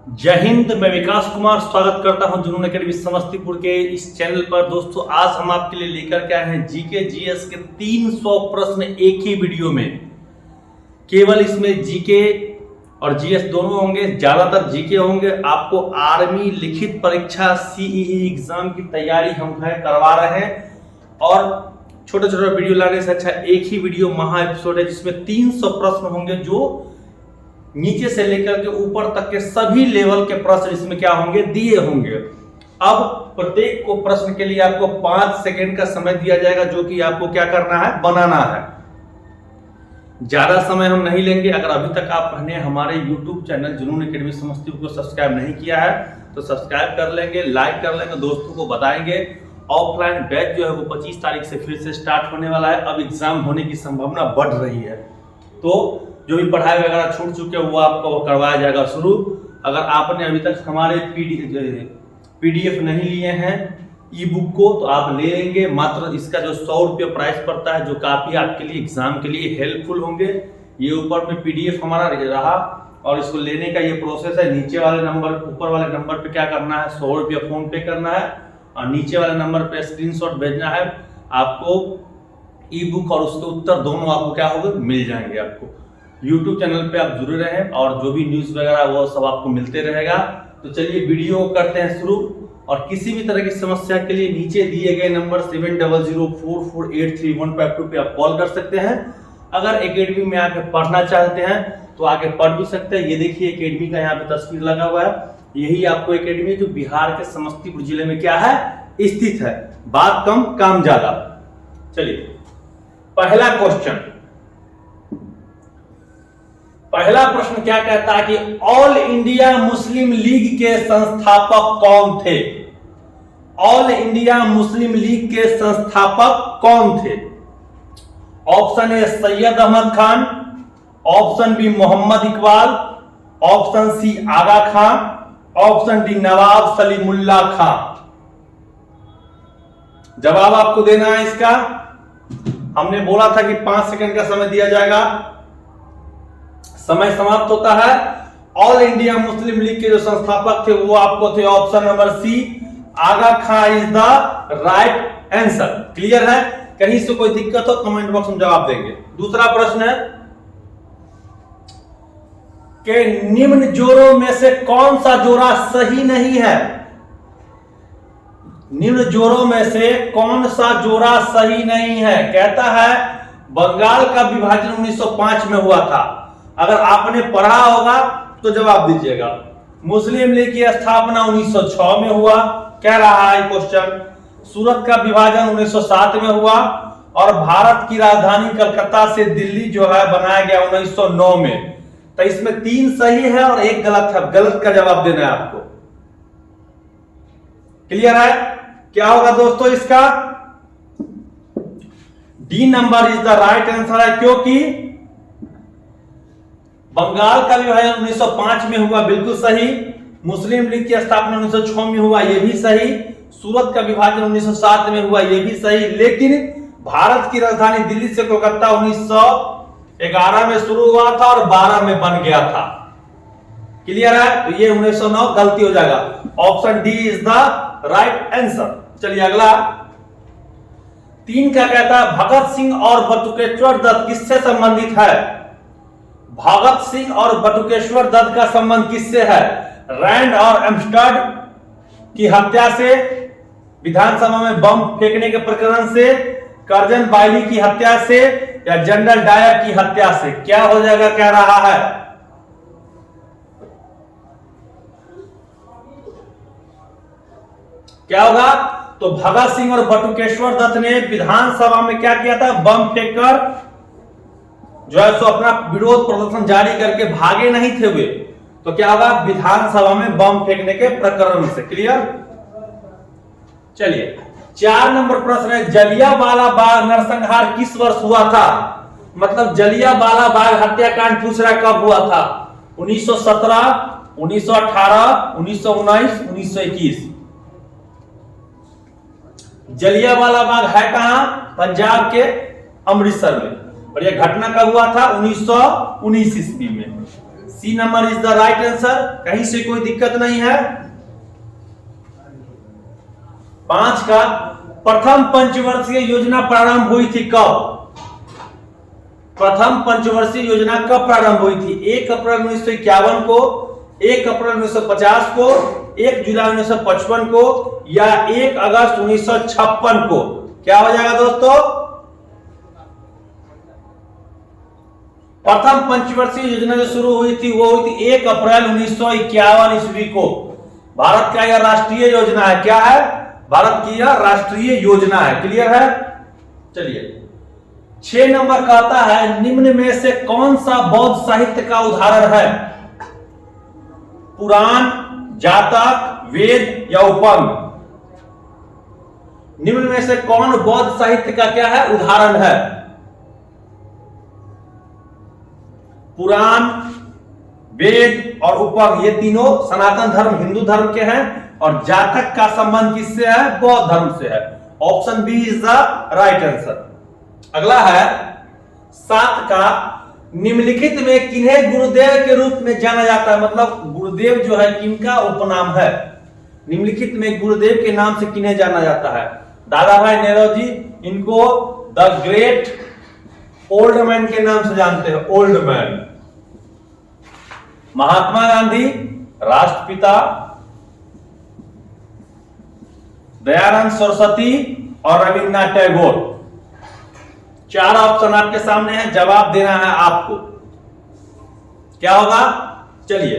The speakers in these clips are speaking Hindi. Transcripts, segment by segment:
जय हिंद। मैं विकास कुमार स्वागत करता हूं जुनून एकेडमी समस्तीपुर के इस चैनल पर। दोस्तों, आज हम आपके लिए लेकर के आए हैं जीके जीएस के 300 प्रश्न एक ही वीडियो में। केवल इसमें जीके और जीएस दोनों होंगे, ज्यादातर जीके होंगे। आपको आर्मी लिखित परीक्षा सीईई एग्जाम की तैयारी हम करवा रहे हैं और छोटे छोटे वीडियो लाने से अच्छा एक ही वीडियो महा एपिसोड है जिसमें 300 प्रश्न होंगे, जो नीचे से लेकर के ऊपर तक के सभी लेवल के प्रश्न इसमें क्या होंगे, दिए होंगे। अब प्रत्येक को प्रश्न के लिए आपको 5 सेकंड का समय दिया जाएगा, जो कि आपको क्या करना है, बनाना है। ज्यादा समय हम नहीं लेंगे। अगर अभी तक आपने हमारे YouTube चैनल जुनून एकेडमी समस्तीपुर को सब्सक्राइब नहीं किया है तो सब्सक्राइब कर लेंगे, लाइक कर लेंगे, दोस्तों को बताएंगे। ऑफलाइन बैच जो है वो 25 तारीख से फिर से स्टार्ट होने वाला है। अब एग्जाम होने की संभावना बढ़ रही है, तो जो भी पढ़ाई वगैरह छूट चुके वो आपको करवाया जाएगा शुरू। अगर आपने अभी तक हमारे पीडीएफ नहीं लिए हैं ई बुक को, तो आप ले लेंगे। मात्र इसका जो 100 रुपये प्राइस पड़ता है, जो काफी आपके लिए एग्जाम के लिए हेल्पफुल होंगे। ये ऊपर में पीडीएफ हमारा रहा और इसको लेने का ये प्रोसेस है। नीचे वाले नंबर, ऊपर वाले नंबर पे क्या करना है, 100 रुपये फोन पे करना है और नीचे वाले नंबर पे स्क्रीनशॉट भेजना है। आपको ई बुक और उसके उत्तर दोनों आपको क्या होगा, मिल जाएंगे। आपको YouTube चैनल पे आप जुड़े रहें और जो भी न्यूज वगैरह वो सब आपको मिलते रहेगा। तो चलिए वीडियो करते हैं शुरू। और किसी भी तरह की समस्या के लिए नीचे दिए गए नंबर 7004483152 पे आप कॉल कर सकते हैं। अगर एकेडमी में आके पढ़ना चाहते हैं तो आके पढ़ भी सकते हैं। ये देखिए एकेडमी का यहाँ पे तस्वीर लगा हुआ है। यही आपको एकेडमी जो बिहार के समस्तीपुर जिले में क्या है, स्थित है। बात कम काम ज्यादा। चलिए पहला क्वेश्चन, पहला प्रश्न क्या कहता है कि ऑल इंडिया मुस्लिम लीग के संस्थापक कौन थे? ऑल इंडिया मुस्लिम लीग के संस्थापक कौन थे? Option A Syed Ahmad Khan, option B Mohammad Iqbal, option C Aga Khan, option D Nawab Salimullah Khan. जवाब आपको देना है इसका। हमने बोला था कि 5 सेकंड का समय दिया जाएगा। समय समाप्त होता है। ऑल इंडिया मुस्लिम लीग के जो संस्थापक थे वो आपको थे option number C, Aga Khan is the right answer. Clear है? कहीं से कोई दिक्कत हो कमेंट बॉक्स में जवाब देंगे। दूसरा प्रश्न है कि निम्न जोड़ों में से कौन सा जोड़ा सही नहीं है? निम्न जोड़ों में से कौन सा जोड़ा सही नहीं है? कहता है बंगाल का विभाजन 1905 में हुआ था। अगर आपने पढ़ा होगा तो जवाब दीजिएगा। मुस्लिम लीग की स्थापना 1906 में हुआ, कह रहा है क्वेश्चन। सूरत का विभाजन 1907 में हुआ और भारत की राजधानी कलकत्ता से दिल्ली जो है बनाया गया 1909 में। तो इसमें 3 सही है और 1 गलत है। गलत का जवाब देना है आपको। क्लियर है? क्या होगा दोस्तों इसका? D number is the right answer है, क्योंकि बंगाल का विभाजन 1905 में हुआ, बिल्कुल सही। मुस्लिम लीग की स्थापना 1906 में हुआ, यह भी सही। सूरत का विभाजन 1907 में हुआ, यह भी सही। लेकिन भारत की राजधानी दिल्ली से कोलकाता 1911 में शुरू हुआ था और 12 में बन गया था। क्लियर है? तो ये 1909 गलती हो जाएगा। Option D is the right answer. चलिए अगला 3 क्या कहता है, भगत सिंह और बटुकेश्वर दत्त किससे संबंधित है? भगत सिंह और बटुकेश्वर दत्त का संबंध किससे है? रैंड और एम्स्टर्ड की हत्या से, विधानसभा में बम फेंकने के प्रकरण से, कर्जन बाइली की हत्या से या जनरल डायर की हत्या से? क्या हो जाएगा, कह रहा है? क्या होगा? तो भगत सिंह और बटुकेश्वर दत्त ने विधानसभा में क्या किया था, बम फेंककर जो है सो अपना विरोध प्रदर्शन जारी करके भागे नहीं थे वे। तो क्या होगा, विधानसभा में बम फेंकने के प्रकरण से। क्लियर? चलिए 4 नंबर प्रश्न है, जलियांवाला बाग नरसंहार किस वर्ष हुआ था? मतलब जलियांवाला बाग हत्याकांड पूछ रहा कब हुआ था? 1917, 1918, 1919, 1921। जलियांवाला बाग है कहां? पंजाब के अमृतसर में। और यह घटना कब हुआ था? 1919 ईस्वी में। C number is the right answer, कहीं से कोई दिक्कत नहीं है। 5 का प्रथम पंचवर्षीय योजना प्रारंभ हुई थी कब? प्रथम पंचवर्षीय योजना कब प्रारंभ हुई थी? 1 अप्रैल 1951 को, 1 अप्रैल 1950 को, 1 जुलाई 1955 को या 1 अगस्त 1956 को? क्या हो जाएगा दोस्तों? प्रथम पंचवर्षीय योजना जो शुरू हुई थी वो हुई थी 1 अप्रैल 1951 ईस्वी को। भारत का यह राष्ट्रीय योजना है। क्या है? भारत की यह राष्ट्रीय योजना है। क्लियर है? चलिए 6 नंबर कहता है निम्न में से कौन सा बौद्ध साहित्य का उदाहरण है? पुराण, जातक, वेद या उपंग? निम्न में से कौन बौद्ध साहित्य का क्या है? उदाहरण है। पुराण, वेद और उपंग ये तीनों सनातन धर्म हिंदू धर्म के हैं और जातक का संबंध किससे है? बौद्ध धर्म से है। Option B is the right answer. अगला है 7 का निम्नलिखित में किन्हें गुरुदेव के रूप में जाना जाता है? मतलब गुरुदेव जो है किनका उपनाम है? निम्नलिखित में गुरुदेव के नाम से किन्हें जाना जाता है? दादा भाई नेहरू जी, इनको द ग्रेट ओल्ड मैन के नाम से जानते हैं, ओल्ड मैन। महात्मा गांधी, राष्ट्रपिता, दयानंद सरस्वती और रविन्द्रनाथ टैगोर। 4 ऑप्शन आपके सामने है, जवाब देना है आपको। क्या होगा? चलिए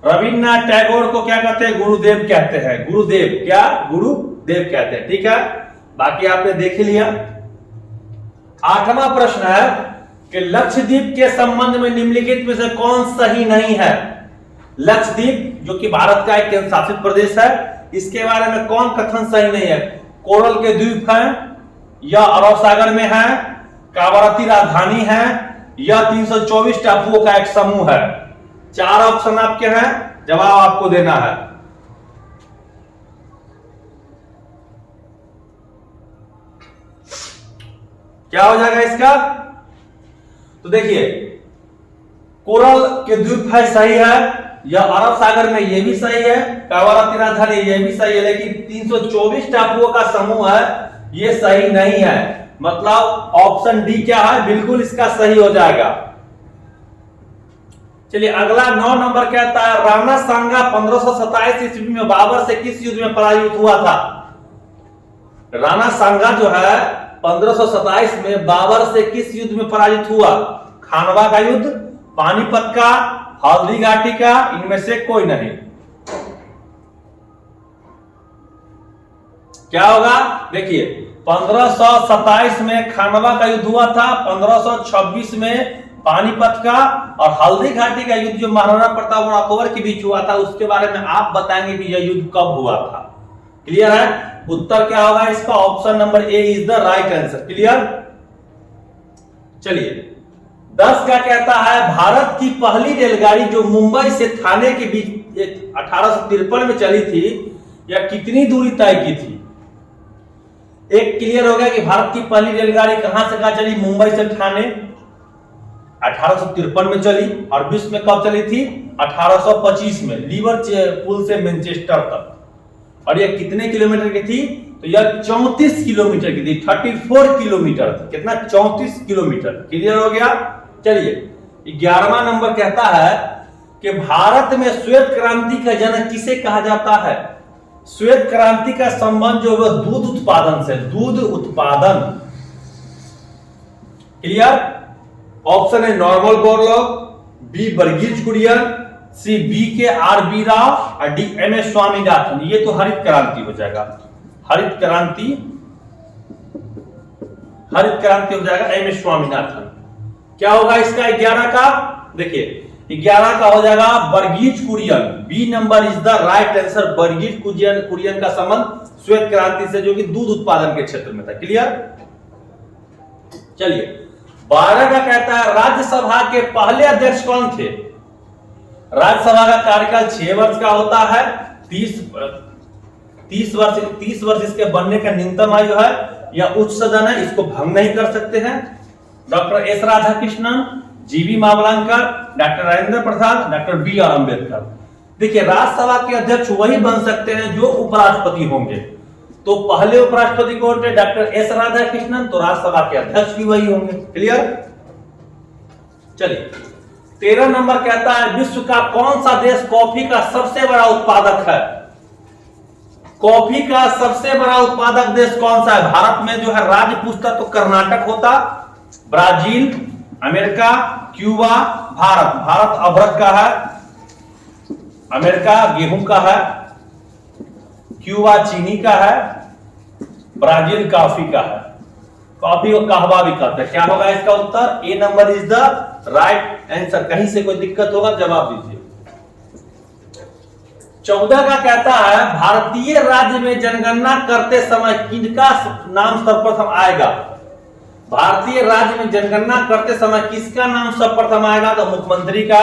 रविन्द्रनाथ टैगोर को क्या कहते हैं? गुरुदेव कहते हैं। गुरुदेव, क्या? गुरुदेव कहते हैं। ठीक है, बाकी आपने देख लिया। 8वां प्रश्न है कि लक्षद्वीप के संबंध में निम्नलिखित में से कौन सही नहीं है? लक्षद्वीप जो कि भारत का एक केंद्र शासित प्रदेश है, इसके बारे में कौन कथन सही नहीं है? कोरल के द्वीप हैं या अरब सागर में है, कावारती राजधानी है या 324 टापुओं का एक समूह है? 4 ऑप्शन आपके हैं, जवाब आपको देना है। क्या हो जाएगा इसका? तो देखिए कोरल के द्वीप है सही है, या अरब सागर में ये भी सही है, कावारती राजधानी ये भी सही है, लेकिन 324 टापुओं का समूह है ये सही नहीं है। मतलब ऑप्शन डी क्या है? बिल्कुल इसका सही हो जाएगा। चलिए अगला 9 नंबर कहता है राणा सांगा 1527 ईस्वी में बाबर से किस युद्ध में पराजित हुआ था? राणा सांगा जो है 1527 में बाबर से किस युद्ध में पराजित हुआ? खानवा का युद्ध, पानीपत का, हल्दी घाटी का, इनमें से कोई नहीं। क्या होगा? देखिए 1527 में खानवा का युद्ध हुआ था, 1526 में पानीपत का, और हल्दी घाटी का युद्ध जो महाराणा प्रताप और अकबर के बीच हुआ था उसके बारे में आप बताएंगे कि यह युद्ध कब हुआ था। क्लियर है? उत्तर क्या होगा इसका? Option number A is the right answer. Clear? चलिए 10 का कहता है भारत की पहली रेलगाड़ी जो मुंबई से थाने के बीच 1853 में चली थी, यह कितनी दूरी तय की थी? एक क्लियर हो गया कि भारत की पहली रेलगाड़ी कहां से कहां चली? मुंबई से ठाणे 1853 में चली, और विश्व में कब चली थी? 1825 में, लिवरपूल से मैनचेस्टर तक। और यह कितने किलोमीटर की थी? तो यह 34 किलोमीटर की थी, 34 किलोमीटर थी। कितना? 34 किलोमीटर। क्लियर हो गया? चलिए 11वां नंबर कहता है कि भारत में श्वेत क्रांति का जनक किसे कहा जाता है? श्वेत क्रांति का संबंध जो है दूध उत्पादन से, दूध उत्पादन। क्लियर? ऑप्शन है Norman Borlaug, B Verghese Kurien, C V K R V Rao और डी एम एस स्वामीनाथन। ये तो हरित क्रांति हो जाएगा, हरित क्रांति हो जाएगा एम एस स्वामीनाथन। क्या होगा इसका 11 का? देखिए 11 का हो जाएगा Verghese Kurien. B number is the right answer. Verghese Kurien का संबंध श्वेत क्रांति से जो कि दूध उत्पादन के क्षेत्र में था। क्लियर? चलिए 12 का कहता है राज्यसभा के पहले अध्यक्ष कौन थे? राज्यसभा का कार्यकाल 6 वर्ष का होता है। 30 वर्ष इसके बनने का न्यूनतम आयु है, या उच्च सदन है, इसको भंग नहीं कर सकते हैं। Doctor S Radhakrishnan, G V Mavalankar, doctor Rajendra Prasad, doctor B R Ambedkar. देखिए, राज्यसभा के अध्यक्ष वही बन सकते हैं जो उपराष्ट्रपति होंगे। तो पहले उपराष्ट्रपति कौन थे? Doctor S Radhakrishnan. तो राज्यसभा के अध्यक्ष भी वही होंगे। क्लियर? चलिए, 13 नंबर कहता है विश्व का कौन सा देश कॉफी का सबसे बड़ा उत्पादक है? कॉफी का सबसे बड़ा उत्पादक देश कौन सा है? भारत में जो है राज्य पूछता तो कर्नाटक होता, Brazil, America, Cuba, Bharat. Bharat अभ्रक का है, अमेरिका गेहूं का है, क्यूबा चीनी का है, ब्राजील कॉफी का है। कॉफी और कहवा भी कहते हैं। क्या होगा इसका उत्तर? A number is the right answer. कहीं से कोई दिक्कत होगा जवाब दीजिए। 14 का कहता है भारतीय राज्य में जनगणना करते समय किसका नाम सर्वप्रथम आएगा? भारतीय राज्य में जनगणना करते समय किसका नाम सर्वप्रथम आएगा? तो मुख्यमंत्री का,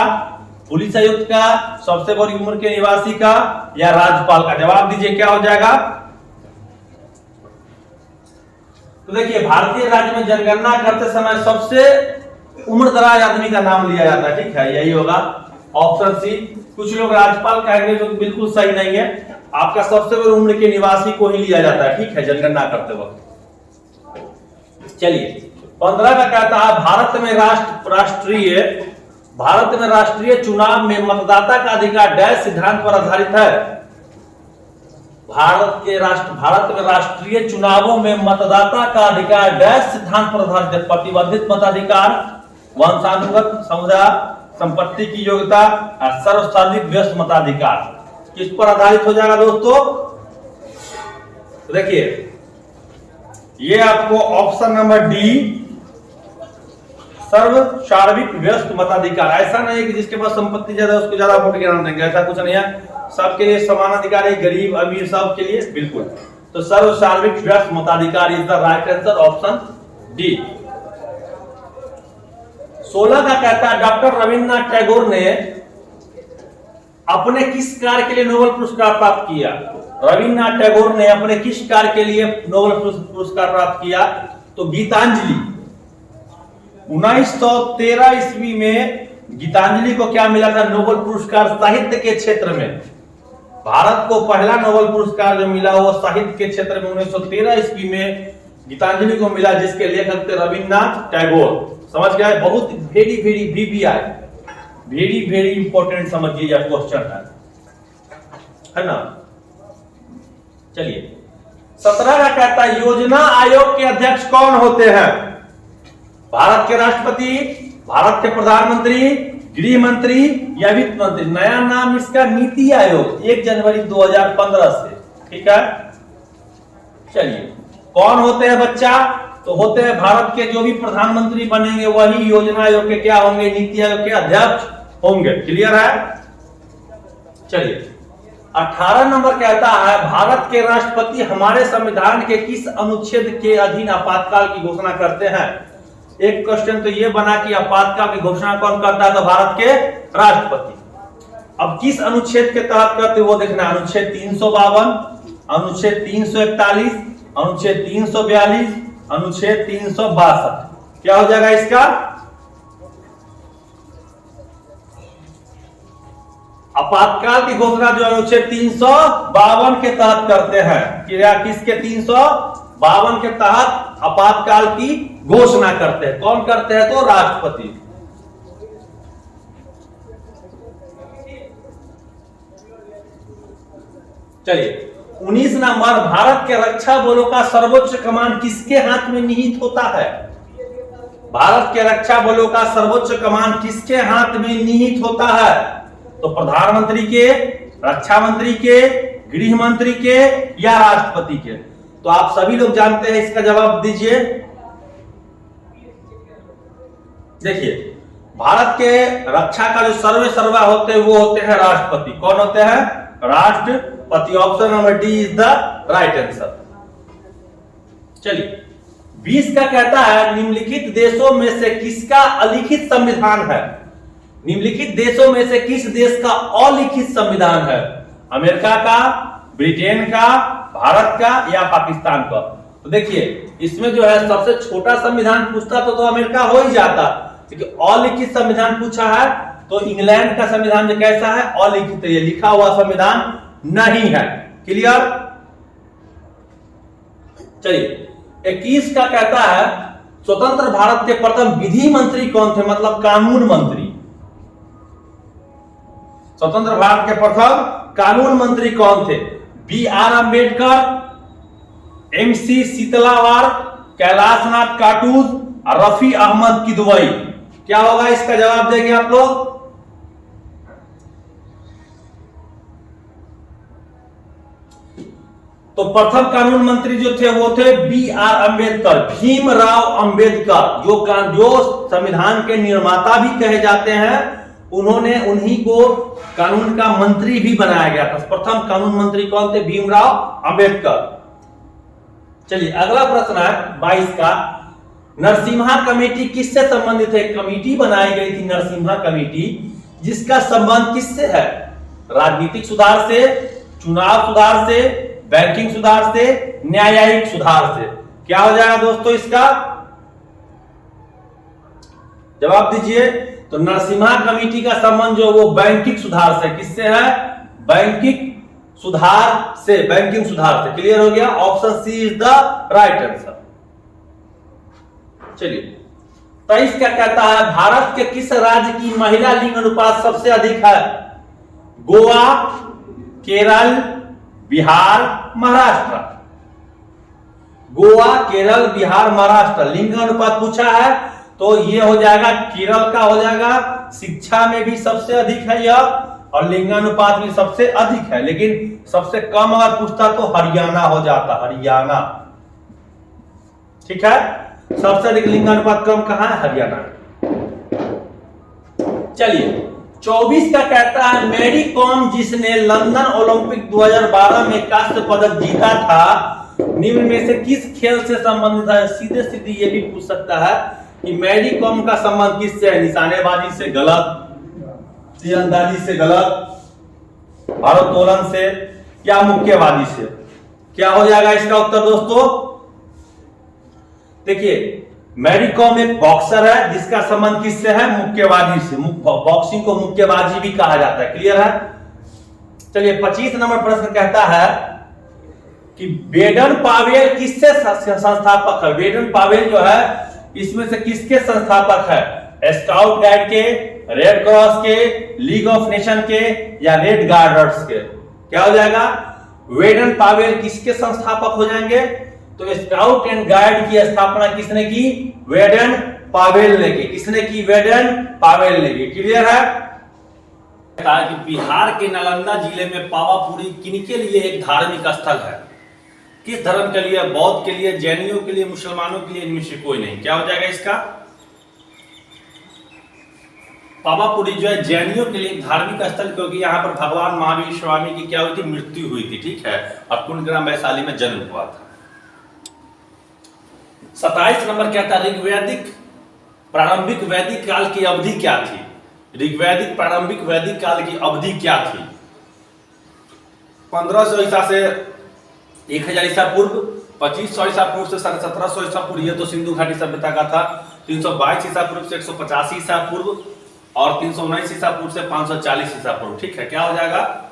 पुलिस आयुक्त का, सबसे बड़ी उम्र के निवासी का, या राज्यपाल का? जवाब दीजिए, क्या हो जाएगा? तो देखिए, भारतीय राज्य में जनगणना करते समय सबसे उम्रदराज आदमी का नाम लिया जाता है। ठीक है, यही होगा ऑप्शन सी। कुछ लोग राज्यपाल कहेंगे जो बिल्कुल सही नहीं है। आपका सबसे बड़ी उम्र के निवासी को ही लिया जाता है, ठीक है, जनगणना करते वक्त। चलिए, 15 का कहता है भारत में राष्ट्रीय चुनाव में मतदाता का अधिकार डैश सिद्धांत पर आधारित है। भारत में राष्ट्रीय चुनावों में मतदाता का अधिकार डैश सिद्धांत पर आधारित है। प्रतिबंधित मताधिकार, वंशानुगत, समुदाय, संपत्ति की योग्यता और सर्वसार्वजनिक व्यस्त मताधिकार। किस पर आधारित हो जाएगा दोस्तों? तो देखिए, ये आपको ऑप्शन नंबर डी, सर्वसार्वजनिक व्यस्त मताधिकार। ऐसा नहीं है कि जिसके पास संपत्ति ज्यादा है उसको ज्यादा वोट गिराना देंगे, ऐसा कुछ नहीं है। सबके लिए समान अधिकार है, गरीब अमीर सबके लिए, बिल्कुल। तो सर्वसार्वजनिक व्यस्त मताधिकार is the right answer, option D. 16 का कहता है डॉक्टर रविन्द्रनाथ टैगोर ने अपने किस कार्य के लिए नोबेल पुरस्कार प्राप्त किया? रविन्द्रनाथ टैगोर ने अपने किस कार्य के लिए नोबेल पुरस्कार प्राप्त किया? तो गीतांजलि। 1913 ईस्वी में गीतांजलि को क्या मिला था? नोबेल पुरस्कार साहित्य के क्षेत्र में। भारत को पहला नोबेल पुरस्कार जो मिला वो साहित्य के क्षेत्र में 1913 ईस्वी में गीतांजलि को मिला, जिसके लेखक थे रविन्द्रनाथ टैगोर। समझ गए? बहुत वेरी वेरी इंपॉर्टेंट समझिए यह क्वेश्चन है ना। चलिए, 17 का कहता है योजना आयोग के अध्यक्ष कौन होते हैं? भारत के राष्ट्रपति, भारत के प्रधानमंत्री, गृह मंत्री या वित्त मंत्री? नया नाम इसका नीति आयोग, 1 जनवरी 2015 से। ठीक है, चलिए, कौन होते हैं बच्चा? तो होते हैं भारत के जो भी प्रधानमंत्री बनेंगे वही योजना आयोग के क्या होंगे? नीति आयोग के अध्यक्ष होंगे। क्लियर है? चलिए, 18 नंबर कहता है भारत के राष्ट्रपति हमारे संविधान के किस अनुच्छेद के अधीन आपातकाल की घोषणा करते हैं? एक क्वेश्चन तो ये बना कि आपातकाल की घोषणा कौन करता है? तो भारत के राष्ट्रपति। अब किस अनुच्छेद के तहत करते वो देखना। अनुच्छेद 352, अनुच्छेद 341, अनुच्छेद 342, अनुच्छेद 362। क्या हो जाएगा इसका? आपातकाल की घोषणा जो अनुच्छेद 352 के तहत करते हैं। क्या किसके? 352 के तहत आपातकाल की घोषणा करते हैं। कौन करते हैं? तो राष्ट्रपति। चलिए, 19 नंबर भारत के रक्षा बलों का सर्वोच्च कमान किसके हाथ में निहित होता है? भारत के रक्षा बलों का सर्वोच्च कमान किसके हाथ में निहित होता है? तो प्रधानमंत्री के, रक्षा मंत्री के, गृह मंत्री के या राष्ट्रपति के? तो आप सभी लोग जानते हैं, इसका जवाब दीजिए। देखिए, भारत के रक्षा का जो सर्वे सर्वा होते हैं वो होते हैं राष्ट्रपति। कौन होते हैं? राष्ट्रपति। Option number D is the right answer. चलिए, 20 का कहता है निम्नलिखित देशों में से किसका अलिखित संविधान है? निम्नलिखित देशों में से किस देश का अलिखित संविधान है? अमेरिका का, ब्रिटेन का, भारत का या पाकिस्तान का? तो देखिए, इसमें जो है सबसे छोटा संविधान पूछता तो अमेरिका हो ही जाता, क्योंकि अलिखित संविधान पूछा है तो इंग्लैंड का संविधान जो कैसा है, अलिखित, ये लिखा हुआ संविधान नहीं है। क्लियर। चलिए 21 का कहता है स्वतंत्र भारत के प्रथम विधि मंत्री कौन थे, मतलब कानून मंत्री। स्वतंत्र भारत के प्रथम कानून मंत्री कौन थे? B.R. अम्बेडकर, MC सीतलावार, कैलाशनाथ काटूज और रफी अहमद किदवई। क्या होगा इसका जवाब देंगे आप लोग? तो प्रथम कानून मंत्री जो थे वो थे B.R. अम्बेडकर, भीमराव अंबेडकर, जो संविधान के निर्माता भी कहे जाते हैं। उन्होंने उन्हीं को कानून का मंत्री भी बनाया गया था। प्रथम कानून मंत्री कौन थे? भीमराव अंबेडकर। चलिए अगला प्रश्न है 22 का, नरसिम्हा कमेटी किससे संबंधित है? कमेटी बनाई गई थी नरसिम्हा कमेटी, जिसका संबंध किससे है? राजनीतिक सुधार से, चुनाव सुधार से, बैंकिंग सुधार से, न्यायिक सुधार से। क्या हो जाएगा दोस्तों इसका जवाब दीजिए। तो नरसिम्हा कमेटी का संबंध जो वो बैंकिंग सुधार से, किससे है? बैंकिंग सुधार से, बैंकिंग सुधार से। क्लियर हो गया? Option C is the right answer. चलिए 23 क्या कहता है, भारत के किस राज्य की महिला लिंग अनुपात सबसे अधिक है? गोवा, केरल, बिहार, महाराष्ट्र। गोवा, केरल, बिहार, महाराष्ट्र। लिंग अनुपात पूछा है तो ये हो जाएगा केरल का हो जाएगा। शिक्षा में भी सबसे अधिक है यह, और लिंगानुपात भी सबसे अधिक है। लेकिन सबसे कम अगर पूछता तो हरियाणा हो जाता, हरियाणा। ठीक है, सबसे अधिक लिंगानुपात कम कहां है? हरियाणा। चलिए 24 का कहता है, मैरी कॉम जिसने लंदन ओलंपिक 2012 में कांस्य पदक जीता था, निम्न में से किस खेल से संबंधित है? सीधे सीधे ये भी पूछ सकता है कि मैरी कॉम का संबंध किससे है? निशानेबाजी से गलत, तीरंदाजी से गलत, भारोत्तोलन से, या मुक्केबाजी से। क्या हो जाएगा इसका उत्तर दोस्तों? देखिए मैरी कॉम एक बॉक्सर है जिसका संबंध किससे है? मुक्केबाजी से। बॉक्सिंग को मुक्केबाजी भी कहा जाता है। क्लियर है? चलिए 25 नंबर प्रश्न कहता है कि बेडन पावेल किससे संस्थापक है? बेडन पावेल जो है इसमें से किसके संस्थापक है? स्काउट गाइड के, रेड क्रॉस के, लीग ऑफ नेशन के, या रेड गार्डर्स के? क्या हो जाएगा? वेडन पावेल किसके संस्थापक हो जाएंगे? तो स्काउट एंड गाइड की स्थापना किसने की? वेडन पावेल ने की। किसने की? वेडन पावेल ने की। क्लियर है? कि बिहार के नालंदा जिले में पावापुरी किनके लिए एक धार्मिक स्थल है? किस धर्म के लिए? बौद्ध के लिए, जैनियों के लिए, मुसलमानों के लिए? इनमें से कोई नहीं। क्या हो जाएगा इसका? पावापुरी जो है जैनियों के लिए एक धार्मिक स्थल, क्योंकि यहाँ पर भगवान महावीर स्वामी की क्या हुई थी? मृत्यु हुई थी। ठीक है, और कुंडग्राम वैशाली में जन्म हुआ था। 27 नंबर कहता है, ऋग्वैदिक प्रारंभिक वैदिक काल की अवधि क्या थी? ऋग्वैदिक प्रारंभिक वैदिक काल की अवधि क्या थी? 1500 ईसा से 1000 ईसा पूर्व, 2500 ईसा पूर्व से 1750 ईसा पूर्व, ये तो सिंधु घाटी सभ्यता का था। 322 ईसा पूर्व से 185 ईसा पूर्व, और 319 ईसा पूर्व से 540 ईसा पूर्व। ठीक है, क्या हो जाएगा?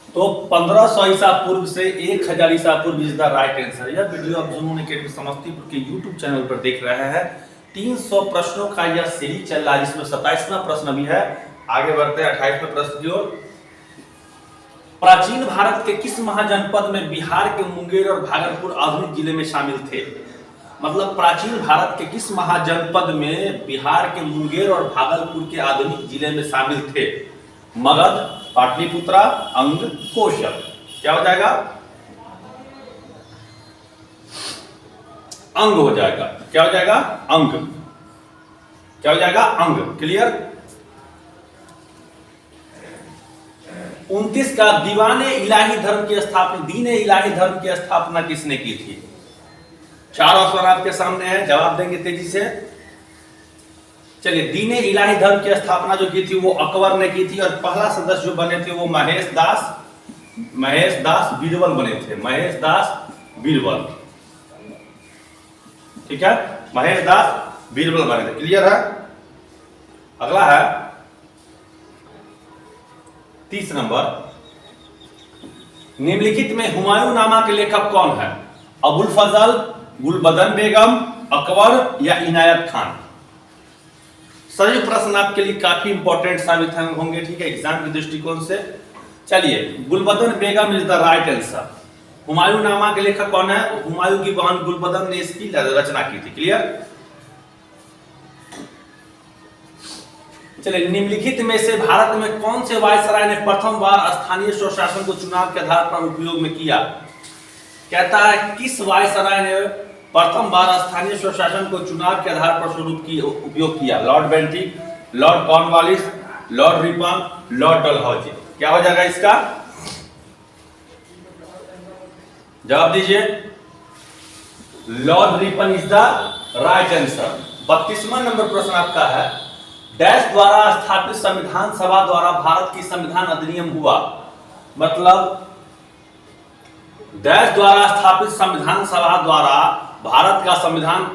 तो 1500 ईसा पूर्व से 1000 ईसा पूर्व इज द राइट आंसर। यह वीडियो आप जुनून एकेडमी समस्तीपुर के YouTube चैनल पर देख रहे हैं। 300 प्रश्नों का यह सीरीज चल रहा है, जिसमें 27वां प्रश्न भी है। आगे बढ़ते हैं 28वें प्रश्न की ओर। प्राचीन भारत के किस महाजनपद में बिहार के मुंगेर और भागलपुर आधुनिक जिले में शामिल थे? मतलब प्राचीन भारत के किस महाजनपद में बिहार के मुंगेर और भागलपुर के आधुनिक जिले में शामिल थे? मगध, पाटलिपुत्रा, अंग, कौशल। क्या हो जाएगा? अंग हो जाएगा। क्या हो जाएगा? अंग। क्या हो जाएगा? अंग। क्लियर? 29 का दीवाने इलाही धर्म की स्थापना, दीने इलाही धर्म की स्थापना किसने की थी? 4 ऑप्शन आपके सामने है, जवाब देंगे तेजी से। चलिए, दीने इलाही धर्म की स्थापना जो की थी वो अकबर ने की थी, और पहला सदस्य जो बने थे वो महेश दास बीरबल बने थे। महेश दास बीरबल। ठीक है, महेश दास बीरबल बने थे। क्लियर है? अगला है 30 नंबर, निम्नलिखित में हुमायूं नामा के लेखक कौन है? अबुल फजल, गुलबदन बेगम, अकबर या इनायत खान? सभी प्रश्न आपके लिए काफी इंपॉर्टेंट साबित होंगे, ठीक है, एग्जाम के दृष्टिकोण से। चलिए, Gulbadan Begum is the right answer. Humayun Nama के लेखक कौन है? हुमायूं की बहन गुलबदन ने इसकी रचना की थी। क्लियर? चलिए, निम्नलिखित में से भारत में कौन से वायसराय ने प्रथम बार स्थानीय स्वशासन को चुनाव के आधार पर उपयोग में किया? कहता है किस वायसराय ने प्रथम बार स्थानीय स्वशासन को चुनाव के आधार पर उपयोग किया? Lord Bentinck, Lord Cornwallis, Lord Ripon, Lord Dalhousie? क्या हो जाएगा इसका जवाब दीजिए। Lord Ripon is the right answer. 32वां नंबर प्रश्न आपका है, डैश द्वारा स्थापित संविधान सभा द्वारा भारत की संविधान अधिनियम हुआ? मतलब डैश द्वारा स्थापित संविधान सभा द्वारा भारत का संविधान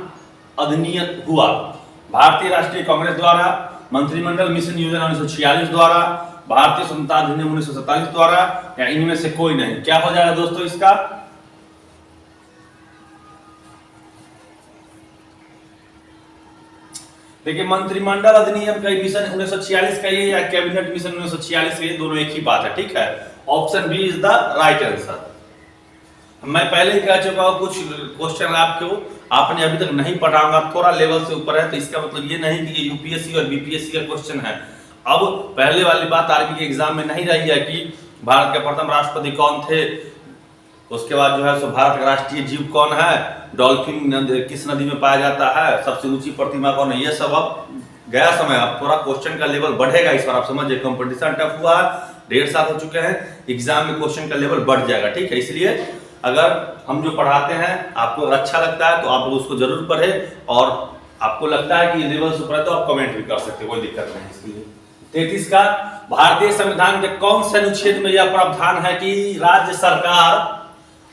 अधिनियम हुआ? भारतीय राष्ट्रीय कांग्रेस द्वारा, मंत्रिमंडल मिशन योजना 1946 द्वारा, भारतीय स्वतंत्रता अधिनियम 1947 द्वारा, या इनमें से कोई नहीं? क्या हो जाएगा दोस्तों इसका? देखिए, मंत्रिमंडल अधिनियम का मिशन 1946 का ये या कैबिनेट मिशन 1946 का ये दोनों एक ही बात है, ठीक है। Option B is the right answer. मैं पहले ही कह चुका हूं, कुछ क्वेश्चन आपने अभी तक नहीं पढ़ा होगा, थोड़ा लेवल से ऊपर है, तो इसका मतलब ये नहीं कि ये यूपीएससी और बीपीएससी का क्वेश्चन है। अब पहले वाली बात आर्मी के एग्जाम में नहीं रही है कि भारत के प्रथम राष्ट्रपति कौन थे, उसके बाद जो है सो भारत का राष्ट्रीय जीव कौन है, डॉल्फिन किस नदी में पाया जाता है, सबसे ऊंची प्रतिमा कौन है, ये सब अब गया समय। अब थोड़ा क्वेश्चन का लेवल बढ़ेगा इस बार, आप समझिए, कंपटीशन टफ हुआ है, 1.5 साल हो चुके हैं, एग्जाम में क्वेश्चन का लेवल बढ़ जाएगा, ठीक है। इसलिए अगर हम जो पढ़ाते हैं आपको अगर अच्छा लगता है तो आप लोग उसको जरूर पढ़े, और आपको लगता है कि ये लेवल से ऊपर है तो आप कमेंट भी कर सकते हैं, कोई दिक्कत नहीं इसलिए। 33 का, भारतीय संविधान के कौन से अनुच्छेद में यह प्रावधान है कि राज्य सरकार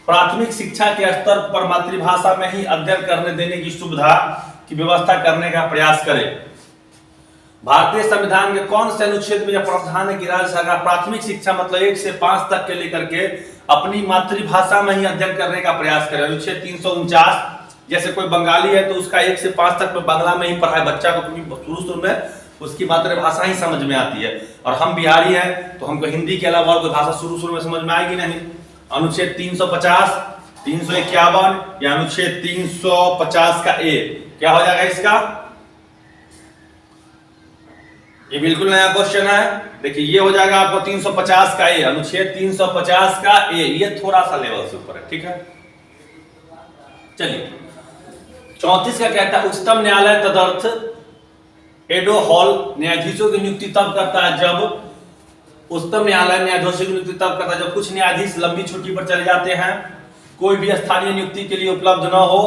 प्राथमिक शिक्षा के स्तर पर मातृभाषा में ही अध्ययन करने देने की सुविधा की व्यवस्था करने का प्रयास करे? भारतीय संविधान के कौन से अनुच्छेद में यह प्रावधान है कि राज्य सरकार प्राथमिक शिक्षा मतलब 1 से 5 तक के लेकर के अपनी मातृभाषा में ही अध्ययन करने का प्रयास करे? अनुच्छेद 349, जैसे कोई बंगाली है तो उसका 1 से 5 तक में बांग्ला में ही पढ़ाए बच्चा को, क्योंकि शुरू में उसकी मातृभाषा ही समझ में आती है। और हम बिहारी हैं तो हमको हिंदी के अलावा और कोई भाषा शुरू में समझ में आएगी नहीं। अनुच्छेद 350, 351 या अनुच्छेद 350 का ए, क्या हो जाएगा इसका? ये बिल्कुल नया क्वेश्चन है। देखिए, ये हो जाएगा आपको 350 का ए, अनुच्छेद 350 का ए, ये थोड़ा सा लेवल से ऊपर है, ठीक है। चलिए, 34 का कहता है, उच्चतम न्यायालय तदर्थ एडो हॉल न्यायाधीशों की नियुक्ति तब करता है जब, उच्चतम न्यायालय न्यायाधीशों की नियुक्ति तब करता है जब कुछ न्यायाधीश लंबी छुट्टी पर चले जाते हैं, कोई भी स्थानीय नियुक्ति के लिए उपलब्ध न हो,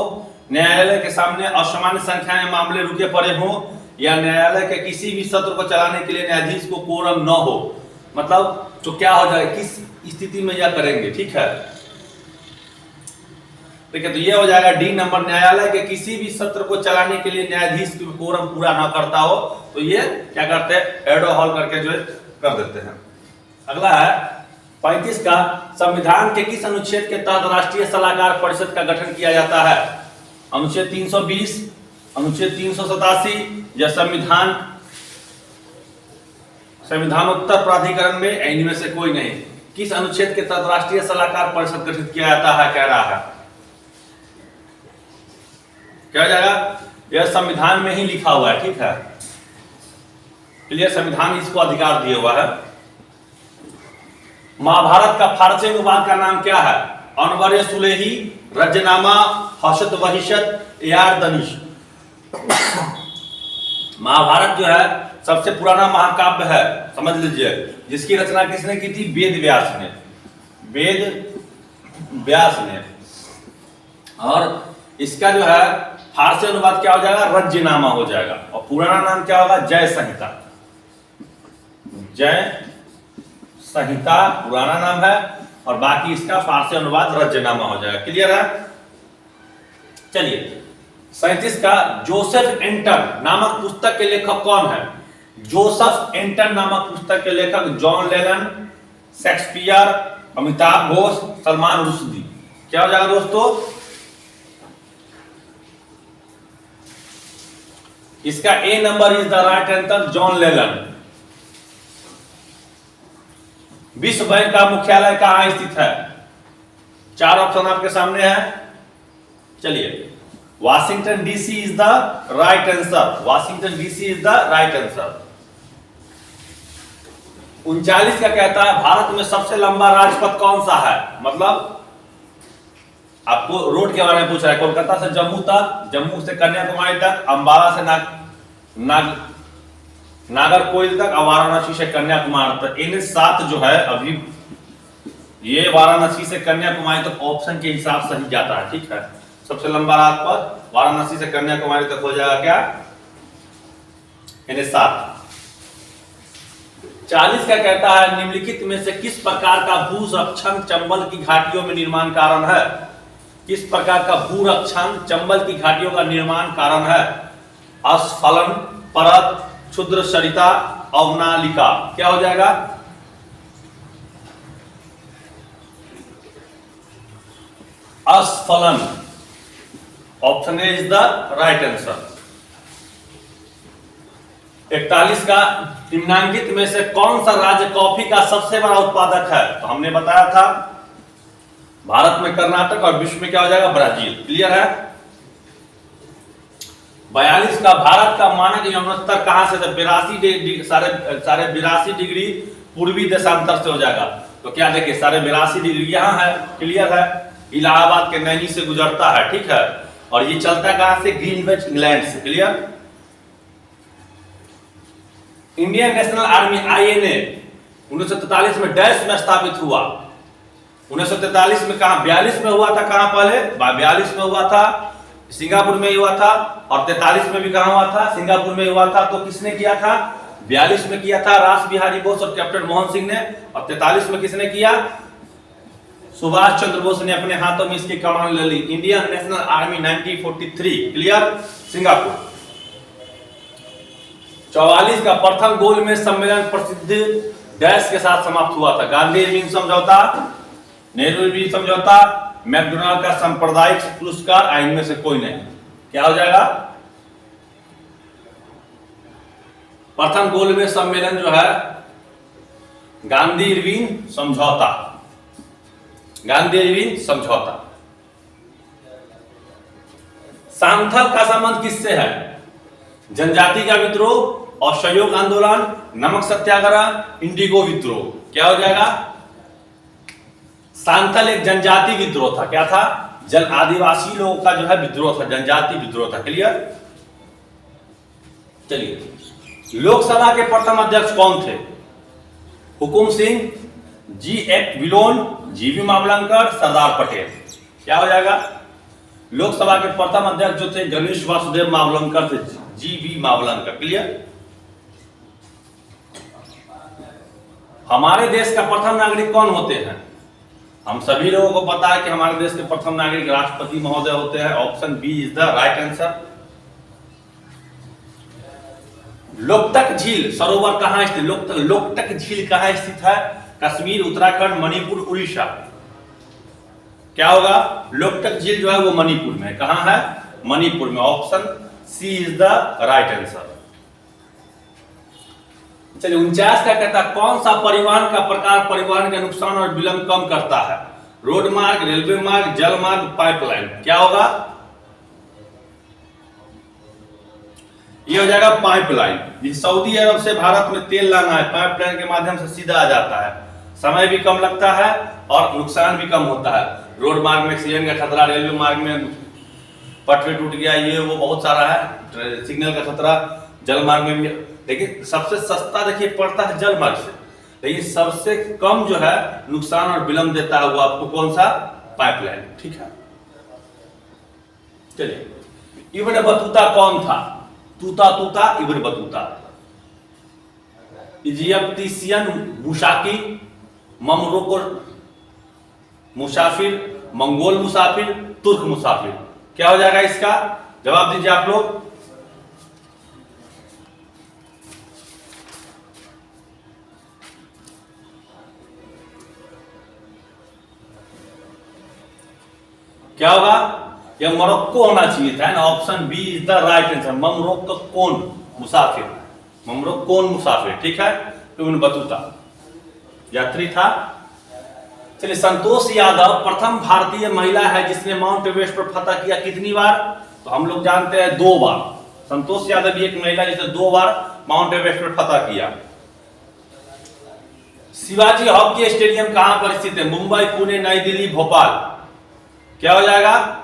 न्यायालय के सामने असामान्य संख्या में मामले रुके पड़े हों, या न्यायालय के किसी भी सत्र को चलाने के लिए न्यायाधीश को कोरम न हो। मतलब तो क्या हो जाएगा, किस स्थिति में यह करेंगे, ठीक है। देखिए, तो ये हो जाएगा डी नंबर, न्यायालय के किसी भी सत्र को चलाने के लिए न्यायाधीश की कोरम पूरा ना करता हो तो ये क्या करते हैं, एडो हॉल करके जो कर देते हैं। अगला है 35 का, संविधान के किस अनुच्छेद के तहत राष्ट्रीय सलाहकार परिषद का गठन किया जाता है? अनुच्छेद 320, अनुच्छेद 387 या संविधानोत्तर प्राधिकरण में, इनमें से कोई नहीं? किस अनुच्छेद के तहत राष्ट्रीय सलाहकार परिषद गठित किया जाता है, कह रहा है? क्या हो जाएगा? यह संविधान में ही लिखा हुआ है, ठीक है, क्लियर। संविधान इसको अधिकार दिया हुआ है। महाभारत का फारसी अनुवाद का नाम क्या है? अनवर सुलेही, रजनामा, हसत वहिशत, यार दनिश? महाभारत जो है सबसे पुराना महाकाव्य है, समझ लीजिए, जिसकी रचना किसने की थी? वेद व्यास ने, वेद व्यास ने। और इसका जो है फारसी अनुवाद क्या हो जाएगा? रज्यनामा हो जाएगा। और पुराना नाम क्या होगा? जय संहिता। जय संहिता पुराना नाम है, और बाकी इसका फारसी अनुवाद रज्यनामा हो जाएगा, क्लियर है। चलिए, 37 का, जोसेफ एंटन नामक पुस्तक के लेखक कौन है? जोसेफ एंटन नामक पुस्तक के लेखक John Lennon, Shakespeare, Amitav Ghosh, Salman Rushdie. क्या हो जाएगा दोस्तों? इसका A number is the right answer, John Lennon. विश्व बैंक का मुख्यालय कहां स्थित है? 4 ऑप्शन आपके सामने है। चलिए, Washington DC is the right answer, Washington DC is the right answer. 39 का कहता है भारत में सबसे लंबा राजपथ कौन सा है? मतलब आपको रोड के बारे में पूछ रहा है। कोलकाता से जम्मू तक, जम्मू से कन्याकुमारी तक, अंबाला से नागरकोइल तक और वाराणसी से कन्याकुमारी तक। इन 7 जो है अभी ये वाराणसी से कन्याकुमारी तक ऑप्शन के हिसाब से ही जाता है, ठीक है। सबसे लंबा राजपथ वाराणसी से कन्याकुमारी तक हो जाएगा क्या? इन्हें 7। 40 का कहता है निम्नलिखित में से किस प्रकार का भूरक्षण चंबल की घाटियों में निर्माण कारण है? किस प्रकार का भूरक्षण चंबल की घाटियों का निर्माण कारण है? अस्खलन, परत, क्षुद्र सरिता, अवनालिका। क्या हो जाएगा? अस्खलन। Option A is the right answer. 41 का निम्नांकित में से कौन सा राज्य कॉफी का सबसे बड़ा उत्पादक है? तो हमने बताया था भारत में कर्नाटक और विश्व में क्या हो जाएगा? ब्राजील। क्लियर है। 42 का भारत का मानक यौन स्तर कहां से? 82 डिग्री पूर्वी देशांतर से हो जाएगा। तो क्या देखिए 82 डिग्री यहां है। क्लियर है। इलाहाबाद के नैनी से गुजरता है, ठीक है। और ये चलता कहां से? ग्रीनविच इंग्लैंड से। Clear. Indian National army INA 1943 में डैश में स्थापित हुआ। 1943 में कहा? 42 में हुआ था। कहां पहले? 42 में हुआ था, सिंगापुर में हुआ था। और 43 में भी कहां हुआ था? सिंगापुर में हुआ था। तो किसने किया था? 42 में किया था रास बिहारी बोस और कैप्टन मोहन सिंह ने। और 43 में किसने किया? सुभाष चंद्र बोस ने अपने हाथों में इसकी कमान ले ली। Indian National Army 1943। Clear. Singapore. 44 का प्रथम गोलमेज सम्मेलन प्रसिद्ध डैश के साथ समाप्त हुआ था? गांधी इरविन समझौता, नेहरू इरविन समझौता, मैकडोनाल्ड का सांप्रदायिक पुरस्कार, इनमें से कोई नहीं। क्या हो जाएगा? प्रथम गोलमेज सम्मेलन जो है गांधी इरविन समझौता, गांधी इरविन समझौता। सांथल का संबंध किससे है? जनजाति का विद्रोह, असहयोग आंदोलन, नमक सत्याग्रह, इंडिगो विद्रोह। क्या हो जाएगा? सांथल एक जनजाति विद्रोह था। क्या था? जन आदिवासी लोगों का जो है विद्रोह था, जनजाति विद्रोह था। क्लियर। चलिए, लोकसभा के प्रथम अध्यक्ष कौन थे? हुकुम सिंह, जी.एच. विलोन, जी.वी. मावलंकर, सरदार पटेल। क्या हो जाएगा? लोकसभा के प्रथम अध्यक्ष जो थे गणेश वासुदेव मावलंकर थे, जी.वी. मावलंकर। क्लियर। हमारे देश का प्रथम नागरिक कौन होते हैं? हम सभी लोगों को पता है कि हमारे देश के प्रथम नागरिक राष्ट्रपति महोदय होते हैं। Option B is the right answer. Loktak झील सरोवर कहां स्थित? लोकटक झील कहां स्थित है? कश्मीर, उत्तराखंड, मणिपुर, उड़ीसा। क्या होगा? लोकटक झील जो है वो मणिपुर में। कहां है? मणिपुर में। Option C is the right answer. चलिए, 49 का कहता है कौन सा परिवहन का प्रकार परिवहन के नुकसान और विलंब कम करता है? रोड मार्ग, रेलवे मार्ग, जल मार्ग, पाइपलाइन। क्या होगा? ये हो जाएगा पाइपलाइन। सऊदी अरब से भारत में तेल लाना है, पाइपलाइन के माध्यम से सीधा आ जाता है। समय भी कम लगता है और नुकसान भी कम होता है। रोड मार्ग में एक्सीडेंट का खतरा, रेलवे मार्ग में पटरी टूट गया, ये वो बहुत सारा है, सिग्नल का खतरा। जल मार्ग में भी, लेकिन सबसे सस्ता देखिए पड़ता है जल मार्ग से, लेकिन सबसे कम जो है नुकसान और विलंब देता है वो आपको कौन सा? पाइपलाइन। ठीक है। चलिए, इब्न बतूता कौन था? तूता तूता इब्न बतूता। इजिप्टिशियन मुशाकी, ममरोको मुसाफिर, मंगोल मुसाफिर, तुर्क मुसाफिर। क्या हो जाएगा इसका? जवाब दीजिए आप लोग। क्या होगा? यह मोरक्को होना चाहिए था ना। Option B is the right answer. ममरोक्कोन मुसाफिर, ममरोक्कोन मुसाफिर, ठीक है। इब्न बतूता यात्री था। चलिए, संतोष यादव प्रथम भारतीय महिला है जिसने माउंट एवरेस्ट पर फतह किया। कितनी बार? तो हम लोग जानते हैं 2 बार। संतोष यादव भी एक महिला जिसने 2 बार माउंट एवरेस्ट पर फतह किया। शिवाजी हॉकी स्टेडियम कहां पर स्थित है? मुंबई, पुणे, नई दिल्ली, भोपाल। क्या हो जाएगा?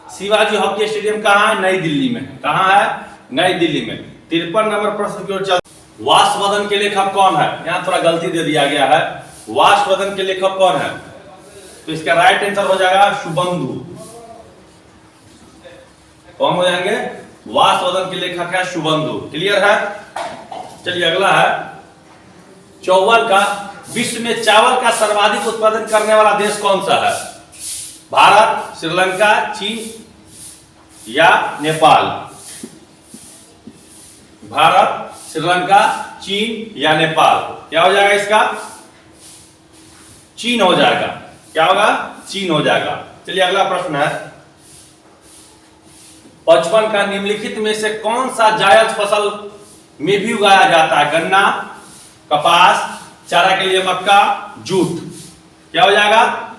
शिवाजी हॉकी स्टेडियम कहां है? नई दिल्ली में। कहां है? नई दिल्ली में। 53 नंबर प्रश्न की ओर चल। वाष्पवदन के लेखक कौन है? यहां थोड़ा गलती दे दिया गया है। वाष्पवदन के लेखक कौन है? तो इसका राइट आंसर हो जाएगा शुभंदु। कौन हो जाएंगे? वाष्पवदन के लेखक है शुभंदु। क्लियर है? चलिए, अगला है चावल का। विश्व में चावल का सर्वाधिक उत्पादन करने वाला देश कौन सा है? भारत, श्रीलंका, चीन या नेपाल? भारत, श्रीलंका, चीन या नेपाल? क्या हो जाएगा इसका? चीन हो जाएगा। क्या होगा? चीन हो जाएगा। चलिए, अगला प्रश्न है 55 का। निम्नलिखित में से कौन सा जायद फसल में भी उगाया जाता है? गन्ना, कपास, चारा के लिए मक्का, जूट? क्या हो जाएगा?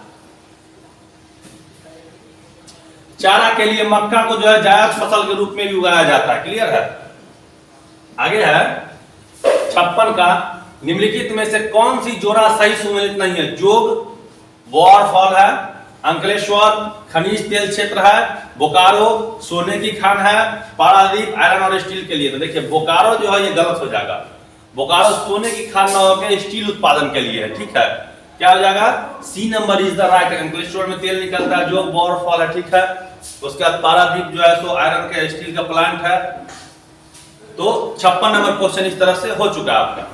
चारा के लिए मक्का को जो है जायद फसल के रूप में भी उगाया जाता है। क्लियर है? आगे है 56 का। निम्नलिखित में से कौन सी जोड़ा सही सुमेलित नहीं है? जोग, वॉरफॉल है, अंकलेश्वर खनिज तेल क्षेत्र है, बोकारो सोने की खान है, पारादीप आयरन और स्टील के लिए। तो देखिए, बोकारो जो है ये गलत हो जाएगा। बोकारो सोने की खान न होकर स्टील उत्पादन के लिए है। ठीक है? क्या हो जाएगा? C number is the right. Ankleshwar में तेल निकलता है, जो वॉरफॉल है। ठीक है? उसके बाद पारादीप जो है सो आयरन के स्टील का प्लांट है। तो 56 नंबर क्वेश्चन इस तरह से हो चुका है आपका।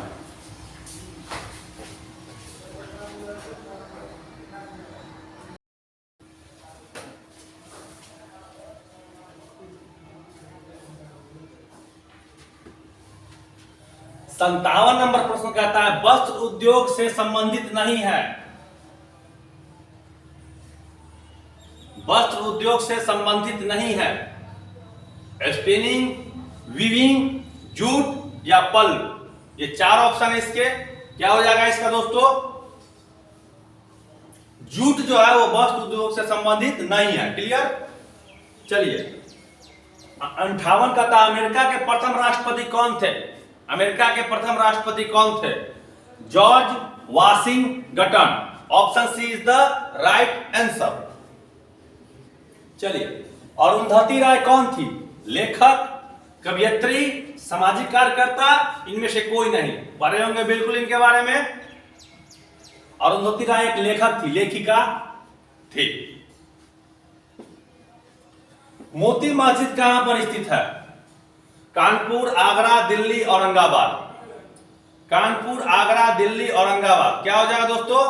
सत्तावन नंबर प्रश्न कहता है वस्त्र उद्योग से संबंधित नहीं है। वस्त्र उद्योग से संबंधित नहीं है। स्पिनिंग, वीविंग, जूट या पल्प? ये 4 ऑप्शन है इसके। क्या हो जाएगा इसका दोस्तों? जूट जो है वो वस्त्र उद्योग से संबंधित नहीं है। क्लियर? चलिए, 58 का था अमेरिका के प्रथम राष्ट्रपति कौन थे? अमेरिका के प्रथम राष्ट्रपति कौन थे? George Washington. Option C is the right answer. चलिए, अरुंधति राय कौन थी? लेखक, कवयित्री, सामाजिक कार्यकर्ता? इनमें से कोई नहीं। पढ़े होंगे बिल्कुल इनके बारे में। अरुंधति राय एक लेखक थी, लेखिका थी। मोती मस्जिद कहां पर स्थित है? कानपुर, आगरा, दिल्ली, औरंगाबाद? कानपुर, आगरा, दिल्ली, औरंगाबाद? क्या हो जाएगा दोस्तों?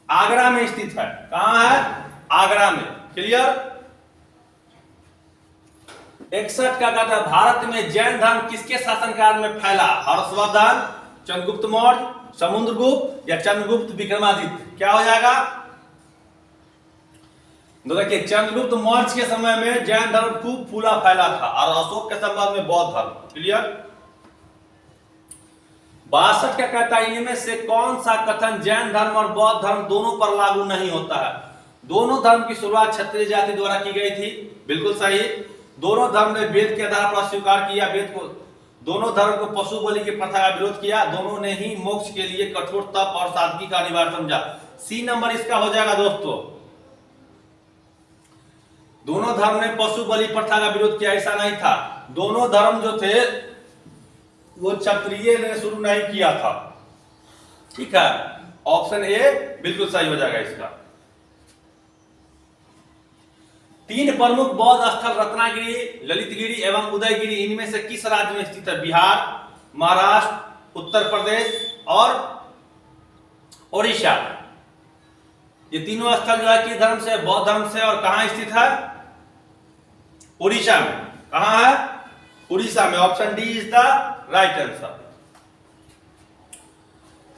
आगरा में स्थित है। कहां है? आगरा में। क्लियर? 61 का कहता है भारत में जैन धर्म किसके शासनकाल में फैला? हर्षवर्धन, चंद्रगुप्त मौर्य, समुद्रगुप्त या चंद्रगुप्त विक्रमादित्य? क्या हो जाएगा? तो देखिए, चंद्रगुप्त मौर्य के समय में जैन धर्म खूब फूला फैला था और अशोक के संबंध में बौद्ध धर्म। क्लियर? 62 का कहता है इनमें से कौन सा कथन जैन धर्म और बौद्ध धर्म दोनों पर लागू नहीं होता है? दोनों धर्म की शुरुआत क्षत्रिय जाति द्वारा की गई थी। बिल्कुल सही। दोनों धर्म ने वेद के आधार पर स्वीकार किया। वेद को दोनों धर्म को पशु बलि की प्रथा का विरोध किया। दोनों ने ही मोक्ष के लिए कठोर तप और सादगी का अनिवार्य समझा। सी नंबर इसका हो जाएगा दोस्तों। दोनों धर्म ने पशु बलि प्रथा का विरोध किया, ऐसा नहीं था। दोनों धर्म जो थे वो क्षत्रिय ने शुरू नहीं किया था। ठीक है? ऑप्शन ए बिल्कुल सही हो जाएगा इसका। 3 प्रमुख बौद्ध स्थल रत्नागिरी, ललितगिरी एवं उदयगिरी इनमें से किस राज्य में स्थित है? बिहार, महाराष्ट्र, उत्तर प्रदेश और ओडिशा? ये तीनों स्थल जो है किस धर्म से? बौद्ध धर्म से। और कहां स्थित है? उड़ीसा में। कहां है? उड़ीसा में। Option D is the right answer.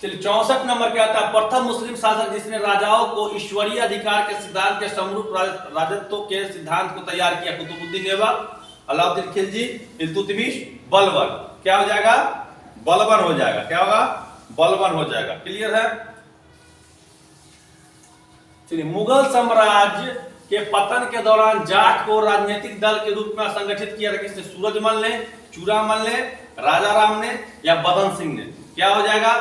चलिए 64 नंबर क्या आता है, प्रथम मुस्लिम शासक जिसने राजाओं को ईश्वरीय अधिकार के सिद्धांत के समरूप राजत्व के सिद्धांत को तैयार किया। कुतुबुद्दीन ऐबक, अलाउद्दीन खिलजी, इल्तुतमिश, बलबन। क्या हो जाएगा, बलबन हो जाएगा। क्या होगा, बलबन हो जाएगा। क्लियर है। चलिए मुगल साम्राज्य के पतन के दौरान जाट को राजनीतिक दल के रूप में संगठित किया था किसने, सूरजमल ने, चूड़ामल ने, राजा राम ने या बदन सिंह ने। क्या हो जाएगा,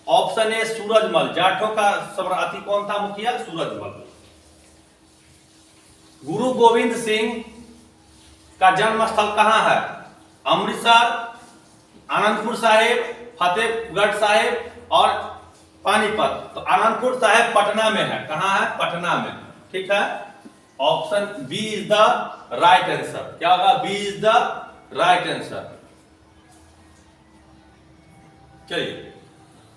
ऑप्शन ए सूरजमल। जाटों का सम्राटी कौन था, मुखिया, सूरजमल। गुरु गोविंद सिंह का जन्म स्थल कहां है, अमृतसर, आनंदपुर साहिब, फतेहगढ़ साहिब और पानीपत। तो आनंदपुर साहिब पटना में है। कहां है, पटना में। ठीक है, option B is the right answer. क्या होगा, B is the right answer. चलिए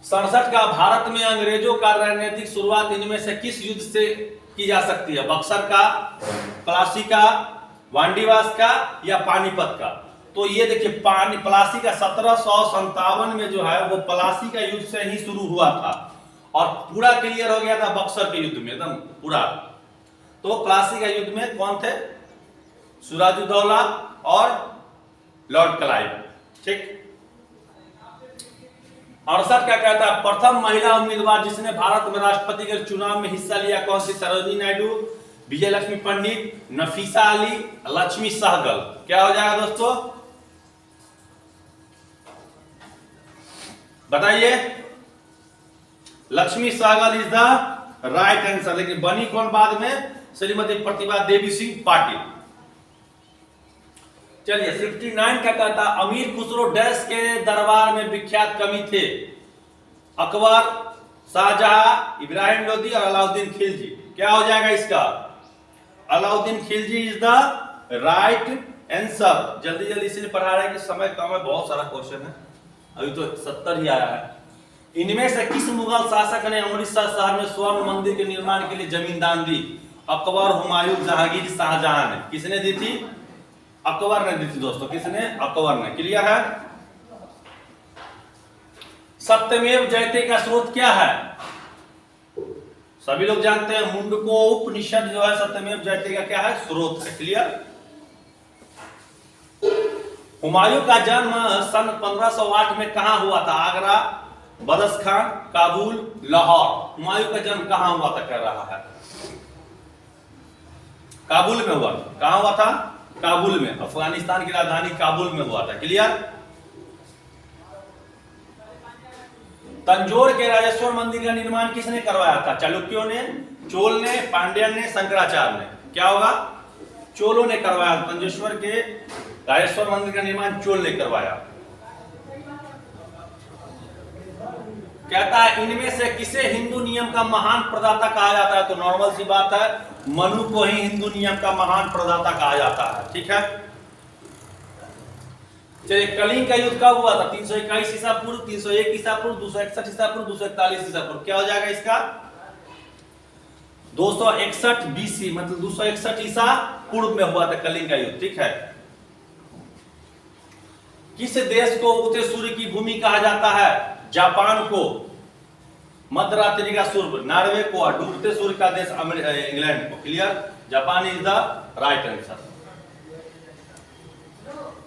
67 का भारत में अंग्रेजों का राजनीतिक शुरुआत इनमें से किस युद्ध से की जा सकती है, बक्सर का, प्लासी का, वांडीवास का या पानीपत का। तो ये देखिए प्लासी का 1757 में जो है वो प्लासी का युद्ध से ही शुरू हुआ था और पूरा क्लियर हो गया था बक्सर के युद्ध में, एकदम पूरा। तो प्लासी का युद्ध में कौन थे, सिराजुद्दौला और लॉर्ड क्लाइव। ठीक। 68 क्या कहता है, प्रथम महिला उम्मीदवार जिसने भारत में राष्ट्रपति के चुनाव में हिस्सा लिया कौन सी, सरोजिनी नायडू, विजय लक्ष्मी पंडित, नफीसा अली, लक्ष्मी सहगल। क्या हो जाएगा दोस्तों, बताइए। Lakshmi Sahgal is the right answer. लेकिन बनी कौन बाद में, श्रीमती प्रतिभा देवी सिंह पाटिल। चलिए 59 क्या कहता, अमीर खुसरो डैश के दरबार में विख्यात कवि थे, अकबर, शाहजहां, इब्राहिम लोदी और अलाउद्दीन खिलजी। क्या हो जाएगा इसका, Alauddin Khilji is the right answer. जल्दी जल्दी इसलिए पढ़ा रहे हैं कि समय कम है, बहुत सारा क्वेश्चन है, अभी तो 70 ही आया है। इनमें से किस मुगल शासक ने अमृतसर शहर में स्वर्ण मंदिर के निर्माण के लिए जमीन दान दी, अकबर, हुमायूं, जहांगीर, शाहजहां ने। किसने दी थी, अकबर ने दी थी दोस्तों। किसने, अकबर ने। क्लियर है। सत्यमेव जयते का स्रोत क्या है, सभी लोग जानते हैं, मुंडको उपनिषद जो है सत्यमेव जयते का क्या है, स्रोत है। क्लियर। हुमायूं का जन्म सन 1508 में कहां हुआ था, आगरा, बदख्शान, काबुल, लाहौर। हुमायूं का जन्म कहां हुआ था, कह रहा है काबुल में हुआ। कहां हुआ था, काबुल में। अफगानिस्तान की राजधानी काबुल में हुआ था। क्लियर। तंजौर के राजेश्वर मंदिर का निर्माण किसने करवाया था, चालुक्यों ने, चोल ने, पांड्यन ने, शंकराचार्य ने। क्या होगा, चोलों ने करवाया। तंजेश्वर के राजेश्वर मंदिर का निर्माण चोल ने करवाया। कहता है इनमें से किसे हिंदू नियम का महान प्रदाता कहा जाता है, तो नॉर्मल सी बात है, मनु को ही हिंदू नियम का महान प्रदाता कहा जाता है। ठीक है। चलिए कलिंग का युद्ध कब हुआ था, 321 ईसा पूर्व, 301 ईसा पूर्व, 261 ईसा पूर्व, 241 ईसा पूर्व। क्या हो जाएगा इसका, 261 बीसी, मतलब 261 ईसा पूर्व में हुआ था कलिंग का युद्ध। ठीक है। किस देश को उगते सूर्य की भूमि कहा जाता है, जापान को, मध्यरात्रि का सूर्य नॉर्वे को, डूबते सूर्य का देश इंग्लैंड को। Clear. Japan is the right answer.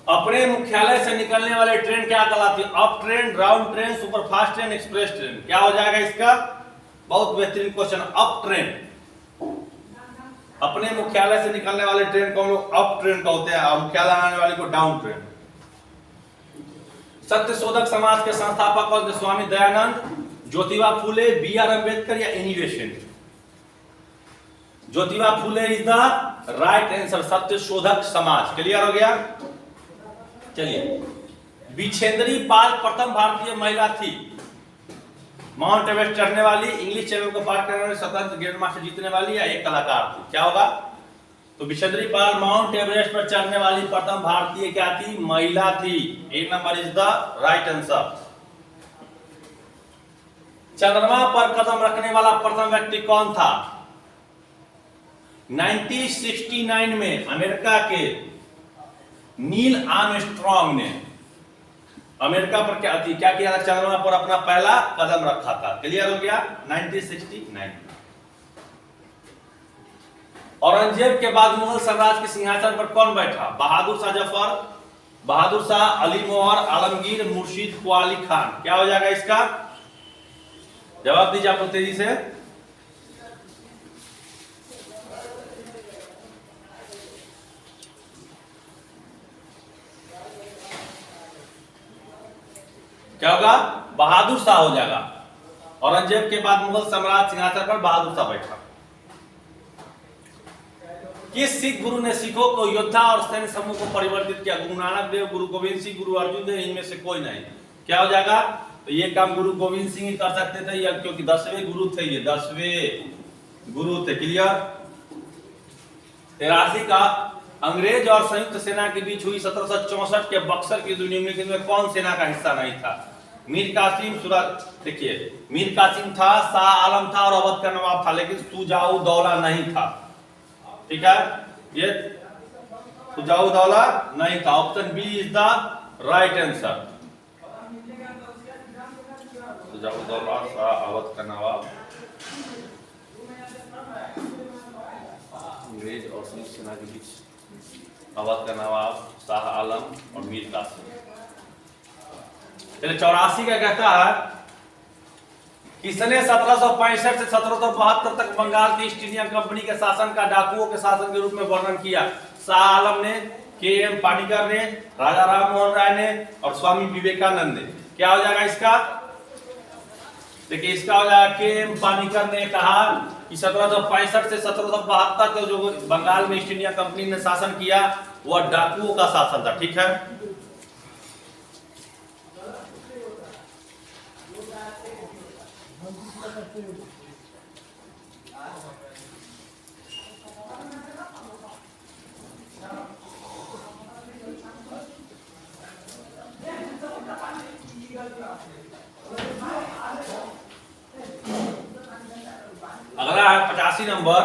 अपने मुख्यालय से निकलने वाले ट्रेन क्या कहलाती है, up train, down train, superfast train, express train. क्या हो जाएगा इसका, बहुत बेहतरीन क्वेश्चन, अप ट्रेन। अपने मुख्यालय से निकलने वाले ट्रेन को हम लोग अप ट्रेन कहते हैं और मुख्यालय आने वाले को डाउन ट्रेन। सत्यशोधक समाज के संस्थापक कौन थे, स्वामी दयानंद, ज्योतिबा फूले, बी आर अम्बेडकर या Annie Besant. Jyotiba Phule is the right answer, Satyashodhak Samaj. Clear हो गया। चलिए बिछेंद्री पाल प्रथम भारतीय महिला थी, माउंट एवरेस्ट चढ़ने वाली, इंग्लिश चैनल को पार करने वाली, स्वतंत्र ग्रैंड मास्टर जीतने वाली या एक कलाकार थी। क्या होगा, तो बिछेंद्री पाल माउंट एवरेस्ट पर चढ़ने वाली प्रथम भारतीय क्या थी, महिला थी। 1 number is the right answer. चंद्रमा पर कदम रखने वाला प्रथम व्यक्ति कौन था, 1969 में अमेरिका के नील आर्मस्ट्रांग ने, अमेरिका पर क्या किया था, चंद्रमा पर अपना पहला कदम रखा था। क्लियर हो गया। 1969। औरंगजेब के बाद मुगल साम्राज्य के सिंहासन पर कौन बैठा? बहादुर शाह जफर, बहादुर शाह, अली मोहर, आलमगीर, मुर्शीद क्वाली खान। क्या हो जाएगा इसका जवाब दीजिए आप लोग तेजी से। क्या होगा? बहादुर शाह हो जाएगा। औरंगजेब के बाद मुगल साम्राज्य सिंहासन पर बहादुर शाह बैठा। किस सिख गुरु ने सिखों को योद्धा और सैन्य समूह को परिवर्तित किया? गुरु नानक देव, गुरु गोविंद सिंह, गुरु अर्जुन देव, इनमें से कोई नहीं। क्या हो जाएगा? तो ये काम गुरु गोविंद सिंह ही कर सकते थे, या क्योंकि 10वें गुरु थे, ये 10वें गुरु थे। क्लियर। 83 का अंग्रेज और संयुक्त सेना के बीच हुई 1764 के बक्सर की युद्ध में कौन सेना का हिस्सा नहीं था? मीर कासिम, देखिए मीर कासिम था, शाह आलम था और अवध का नवाब था, लेकिन सुजाउद्दौला नहीं था। ठीक है, ये सुजाउद्दौला नहीं था। Option B is the right answer. Shujauddaula, Shah, Awadh का नवाब, अंग्रेज और संयुक्त सेना के बीच अवध का नवाब, शाह आलम और मीर कासिम। 84 का कहता है किसने 1765 से 1772 तक बंगाल की ईस्ट इंडिया कंपनी के शासन का डाकुओं के शासन के रूप में वर्णन किया? शाह आलम ने, के.एम. पानीकर ने, राजा राम मोहन राय ने और स्वामी विवेकानंद ने। क्या हो जाएगा इसका? देखिए इसका हो जाएगा के.एम. पानीकर ने कहा कि 1765 से 1772 तक जो बंगाल में ईस्ट इंडिया कंपनी ने शासन किया वह डाकुओं का शासन था। ठीक है। अगला है 85 नंबर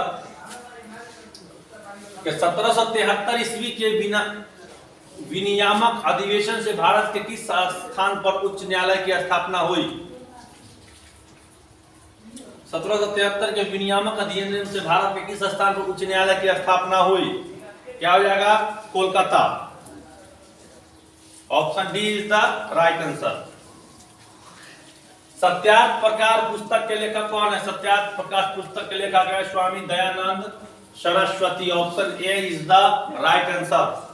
के 1773 ईस्वी के विनियामक अधिवेशन से भारत के किस स्थान पर उच्च न्यायालय की स्थापना हुई? 1773 के विनियामक अधिवेशन से भारत के किस स्थान पर उच्च न्यायालय की स्थापना हुई? क्या हो जाएगा? Kolkata. Option D is the right answer. Satyarth Prakash पुस्तक के लेखक कौन है? सत्यार्थ प्रकाश पुस्तक के लेखक है Swami Dayanand Saraswati. Option A is the right answer.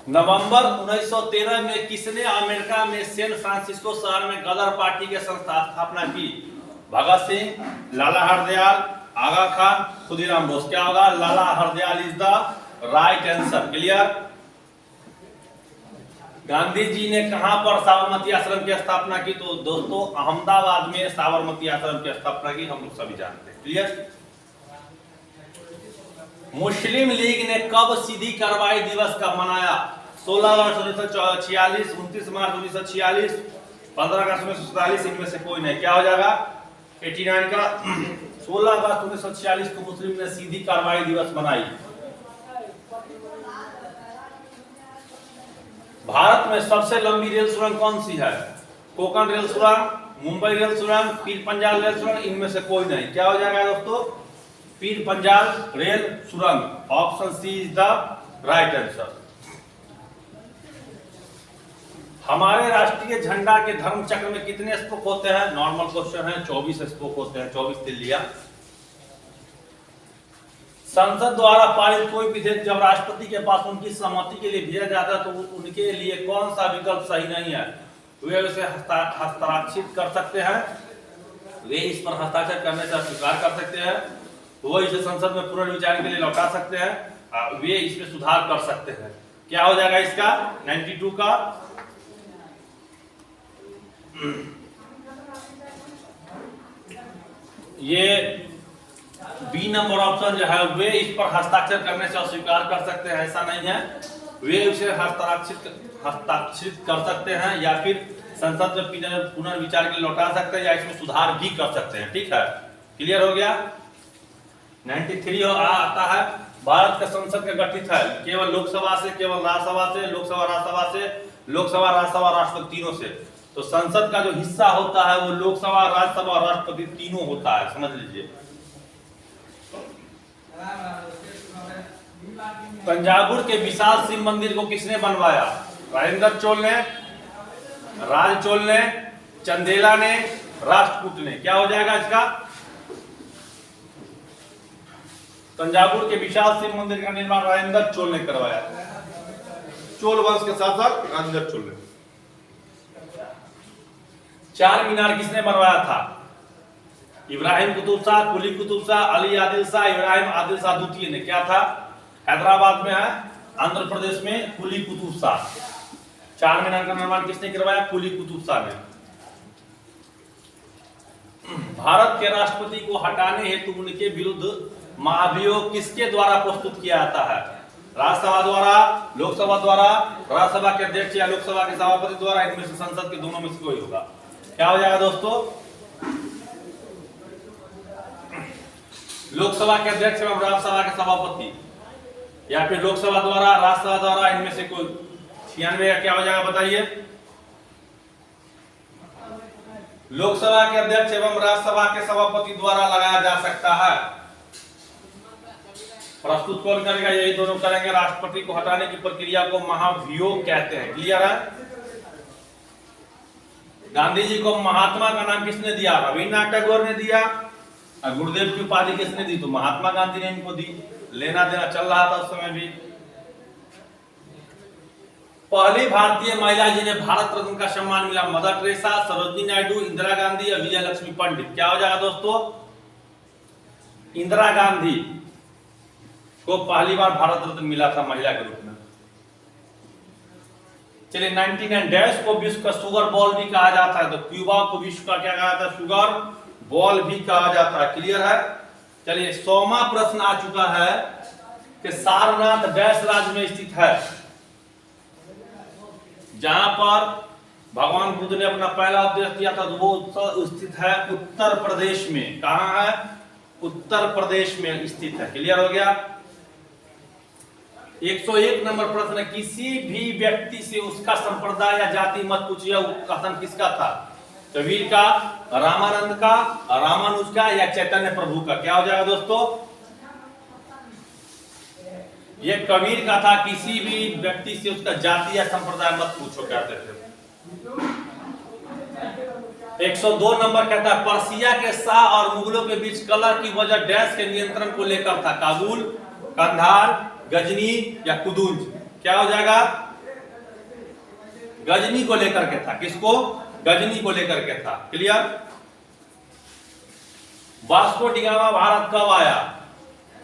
नवंबर 1913 में किसने अमेरिका में सैन फ्रांसिस्को शहर में गदर पार्टी की स्थापना की? भगत सिंह, लाला हरदयाल, आगा खान, खुदीराम बोस। क्या होगा? Lala Hardayal is the right answer. Clear. Gandhi ji ने कहां पर साबरमती आश्रम की स्थापना की? तो दोस्तों अहमदाबाद में साबरमती आश्रम की स्थापना की, हम लोग सभी जानते हैं। क्लियर। मुस्लिम लीग ने कब सीधी कार्रवाई दिवस कब मनाया? 16 मार्च 1946, 29 मार्च 1946, 15 अगस्त 1947, इनमें से कोई नहीं। क्या हो जाएगा? 89 का 16 अगस्त 1946 को मुस्लिम ने सीधी कार्रवाई दिवस मनाई। भारत में सबसे लंबी रेल सुरंग कौन सी है? कोंकण रेल सुरंग, मुंबई रेल सुरंग, पीर पंजाल रेल सुरंग, इनमें से कोई नहीं। क्या हो जाएगा दोस्तों? पीर पंजाल रेल सुरंग। Option C is the right answer. हमारे राष्ट्रीय झंडा के धर्म चक्र में कितने स्पोक होते हैं? नॉर्मल क्वेश्चन है। 24 स्पोक होते हैं। 24 तिल्लियां। संसद द्वारा पारित कोई विधेयक जब राष्ट्रपति के पास उनकी सहमति के लिए भेजा जाता है तो उनके लिए कौन सा विकल्प सही नहीं है? वे उसे हस्ताक्षरित कर सकते हैं, वे इस पर हस्ताक्षर करने से अस्वीकार कर सकते हैं, वो इसे संसद में पुनर्विचार के लिए लौटा सकते हैं, वे इसमें सुधार कर सकते हैं। क्या हो जाएगा इसका? 92 का ये बी नंबर ऑप्शन जो है वे इस पर हस्ताक्षर करने से अस्वीकार कर सकते हैं, ऐसा नहीं है। वे उसे हस्ताक्षरित कर सकते हैं या फिर संसद में पुनर्विचार के लिए लौटा सकते हैं या इसमें सुधार भी कर सकते हैं। ठीक है, क्लियर हो गया। 93 आता है भारत का संसद का गठित है केवल लोकसभा से, केवल राज्यसभा से, लोकसभा राज्यसभा से, लोकसभा, राज्यसभा, राष्ट्रपति तीनों से। तो संसद का जो हिस्सा होता है वो लोकसभा, राज्यसभा और राष्ट्रपति तीनों होता है, समझ लीजिए। तंजावुर के विशाल शिव मंदिर को किसने बनवाया? राजेंद्र चोल ने, राज चोल ने, चंदेला ने, राष्ट्रकूट ने। क्या हो जाएगा इसका? तंजावुर के विशाल शिव मंदिर का निर्माण राजेंद्र चोल ने करवाया। चोल वंश के साथ साथ राजेंद्र चोल ने। चार मीनार किसने बनवाया था? इब्राहिम कुतुब शाह, कुली कुतुब शाह, अली आदिल शाह, इब्राहिम आदिल शाह द्वितीय ने। क्या था? हैदराबाद में है, आंध्र प्रदेश में कुली कुतुब शाह। चार मीनार का निर्माण किसने करवाया? कुली कुतुब शाह ने। भारत के राष्ट्रपति को हटाने हेतु उनके विरुद्ध महाभियोग किसके द्वारा प्रस्तुत किया जाता है? राज्यसभा द्वारा, लोकसभा द्वारा, राज्यसभा के अध्यक्ष या लोकसभा के सभापति द्वारा, इनमें से संसद के दोनों में से कोई होगा। क्या हो जाएगा दोस्तों? लोकसभा के अध्यक्ष एवं राज्यसभा के सभापति, या फिर लोकसभा द्वारा, राज्यसभा द्वारा, इनमें से कोई। 96 का क्या हो जाएगा बताइए? लोकसभा के अध्यक्ष एवं राज्यसभा के सभापति द्वारा लगाया जा सकता है। प्रस्तुत कौन करेगा? यही दोनों करेंगे। राष्ट्रपति को हटाने की प्रक्रिया को महाभियोग कहते हैं। क्लियर है? गांधी जी को महात्मा का नाम किसने दिया? रविन्द्रनाथ टैगोर ने दिया। गुरुदेव की उपाधि किसने दी? तो महात्मा गांधी ने इनको दी। लेना देना चल रहा था उस समय भी। पहली भारतीय महिला जिन्हें भारत रत्न का सम्मान मिला? मदर टेरेसा, सरोजिनी नायडू, इंदिरा गांधी या विजय लक्ष्मी पंडित। क्या हो जाएगा दोस्तों? इंदिरा गांधी को पहली बार भारत रत्न मिला था महिला के रूप में। चलिए, 99 डैश को विश्व का शुगर बॉल भी कहा जाता है। तो क्यूबा को विश्व का क्या कहा जाता है? शुगर बॉल भी कहा जाता है। क्लियर है? चलिए, 100वां प्रश्न आ चुका है कि सारनाथ डैश राज्य में स्थित है? जहां पर भगवान बुद्ध ने अपना पहला उपदेश दिया था, तो वो स्थित है उत्तर प्रदेश में। कहां है? उत्तर प्रदेश में स्थित है। क्लियर हो गया? 101 नंबर प्रश्न, किसी भी व्यक्ति से उसका संप्रदाय या जाति मत पूछिए। कथन किसका था? कबीर का, रामानंद का, रामानुज का या चैतन्य प्रभु का? क्या हो जाएगा दोस्तों? ये कबीर का था। किसी भी व्यक्ति से उसका जाति या संप्रदाय मत पूछो कहते थे। 102 नंबर कहता है, पर्सिया के शाह और मुगलों के बीच कलह की वजह डैश के नियंत्रण को लेकर था? काबुल, कंधार, गजनी या कुदुंज? क्या हो जाएगा? गजनी को लेकर के था। किसको? गजनी को लेकर के था। Clear? Vasco D gamma Bharat कब आया?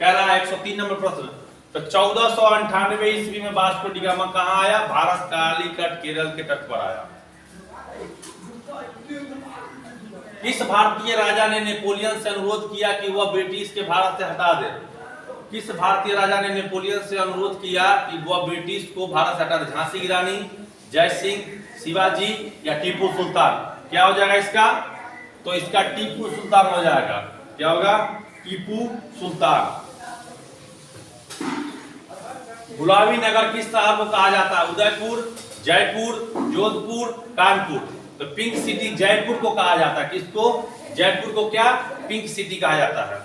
कह रहा है 103 नंबर प्रश्न। तो 1498 ईस्वी में वास्को डी गामा कहां आया? भारत कालीकट केरल के तट पर आया। किस भारतीय राजा ने नेपोलियन से अनुरोध किया कि वह ब्रिटिश के भारत से हटा दे? किस भारतीय राजा ने नेपोलियन से अनुरोध किया कि वह ब्रिटिश को भारत से हटा दे? झांसी की रानी, जय सिंह, शिवाजी या टीपू सुल्तान? क्या हो जाएगा इसका? तो इसका टीपू सुल्तान हो जाएगा। क्या होगा? टीपू सुल्तान। गुलाबी नगर किस शहर को कहा जाता है? उदयपुर, जयपुर, जोधपुर, कानपुर? तो पिंक सिटी जयपुर को कहा जाता है। किसको? जयपुर को क्या? पिंक सिटी कहा जाता है।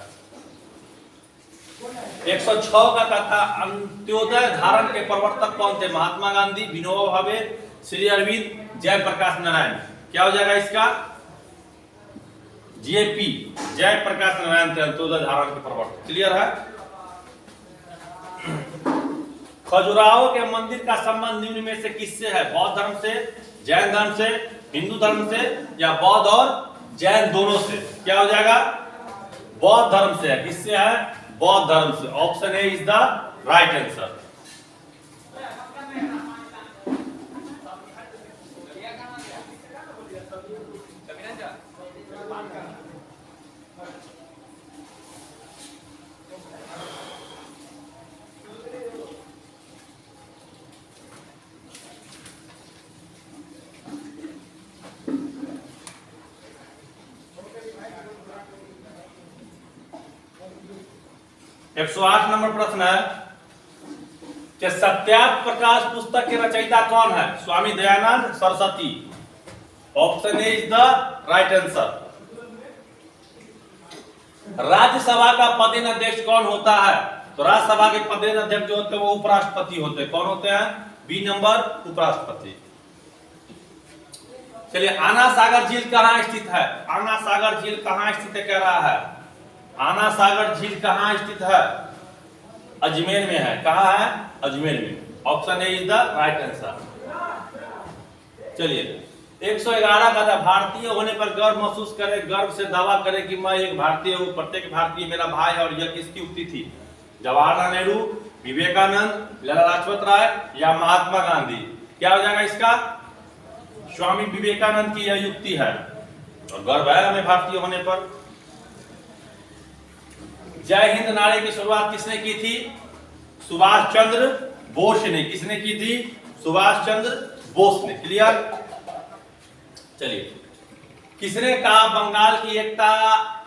106 का कथा, अंत्योदय धारण के प्रवर्तक कौन थे? महात्मा गांधी, विनोबा भावे, श्री अरविंद, जयप्रकाश नारायण? क्या हो जाएगा इसका? जेपी, जयप्रकाश नारायण थे अंत्योदय धारण के प्रवर्तक। क्लियर है? खजुराहो के मंदिर का संबंध निम्न में से किससे है? बौद्ध धर्म से, जैन धर्म से, हिंदू धर्म से या बौद्ध और जैन दोनों से? क्या हो जाएगा? बौद्ध धर्म से है। किससे है? बौद्ध धर्म से। Option A is the right answer. एक 108 नंबर प्रश्न है, कि सत्यार्थ प्रकाश पुस्तक के रचयिता कौन है? Swami Dayanand Saraswati. Option A is the right answer. Rajya Sabha का पदेन अध्यक्ष कौन होता है? तो राज्यसभा के पदेन अध्यक्ष जो होते हैं वो उपराष्ट्रपति होते हैं। कौन होते हैं? बी नंबर, उपराष्ट्रपति। चलिए, आना सागर झील कहां स्थित है? आना सागर झील कहां स्थित है कह रहा है। आना सागर झील कहां स्थित है? अजमेर में है। कहां है? अजमेर में। Option A is the right answer. चलिए, 111 का भारतीय होने पर गर्व महसूस करे, गर्व से दावा करे कि मैं एक भारतीय हूं, प्रत्येक भारतीय मेरा भाई है। और यह किसकी उक्ति थी? जवाहरलाल नेहरू, विवेकानंद, लाला लाजपत राय या महात्मा गांधी? क्या हो जाएगा इसका? स्वामी विवेकानंद की यह युक्ति है और गर्व है हमें भारतीय होने पर। जय हिंद नारे की शुरुआत किसने की थी? सुभाष चंद्र बोस ने। किसने की थी? सुभाष चंद्र बोस ने। क्लियर? चलिए, किसने कहा बंगाल की एकता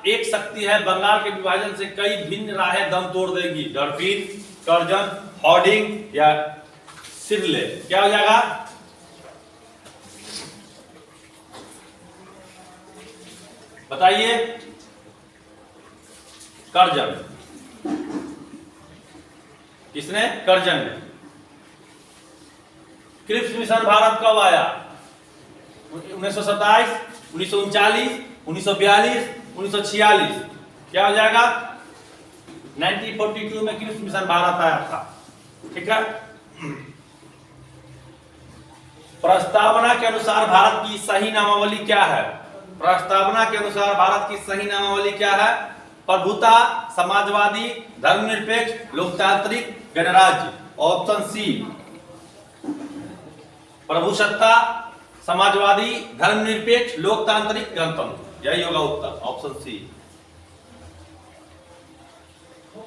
एक शक्ति है, बंगाल के विभाजन से कई भिन्न राहें दम तोड़ देगी? डॉल्फिन, कर्जन, हॉर्डिंग या सिरले? क्या हो जाएगा? बताइए। कर्जन। किसने? कर्जन ने। क्रिप्स मिशन भारत कब आया? 1927, 1939, 1942, 1946? क्या हो जाएगा? 1942 में क्रिप्स मिशन भारत आया था। ठीक है। प्रस्तावना के अनुसार भारत की सही नामावली क्या है? प्रस्तावना के अनुसार भारत की सही नामावली क्या है? प्रभुता, समाजवादी, धर्मनिरपेक्ष, लोकतांत्रिक, गणराज्य? Option C. प्रभुसत्ता, समाजवादी, धर्मनिरपेक्ष, लोकतांत्रिक, गणतंत्र। यही होगा उत्तर, ऑप्शन सी।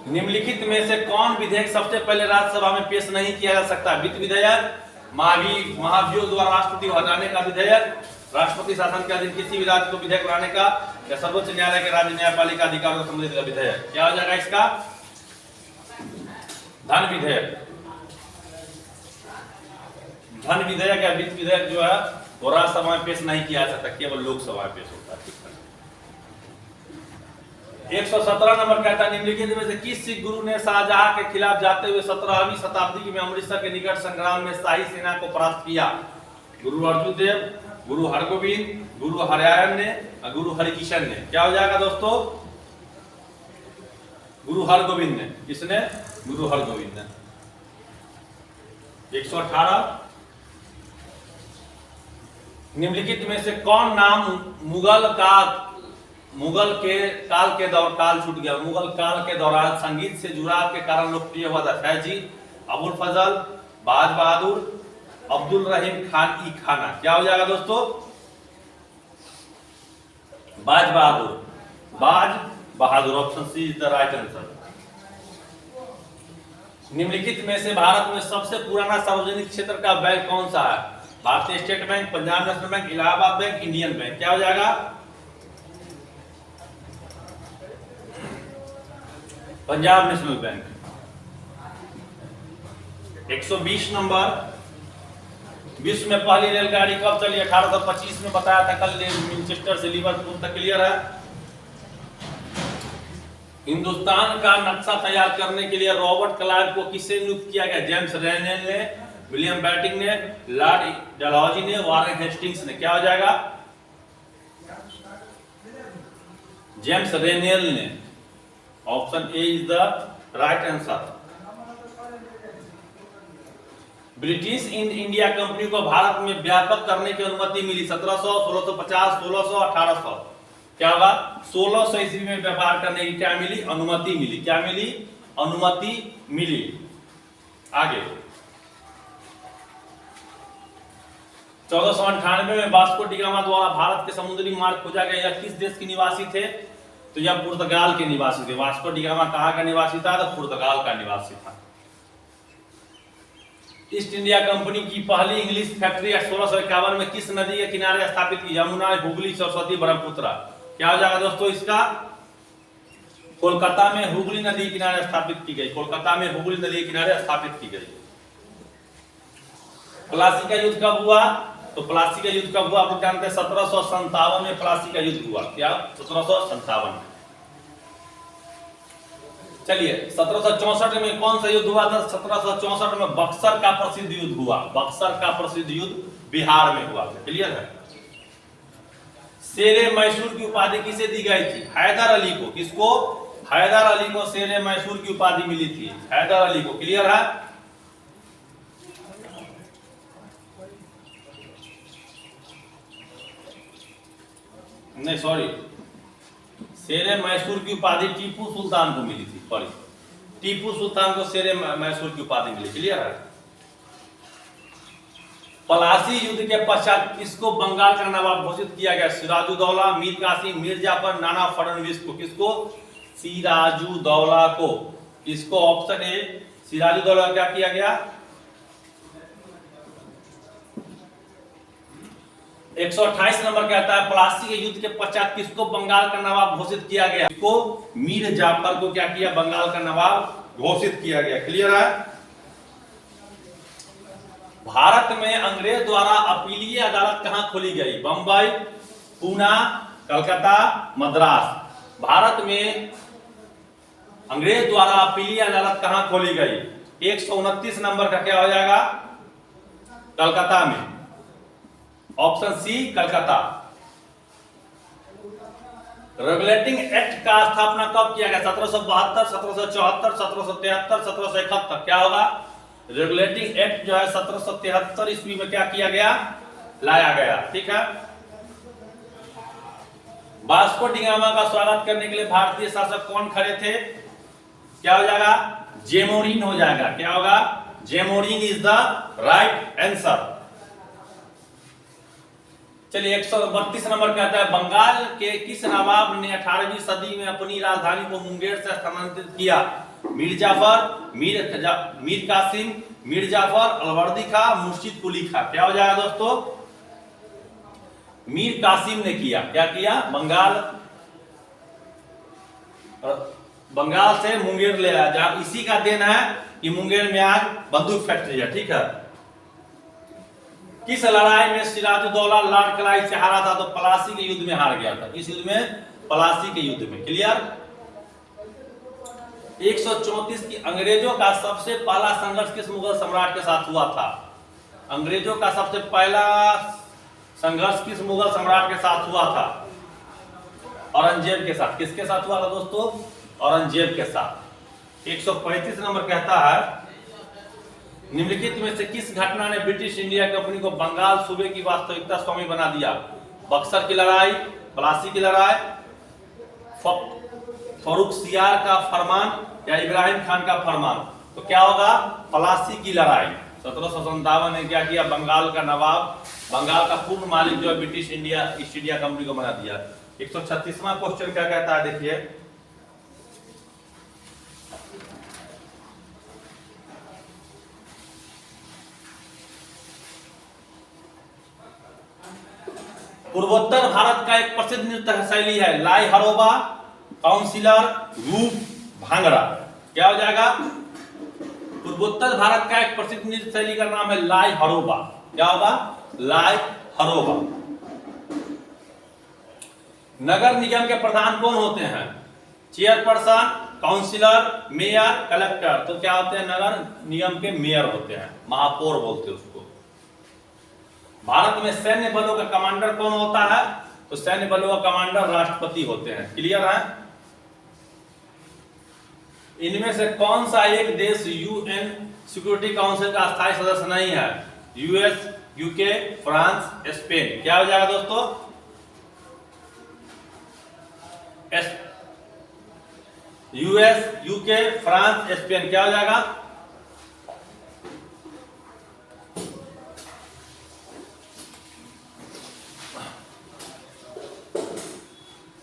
निम्नलिखित में से कौन विधेयक सबसे पहले राज्यसभा में पेश नहीं किया जा सकता? वित्त विधेयक, महाभियोग द्वारा राष्ट्रपति को हटाने का विधेयक, राष्ट्रपति शासन के अधीन किसी भी राज्य को विधेयक बनाने का, या सर्वोच्च न्यायालय के राज्य न्यायपालिका अधिकारों से संबंधित विधेयक? क्या हो जाएगा इसका? धन विधेयक। धन विधेयक या वित्त विधेयक जो है वो राज्यसभा में पेश नहीं किया जा सकता, केवल लोकसभा में पेश होता है। 117 नंबर कहता है, निम्नलिखित में से किस सिख गुरु ने शाहजहां के खिलाफ जाते हुए 17वीं शताब्दी में अमृतसर के निकट संग्राम में शाही सेना को परास्त किया? गुरु अर्जुन देव, गुरु हरगोविंद, गुरु हरियायन ने, गुरु हरिकिशन ने? क्या हो जाएगा दोस्तों? गुरु हरगोविंद ने। किसने? गुरु हरगोविंद ने। 118, निम्नलिखित में से कौन नाम मुगल के काल छूट गया? मुगल काल के दौरान संगीत से जुड़ाव के कारण लोकप्रिय हुआ था? फैजी, अबुल फजल, बाज बहादुर, अब्दुल रहीम खान ई खाना? क्या हो जाएगा दोस्तों? Baz Bahadur. Baz Bahadur. Option C is the right answer. निम्नलिखित में से भारत में सबसे पुराना सार्वजनिक क्षेत्र का बैंक कौन सा है? भारतीय state bank, Punjab national bank, Allahabad bank, Indian bank? क्या हो जाएगा? Punjab national bank. 120 नंबर, विश्व में पहली रेलगाड़ी कब चली? 1825 में बताया था कल, मैनचेस्टर से लिवरपूल तक। क्लियर है? हिंदुस्तान का नक्शा तैयार करने के लिए रॉबर्ट क्लाइव को किससे नियुक्त किया गया? जेम्स रेनेल ने, विलियम बैटिंग ने, लॉर्ड डलहौजी ने, वारेन हेस्टिंग्स ने? क्या हो जाएगा? जेम्स रेनेल ने। Option A is the right answer. British east India company को भारत में व्यापक करने की अनुमति मिली 1700, 1650, 1600, 1800? क्या होगा? 1600 ईस्वी में व्यापार करने की क्या मिली? अनुमति मिली। क्या मिली? अनुमति मिली। आगे 1498 में वास्को डी गामा द्वारा भारत के समुद्री मार्ग खोजा गया। यह किस देश के निवासी थे? तो यह पुर्तगाल के निवासी थे। वास्को डी गामा कहां का निवासी था? तो पुर्तगाल का निवासी था। ईस्ट इंडिया कंपनी की पहली इंग्लिश फैक्ट्री 1651 में किस नदी के किनारे स्थापित की? यमुना, हुगली, सरस्वती, ब्रह्मपुत्र? क्या हो जाएगा दोस्तों इसका? कोलकाता में हुगली नदी किनारे स्थापित की गई। कोलकाता में हुगली नदी के किनारे स्थापित की गई। प्लासी का युद्ध कब हुआ? तो प्लासी का युद्ध कब हुआ आप लोग जानते हैं 1757 में प्लासी का युद्ध हुआ। क्या? 1757। चलिए 1764 में कौन सा युद्ध हुआ था? 1764 में बक्सर का प्रसिद्ध युद्ध हुआ। बक्सर का प्रसिद्ध युद्ध बिहार में हुआ। क्लियर है? शेरे मैसूर की उपाधि किसे दी गई थी? हैदर अली को। किसको? हैदर अली को शेरे मैसूर की उपाधि मिली थी, हैदर अली को। क्लियर है? नहीं सॉरी, शेरे मैसूर की उपाधि टीपू सुल्तान को मिली थी। सॉरी, टीपू सुल्तान को शेरे मैसूर की उपाधि मिली। क्लियर है? पलासी युद्ध के पश्चात किसको बंगाल का नवाब घोषित किया गया? सिराजुद्दौला, मीर कासिम, मीर जाफर, नाना फडणवीस को। किसको? सिराजुद्दौला को। किसको? ऑप्शन ए सिराजुद्दौला क्या किया गया? 128 नंबर कहता है प्लासी के युद्ध के पश्चात किसको बंगाल का नवाब घोषित किया गया? किसको? मीर जाफर को क्या किया? बंगाल का नवाब घोषित किया गया। क्लियर है? भारत में अंग्रेज द्वारा अपीलीय अदालत कहां खोली गई? बंबई, पूना, कलकत्ता, मद्रास। भारत में अंग्रेज द्वारा अपीलीय अदालत कहां खोली गई? 129 नंबर का क्या हो जाएगा? कलकत्ता में। Option C Calcutta. Regulating act का स्थापना कब किया गया? 1772, 1774, 1773, 1771। क्या होगा? रेगुलेटिंग एक्ट जो है 1773 ईस्वी में क्या किया गया? लाया गया। ठीक है? वास्को डिगामा का स्वागत करने के लिए भारतीय शासक कौन खड़े थे? क्या हो जाएगा? जेमोरिन हो जाएगा। क्या होगा? जेमोरिन इज द राइट आंसर। चलिए 132 नंबर कहता है बंगाल के किस नवाब ने 18वीं सदी में अपनी राजधानी को मुंगेर से स्थानांतरित किया? मीर जाफर, मीर कासिम, मीर जाफर, अलवर्दी खां, मुर्शिद कुली खां। क्या हो जाएगा दोस्तों? मीर कासिम ने किया। क्या किया? बंगाल से मुंगेर ले आया। इसी का देन है कि मुंगेर में आज बंदूक फैक्ट्री है। ठीक है? किस लड़ाई में सिराजुद्दौला लॉर्ड क्लाइव से हारा था? तो प्लासी के युद्ध में हार गया था। इस युद्ध में? प्लासी के युद्ध में। क्लियर? 134 की अंग्रेजों का सबसे पहला संघर्ष किस मुगल सम्राट के साथ हुआ था? अंग्रेजों का सबसे पहला संघर्ष किस मुगल सम्राट के साथ हुआ था? औरंगजेब के साथ। किसके साथ हुआ था दोस्तों? औरंगजेब के साथ। 135 नंबर कहता है निम्नलिखित में से किस घटना ने ब्रिटिश इंडिया कंपनी को बंगाल सूबे की वास्तविकता स्वामी बना दिया? बक्सर की लड़ाई, प्लासी की लड़ाई, फर्रुखसियार का फरमान या इब्राहिम खान का फरमान? तो क्या होगा? प्लासी की लड़ाई। 1757 ने क्या किया? बंगाल का नवाब, बंगाल का पूर्ण मालिक जो है British India east India company को बना दिया। 136वां क्वेश्चन क्या कहता है? देखिए, पूर्वोत्तर भारत का एक प्रसिद्ध नृत्य शैली है लाई हरोबा, काउंसिलर, रूप, भांगड़ा। क्या हो जाएगा? पूर्वोत्तर भारत का एक प्रसिद्ध नृत्य शैली का नाम है लाई हरोबा। क्या होगा? लाई हरोबा। नगर निगम के प्रधान कौन होते हैं? Chairperson, councillor, mayor, collector. तो क्या होते हैं? नगर निगम के मेयर होते हैं, महापौर बोलते हैं उसको। भारत में सैन्य बलों का कमांडर कौन होता है? तो सैन्य बलों का कमांडर राष्ट्रपति होते हैं। क्लियर है? इनमें से कौन सा एक देश यूएन सिक्योरिटी काउंसिल का स्थायी सदस्य नहीं है? US, UK, France, Spain. क्या हो जाएगा दोस्तों? US, UK, France, Spain. क्या हो जाएगा?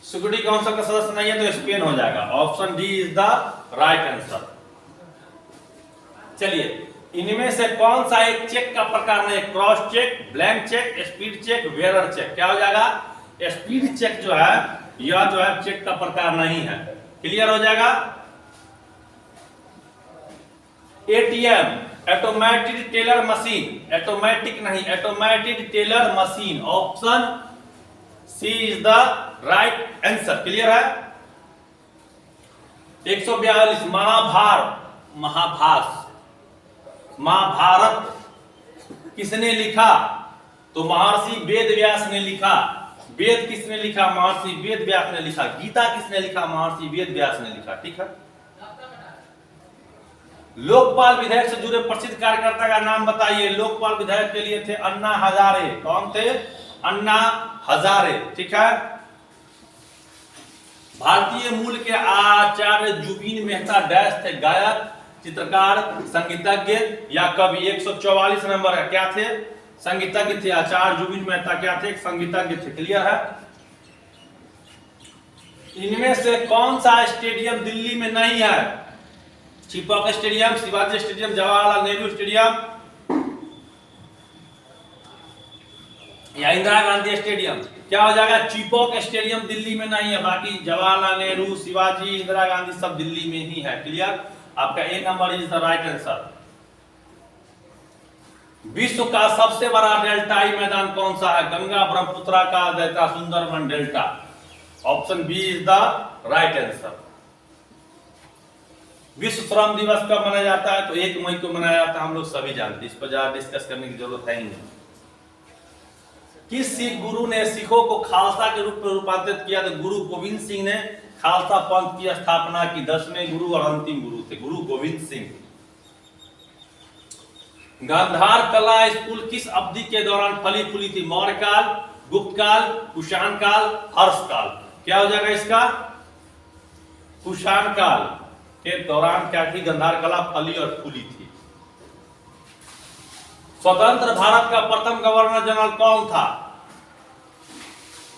सिक्योरिटी काउंसिल का सदस्य नहीं है तो स्पेन हो जाएगा। Option D is the right answer. चलिए, इनमें से कौन सा एक चेक का प्रकार नहीं? Cross cheque, blank cheque, speed cheque, bearer cheque. क्या हो जाएगा? स्पीड चेक जो है यह जो है चेक का प्रकार नहीं है। क्लियर हो जाएगा? ATM, automated teller machine, automatic नहीं, automated teller machine, option C is the right answer. Clear है। 142 महाभारत किसने लिखा? तो महर्षि वेद व्यास ने लिखा। वेद किसने लिखा? महर्षि वेद व्यास ने लिखा। गीता किसने लिखा? महर्षि वेद व्यास ने लिखा। ठीक है। लोकपाल विधेयक से जुड़े प्रसिद्ध कार्यकर्ता का नाम बताइए। लोकपाल विधेयक के लिए थे अन्ना हजारे। कौन थे? अन्ना हजारे। ठीक है। भारतीय मूल के आचार्य जुबीन मेहता डैश थे? गायक, चित्रकार, संगीतज्ञ या कवि? 144 नंबर का क्या थे? संगीतज्ञ थे। आचार्य जुबीन मेहता क्या थे? संगीतज्ञ थे। क्लियर है। इनमें से कौन सा स्टेडियम दिल्ली में नहीं है? Chepauk stadium, Shivaji stadium, Jawaharlal Nehru stadium या इंदिरा गांधी स्टेडियम? क्या हो जाएगा? चिपॉक स्टेडियम दिल्ली में नहीं है, बाकी जवाहरलाल नेहरू, शिवाजी, इंदिरा गांधी सब दिल्ली में ही है। क्लियर। आपका A number is the right answer. विश्व का सबसे बड़ा डेल्टाई मैदान कौन सा है? गंगा, ब्रह्मपुत्र का delta, Sundarban delta. Option B is the right answer. विश्व श्रम दिवस कब मनाया जाता है? तो 1 मई को मनाया जाता है। हम लोग सभी जानते हैं, इस पर ज्यादा डिस्कस करने की जरूरत है ही नहीं। किस सिख गुरु ने सिखों को खालसा के रूप में रूपांतरित किया? तो गुरु गोविंद सिंह ने खालसा पंथ की स्थापना की। 10वें गुरु और अंतिम गुरु थे गुरु गोविंद सिंह। गांधार कला स्कूल किस अवधि के दौरान फली फूली थी? मौर्य काल, गुप्त काल, कुषाण काल, हर्ष काल? क्या हो जाएगा इसका? कुषाण काल के दौरान क्या थी? गांधार कला फली और फूली थी। स्वतंत्र भारत का प्रथम गवर्नर जनरल कौन था?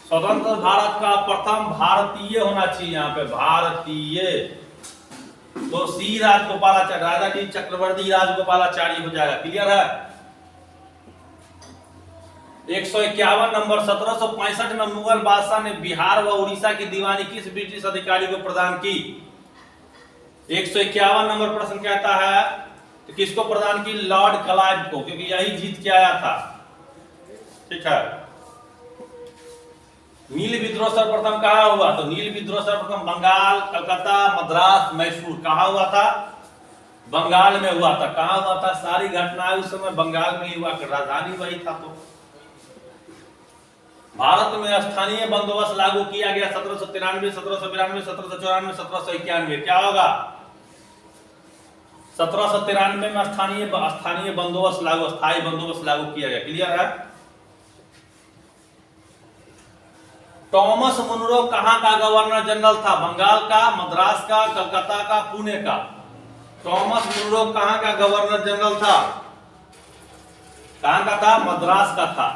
स्वतंत्र भारत का प्रथम भारतीय होना चाहिए यहाँ पे, भारतीय। तो सी राजगोपालाचार्य, राजा जी चक्रवर्ती राजगोपालाचार्य हो जाएगा। क्लियर है। 151 नंबर, 1765 में मुगल बादशाह ने बिहार व उड़ीसा की दीवानी किस ब्रिटिश अधिकारी को प्रदान की? 151 नंबर प्रश्न कहता है तो किसको प्रदान की? लॉर्ड क्लाइव को, क्योंकि यही जीत के आया था। ठीक है। नील विद्रोह सर्वप्रथम कहां हुआ? तो नील विद्रोह सर्वप्रथम बंगाल, कलकत्ता, मद्रास, मैसूर, कहां हुआ था? बंगाल में हुआ था। कहां हुआ था? सारी घटनाएं उस समय बंगाल में ही हुआ, राजधानी वही था। तो भारत में स्थानीय बंदोबस्त लागू किया गया 1793, 1792, 1794, 1791। क्या होगा? 1793 में स्थानीय बंदोबस्त लागू, स्थायी बंदोबस्त लागू किया गया। क्लियर है। टॉमस मुनरो कहां का गवर्नर जनरल था? बंगाल का, मद्रास का, कलकत्ता का, पुणे का? टॉमस मुनरो कहां का गवर्नर जनरल था? कहां का था? मद्रास का था।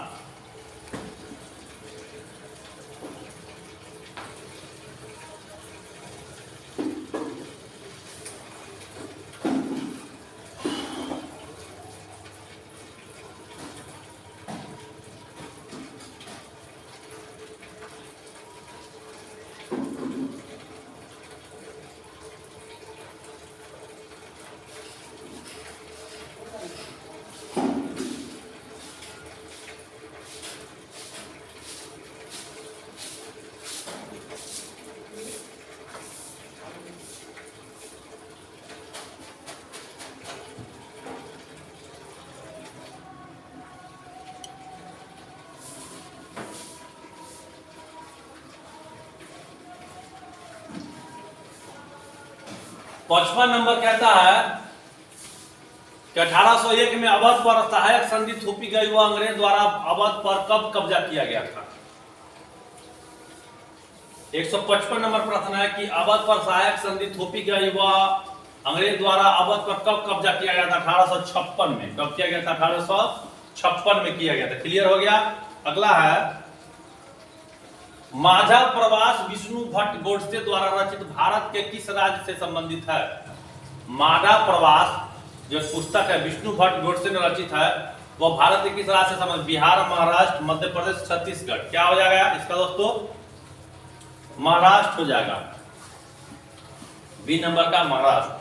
पचपन नंबर कहता है कि 1801 में अवध पर सहायक संधि थोपी गई, वह अंग्रेज द्वारा अवध पर कब कब्जा किया गया था? 155 नंबर प्रश्न है कि अवध पर सहायक संधि थोपी गई, वह अंग्रेज द्वारा अवध पर कब कब्जा किया गया था? 1856 में। कब किया गया था? 1856 में किया गया था। क्लियर हो गया। अगला है माझा प्रवास विष्णु भट्ट गोडसे द्वारा रचित भारत के किस राज्य से संबंधित है? माझा प्रवास जो पुस्तक है विष्णु भट्ट गोडसे ने रचित है, वह भारत के किस राज्य से संबंधित? बिहार, महाराष्ट्र, मध्य प्रदेश, छत्तीसगढ़? क्या हो जाएगा इसका दोस्तों? महाराष्ट्र हो जाएगा। बी नंबर का महाराष्ट्र।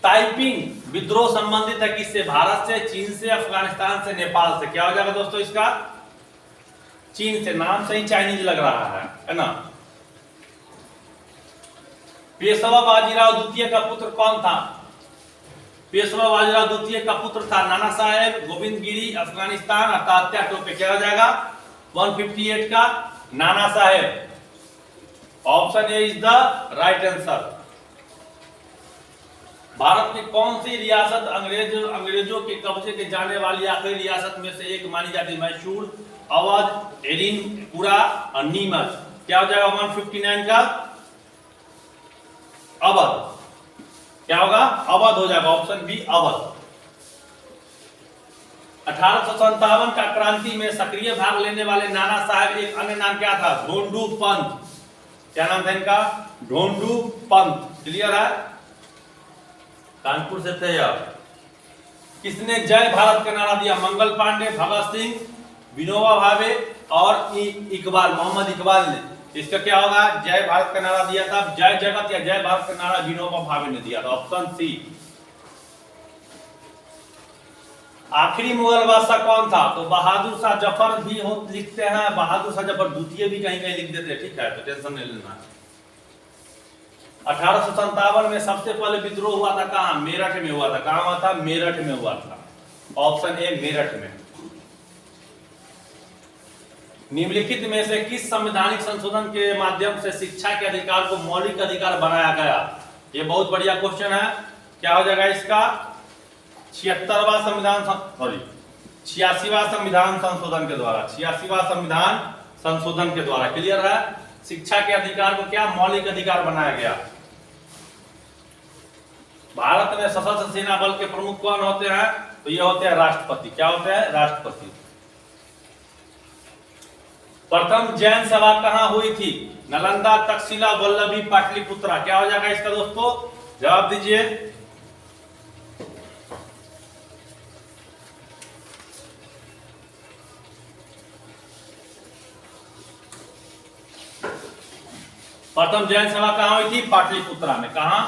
ताइपिंग विद्रोह संबंधित है किससे? भारत से, चीन से, अफगानिस्तान से, नेपाल से। क्या हो जाएगा दोस्तों इसका? चीन से। नाम से ही चाइनीज लग रहा है ना। पेशवा बाजीराव द्वितीय का पुत्र कौन था? पेशवा बाजीराव द्वितीय का पुत्र था नाना साहेब, गोविंद गिरी, अफगानिस्तान और तात्या टोपे। क्या हो जाएगा 158 का? Nana Saheb. Option A is the right answer. Bharat की कौन सी रियासत अंग्रेजों के कब्जे के जाने वाली आखिरी रियासत में से एक मानी जाती है? मैसूर, अवध, एडिनपुरा और नीमच। क्या हो जाएगा 159 का? अवध। क्या होगा? अवध हो जाएगा। Option B Awadh. 1857 का क्रांति में सक्रिय भाग लेने वाले नाना साहब एक अन्य नाम क्या था? ढोंडू पंत। क्या नाम था इनका? ढोंडू पंत। क्लियर है? कानपुर से थे आप। किसने जय भारत का नारा दिया? मंगल पांडे, भगत सिंह, विनोबा भावे और इकबाल, मोहम्मद इकबाल ने। इसका क्या होगा? जय भारत का नारा दिया था। जय जगत या जय भारत का नारा विनोबा भावे ने दिया था। Option C. आखिरी मुगल बादशाह कौन था? तो बहादुर शाह जफर भी लिखते हैं, बहादुर शाह जफर द्वितीय भी कहीं कहीं लिख देते हैं। ठीक है, तो टेंशन नहीं लेना। 1857 में सबसे पहले विद्रोह हुआ था कहां? मेरठ में हुआ था। कहां हुआ था? मेरठ में हुआ था। ऑप्शन ए मेरठ में। निम्नलिखित में से किस संवैधानिक संशोधन के माध्यम से शिक्षा के अधिकार को मौलिक अधिकार बनाया गया? ये बहुत बढ़िया क्वेश्चन है। क्या हो जाएगा इसका? 86वां संविधान संशोधन के द्वारा। 86वां संविधान संशोधन के द्वारा। क्लियर है? शिक्षा के अधिकार को क्या मौलिक अधिकार बनाया गया। भारत में सशस्त्र सेना बल के प्रमुख कौन होते हैं? तो ये होते हैं राष्ट्रपति। क्या होते हैं? राष्ट्रपति। प्रथम जैन सभा कहां हुई थी? नालंदा, तक्षशिला, वल्लभी, पाटलिपुत्रा। क्या हो जाएगा इसका दोस्तों? जवाब दीजिए। प्रथम जैन सभा कहां हुई थी? पाटलिपुत्रा में। कहां?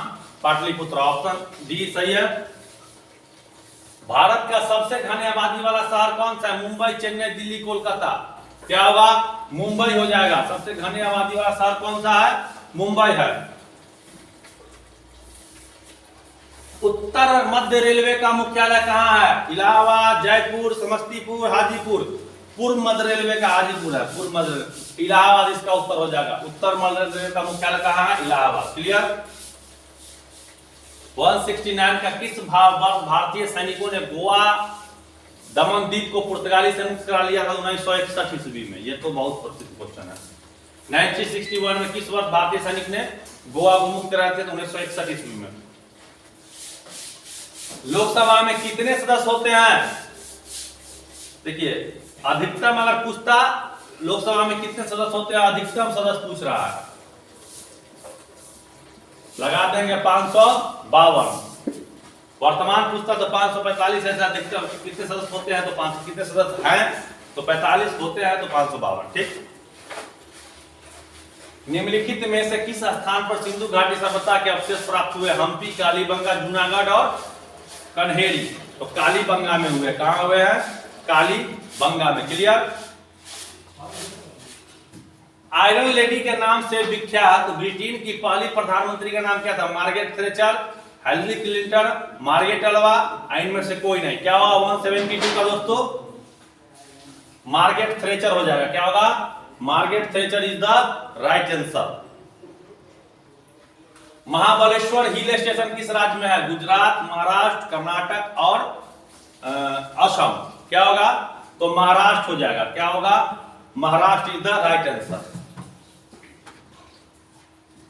पाटलिपुत्रा। ऑप्शन डी सही है। भारत का सबसे घनी आबादी वाला शहर कौन सा है? मुंबई, चेन्नई, दिल्ली, कोलकाता। क्या होगा? मुंबई हो जाएगा। सबसे घनी आबादी वाला शहर कौन सा है? मुंबई है। उत्तर मध्य रेलवे का मुख्यालय कहां है? इलाहाबाद, जयपुर, समस्तीपुर, हाजीपुर। पूर्व मध्य रेलवे का हाजीपुर है। पूर्व मध्य, इलाहाबाद इसका उत्तर हो जाएगा। उत्तर मध्य रेलवे का मुख्यालय कहां है? इलाहाबाद। क्लियर? 169 का किस भारतीय सैनिकों ने गोवा दमन द्वीप को पुर्तगाली से मुक्त करा लिया था 1961 ईस्वी में? ये तो बहुत प्रसिद्ध क्वेश्चन है। 1961 में किस वर्ष भारतीय सैनिक ने गोवा को मुक्त कराया था? 1961 ईस्वी में। लोकसभा में कितने सदस्य होते हैं? देखिए, अधिकतम अगर पूछता लोकसभा में कितने सदस्य होते हैं, अधिकतम सदस्य पूछ रहा है, लगा देंगे 552। वर्तमान पूछता तो 545 ऐसा। अधिकतम कितने सदस्य होते हैं? तो 500। कितने सदस्य हैं? तो 45 होते हैं तो 552। ठीक। निम्नलिखित में से किस स्थान पर सिंधु घाटी सभ्यता के अवशेष प्राप्त हुए? हम्पी, कालीबंगा, जूनागढ़ और कन्हेरी। तो कालीबंगा में हुए। कहां हुए हैं? कालीबंगा में। क्लियर? आयरन लेडी के नाम से विख्यात ब्रिटेन की पहली प्रधानमंत्री का नाम क्या था? Margaret Thatcher, Hillary Clinton, Margaret Alva, इनमें से कोई नहीं। क्या होगा 172 का दोस्तों? मार्गरेट थैचर हो जाएगा। क्या होगा? Margaret Thatcher is the right answer. Mahabaleshwar hill station किस राज्य में है? गुजरात, महाराष्ट्र, कर्नाटक और असम। क्या होगा? तो महाराष्ट्र हो जाएगा। क्या होगा? Maharashtra is the right answer.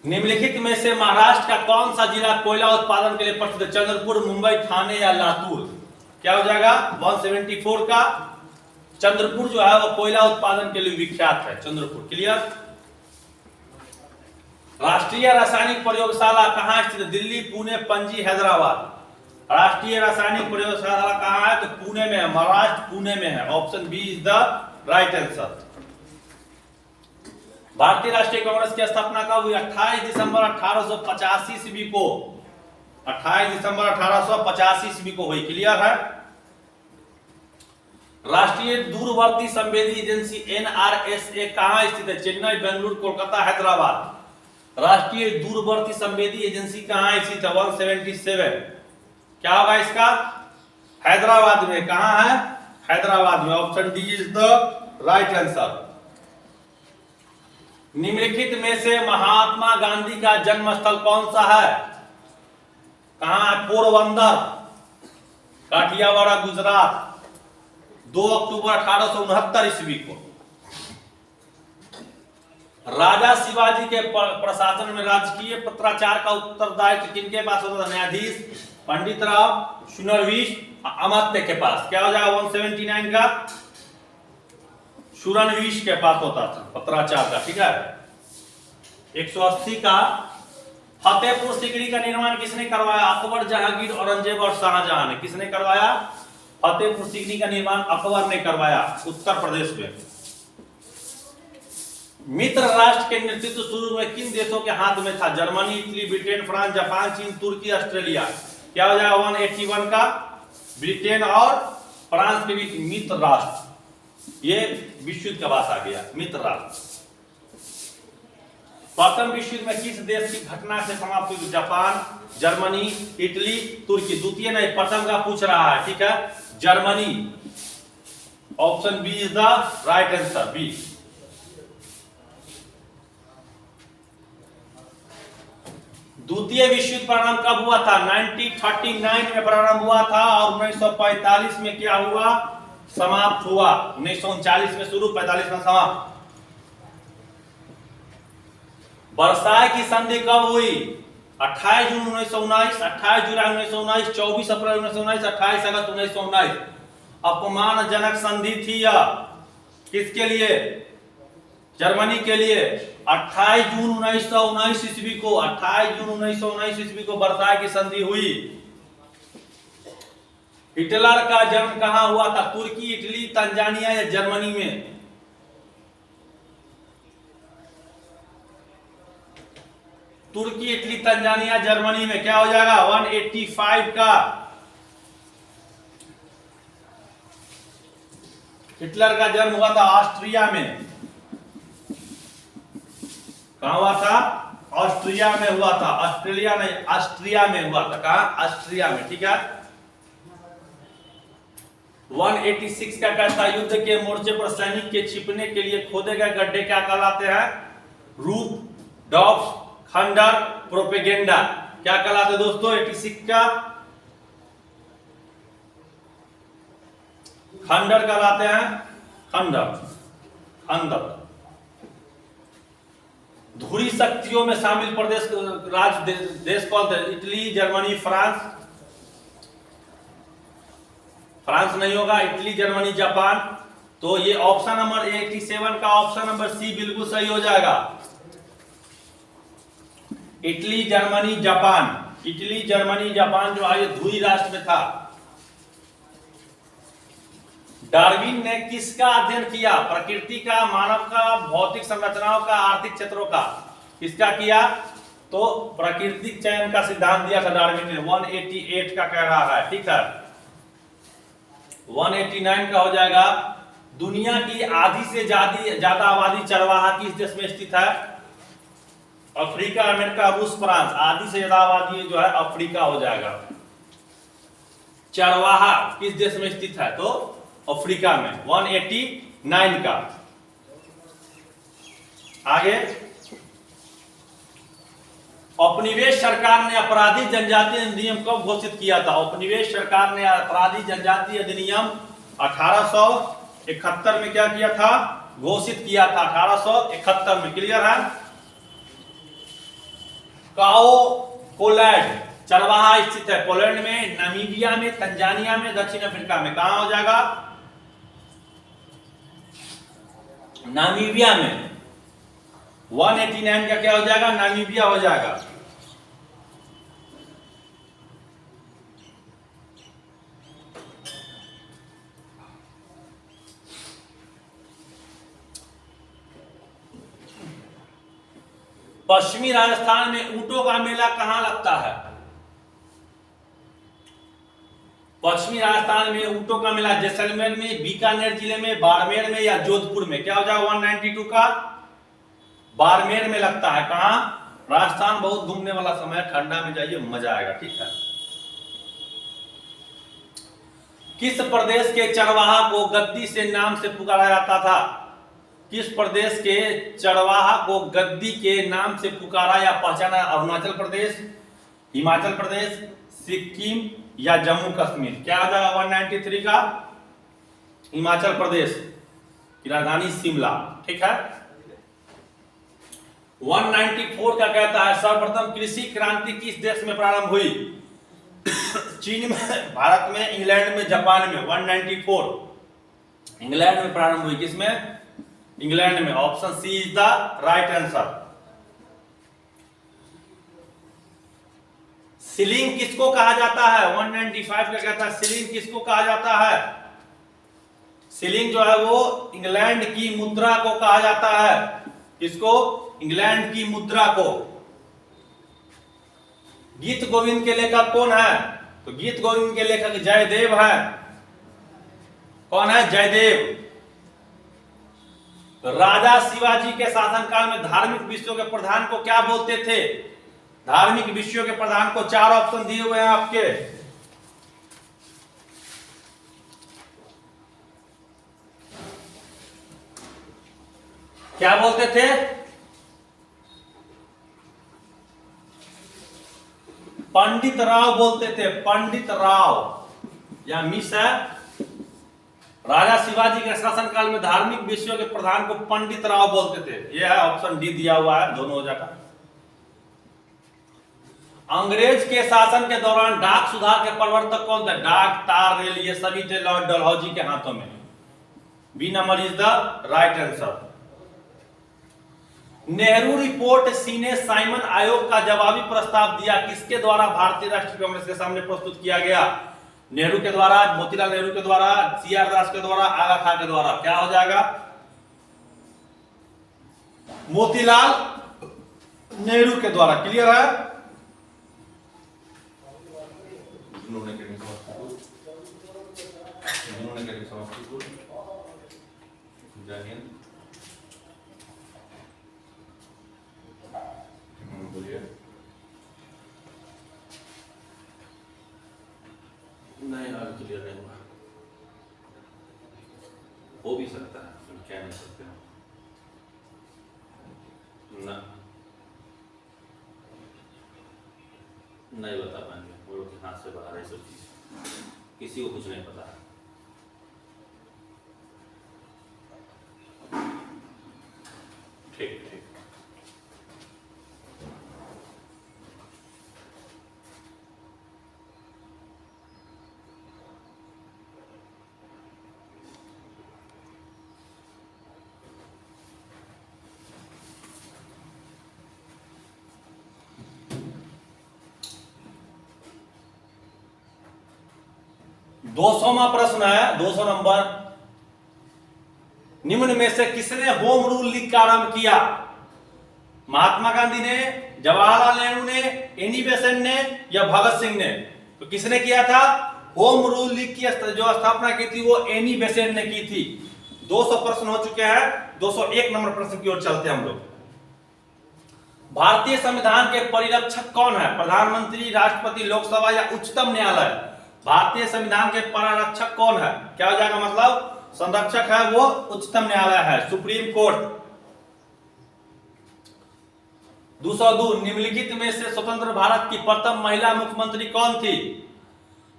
निम्नलिखित में से महाराष्ट्र का कौन सा जिला कोयला उत्पादन के लिए प्रसिद्ध है? चंद्रपुर, मुंबई, ठाणे या लातूर। क्या हो जाएगा 174 का? चंद्रपुर जो है वो कोयला उत्पादन के लिए विख्यात है। चंद्रपुर। क्लियर? राष्ट्रीय रासायनिक प्रयोगशाला कहां स्थित है? दिल्ली, पुणे, पणजी, हैदराबाद। राष्ट्रीय रासायनिक प्रयोगशाला कहां है? तो पुणे में है। महाराष्ट्र पुणे में है। Option B is the right answer. भारतीय राष्ट्रीय कांग्रेस की स्थापना कब हुई? 28 दिसंबर 1885 ईस्वी को 28 दिसंबर 1885 ईस्वी को हुई। क्लियर है। राष्ट्रीय दूरवर्ती संवेदी एजेंसी NRSA कहां स्थित है? चेन्नई, बेंगलुरु, कोलकाता, हैदराबाद। राष्ट्रीय दूरवर्ती संवेदी एजेंसी कहां स्थित है? 177। क्या होगा इसका? हैदराबाद में। कहां है? हैदराबाद में। Option D is the right answer. निम्नलिखित में से महात्मा गांधी का जन्म स्थल कौन सा है? कहां है? पोरबंदर, काठियावाड़, गुजरात। 2 अक्टूबर 1869 ईस्वी को। राजा शिवाजी के प्रशासन में राजकीय पत्राचार का उत्तरदायित्व किनके पास होता था? न्यायाधीश पंडित राव सुनरवीश अमात्य के पास। क्या हो जाएगा 179 का? सुरनवीश के पास होता था पत्राचार का। ठीक है। 180 का फतेहपुर सीकरी का निर्माण किसने करवाया? अकबर, जहांगीर, औरंगजेब और शाहजहां ने। किसने करवाया? फतेहपुर सीकरी का निर्माण अकबर ने करवाया, उत्तर प्रदेश में। मित्र राष्ट्र के नेतृत्व शुरू में किन देशों के हाथ में था? Germany, Italy, Britain, France, Japan, चीन, तुर्की, ऑस्ट्रेलिया। क्या हो जाएगा 181 का? ब्रिटेन और फ्रांस के बीच मित्र राष्ट्र। ये विश्व युद्ध का बात आ गया। मित्र राष्ट्र। प्रथम विश्व युद्ध में किस देश की घटना से समाप्त हुई? जापान, जर्मनी, इटली, तुर्की। द्वितीय नहीं, प्रथम का पूछ रहा है। ठीक है। Germany. Option B is the right answer, B. द्वितीय विश्व युद्ध प्रारंभ कब हुआ था? 1939 में प्रारंभ हुआ था और 1945 में क्या हुआ? समाप्त हुआ। 1939 में शुरू, 45 में समाप्त। वर्साय की संधि कब हुई? 28 जून 1919, 28 जुलाई 1919, 24 अप्रैल 1919, 28 अगस्त 1919। अपमानजनक संधि थी यह। किसके लिए? जर्मनी के लिए। 28 जून 1919 ईस्वी को, 28 जून 1919 ईस्वी को वर्साय की संधि हुई। हिटलर का जन्म कहां हुआ था? तुर्की, इटली, तंजानिया या जर्मनी में? तुर्की, इटली, तंजानिया, जर्मनी में। क्या हो जाएगा 185 का? हिटलर का जन्म हुआ था ऑस्ट्रिया में। कहां हुआ था? ऑस्ट्रिया में हुआ था। ऑस्ट्रेलिया नहीं, ऑस्ट्रिया में हुआ था। कहां? ऑस्ट्रिया में। ठीक है। 186 का कहता है युद्ध के मोर्चे पर सैनिक के छिपने के लिए खोदे गए गड्ढे क्या कहलाते हैं? रूप, डॉप्स, खंडर, प्रोपेगेंडा। क्या कहलाते दोस्तों? 86 का खंडर कहलाते हैं। खंडर, खंडर। धुरी शक्तियों में शामिल प्रदेश राज्य देश कौन थे? Italy, Germany, France. फ्रांस नहीं होगा, इटली, जर्मनी, जापान। तो ये ऑप्शन नंबर 87 का ऑप्शन नंबर सी बिल्कुल सही हो जाएगा। Italy, Germany, Japan. Italy, Germany, Japan जो है ये धुरी राष्ट्र में था। डार्विन ने किसका अध्ययन किया? प्रकृति का, मानव का, भौतिक संरचनाओं का, आर्थिक क्षेत्रों का। किसका किया? तो प्राकृतिक चयन का सिद्धांत दिया था डार्विन ने। 188 का कह रहा है। ठीक है। 189 का हो जाएगा। दुनिया की आधी से ज्यादा आबादी चरवाहा किस देश में स्थित है? अफ्रीका, अमेरिका, रूस, फ्रांस। आधी से ज्यादा आबादी जो है अफ्रीका हो जाएगा। चरवाहा किस देश में स्थित है? तो अफ्रीका में। 189 का। आगे, औपनिवेश सरकार ने आपराधिक जनजातीय अधिनियम कब घोषित किया था? औपनिवेश सरकार ने आपराधिक जनजातीय अधिनियम 1871 में क्या किया था? घोषित किया था 1871 में। क्लियर है। काओ कोलैड चरवाहा स्थित है पोलैंड में, नामीबिया में, तंजानिया में, दक्षिण अफ्रीका में। कहां हो जाएगा? नामीबिया में। 189 का क्या हो जाएगा? नामीबिया हो जाएगा। पश्चिमी राजस्थान में ऊंटों का मेला कहां लगता है? पश्चिमी राजस्थान में ऊंटों का मेला जैसलमेर में, बीकानेर जिले में, बाड़मेर में या जोधपुर में? क्या हो जाएगा 192 का? बाड़मेर में लगता है। कहां? राजस्थान बहुत घूमने वाला समय है, ठंडा में जाइए, मजा आएगा। ठीक है। किस प्रदेश के चरवाहा को गद्दी से नाम से पुकारा जाता था? किस प्रदेश के चरवाहा को गद्दी के नाम से पुकारा या पहचाना? अरुणाचल प्रदेश, हिमाचल प्रदेश, सिक्किम या जम्मू कश्मीर? क्या आ जाएगा 193 का? हिमाचल प्रदेश की राजधानी शिमला। ठीक है। 194 का कहता है सर्वप्रथम कृषि क्रांति किस देश में प्रारंभ हुई? चीन में, भारत में, इंग्लैंड में, जापान में? 194 इंग्लैंड में प्रारंभ हुई। किसमें? इंग्लैंड में। Option C is the right answer. Ceiling किसको कहा जाता है? 195 का कहता है सीलिंग किसको कहा जाता है? सीलिंग जो है वो इंग्लैंड की मुद्रा को कहा जाता है। किसको? इंग्लैंड की मुद्रा को। गीत गोविंद के लेखक कौन है? तो गीत गोविंद के लेखक जयदेव है। कौन है? जयदेव। तो राजा शिवाजी के शासनकाल में धार्मिक विषयों के प्रधान को क्या बोलते थे? धार्मिक विषयों के प्रधान को 4 ऑप्शन दिए हुए हैं आपके। क्या बोलते थे? पंडित राव बोलते थे। पंडित राव या मिस है। राजा शिवाजी के शासनकाल में धार्मिक विषयों के प्रधान को पंडित राव बोलते थे। यह है ऑप्शन डी दिया हुआ है, दोनों हो जाएगा। अंग्रेज के शासन के दौरान डाक सुधार के प्रवर्तक कौन थे? डाक, तार, रेल, ये सभी थे लॉर्ड डलहौजी के हाथों में। B number is the right answer. Nehru report सीने साइमन आयोग का जवाबी प्रस्ताव दिया किसके द्वारा भारतीय राष्ट्रीय कांग्रेस के सामने प्रस्तुत किया गया? नेहरू के द्वारा, मोतीलाल नेहरू के द्वारा, सीआर दास के द्वारा, आगा खां के द्वारा? क्या हो जाएगा? मोतीलाल नेहरू के द्वारा। क्लियर है? नहीं, अभी क्लियर नहीं हुआ। हो भी सकता है, हम कह नहीं सकते ना, नहीं बता पाएंगे। वो लोग के हाथ से बाहर है सब चीज, किसी को कुछ नहीं पता है। ठीक ठीक। दो 200वां प्रश्न है, 200 नंबर। निम्न में से किसने होम रूल लीग का आरंभ किया? महात्मा गांधी ने, जवाहरलाल नेहरू ने, एनी बेसेंट ने या भगत सिंह ने? तो किसने किया था? होम रूल लीग की जो स्थापना की थी वो एनी बेसेंट ने की थी। 200 प्रश्न हो चुके हैं। 201 नंबर प्रश्न की ओर चलते हैं हम लोग। भारतीय संविधान के परिरक्षक कौन है? प्रधानमंत्री, राष्ट्रपति, लोकसभा या उच्चतम न्यायालय? भारतीय संविधान के परिरक्षक कौन है? क्या हो जाएगा? मतलब संरक्षक है वो उच्चतम न्यायालय है, सुप्रीम कोर्ट। 202 निम्नलिखित में से स्वतंत्र भारत की प्रथम महिला मुख्यमंत्री कौन थी?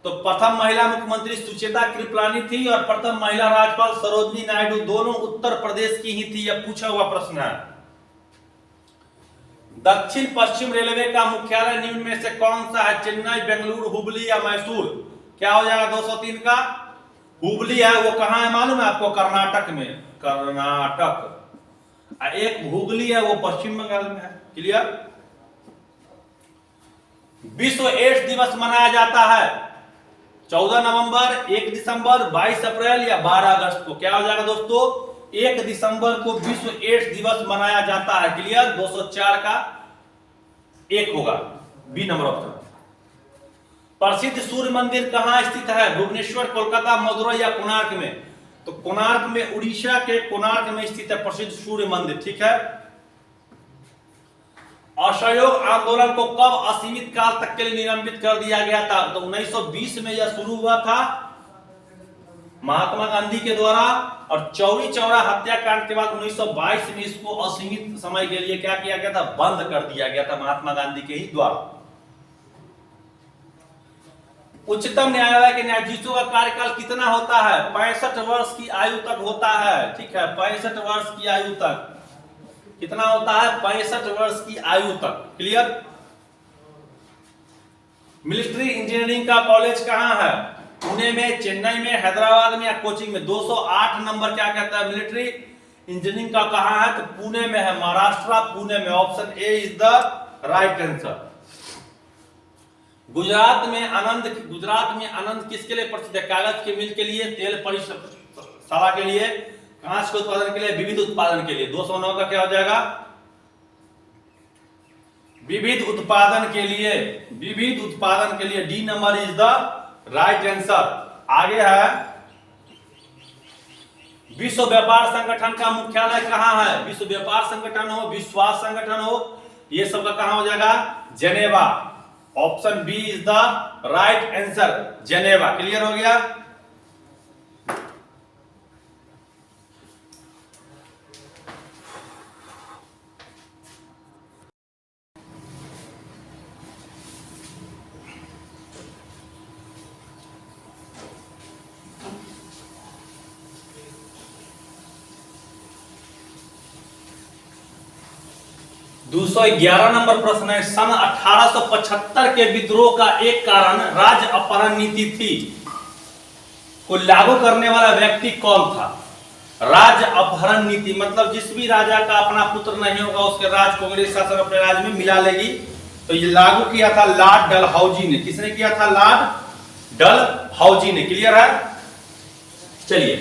तो प्रथम महिला मुख्यमंत्री सुचेता कृपलानी थी और प्रथम महिला राज्यपाल सरोजिनी नायडू, दोनों उत्तर प्रदेश की ही थी। यह पूछा हुआ प्रश्न है। दक्षिण पश्चिम रेलवे का मुख्यालय निम्न में से कौन सा है? चेन्नई, बेंगलुरु, हुबली या मैसूर? क्या हो जाएगा 203 का? हुबली है। वो कहां है मालूम है आपको? कर्नाटक में। कर्नाटक। एक हुगली है, वो पश्चिम बंगाल में है। क्लियर? विश्व एड्स दिवस मनाया जाता है 14 नवंबर, 1 दिसंबर, 22 अप्रैल या 12 अगस्त को? क्या हो जाएगा दोस्तों? 1 दिसंबर को विश्व एड्स दिवस मनाया जाता है। क्लियर? 204 का 1 होगा, बी नंबर ऑप्शन। प्रसिद्ध सूर्य मंदिर कहाँ स्थित है? भुवनेश्वर, कोलकाता, मदुरई या कोणार्क में? तो कोणार्क में, उड़ीसा के कोणार्क में स्थित है प्रसिद्ध सूर्य मंदिर। ठीक है। असहयोग आंदोलन को कब असीमित काल तक के लिए निलंबित कर दिया गया था? तो 1920 में यह शुरू हुआ था महात्मा गांधी के द्वारा, और चौरी चौरा हत्याकांड के बाद 1922 में इसको असीमित समय के लिए क्या किया गया था? बंद कर दिया गया था महात्मा गांधी के ही द्वारा। उच्चतम न्यायालय के न्यायाधीशों का कार्यकाल कितना होता है? 65 वर्ष की आयु तक होता है। ठीक है, 65 वर्ष की आयु तक। कितना होता है? 65 वर्ष की आयु तक। क्लियर। मिलिट्री इंजीनियरिंग का कॉलेज कहां है? पुणे में, चेन्नई में, हैदराबाद में या कोचिंग में? 208 नंबर क्या कहता है? मिलिट्री इंजीनियरिंग का कहां है? तो पुणे में है, महाराष्ट्र, पुणे में। Option A is the right answer. Gujarat में आनंद किसके लिए प्रसिद्ध है? कागज के मिल के लिए, तेल परिश्रमशाला के लिए, कांच के उत्पादन के लिए, विविध उत्पादन के लिए। 209 का क्या हो जाएगा? विविध उत्पादन के लिए। विविध उत्पादन के लिए D number is the right answer. आगे है, विश्व व्यापार संगठन का मुख्यालय कहां है? विश्व व्यापार संगठन हो, विश्व स्वास्थ्य संगठन हो, ये सब का कहां हो जाएगा? Geneva. Option B is the right answer, Geneva. Clear हो गया। दूसरा 11 नंबर प्रश्न है, सन 1875 के विद्रोह का एक कारण राज्य अपहरण नीति थी को लागू करने वाला व्यक्ति कौन था? राज्य अपहरण नीति मतलब जिस भी राजा का अपना पुत्र नहीं होगा उसके राज कांग्रेस शासन अपने राज्य में मिला लेगी। तो ये लागू किया था लॉर्ड डलहौजी ने। किसने किया था? लॉर्ड डलहौजी ने। क्लियर है। चलिए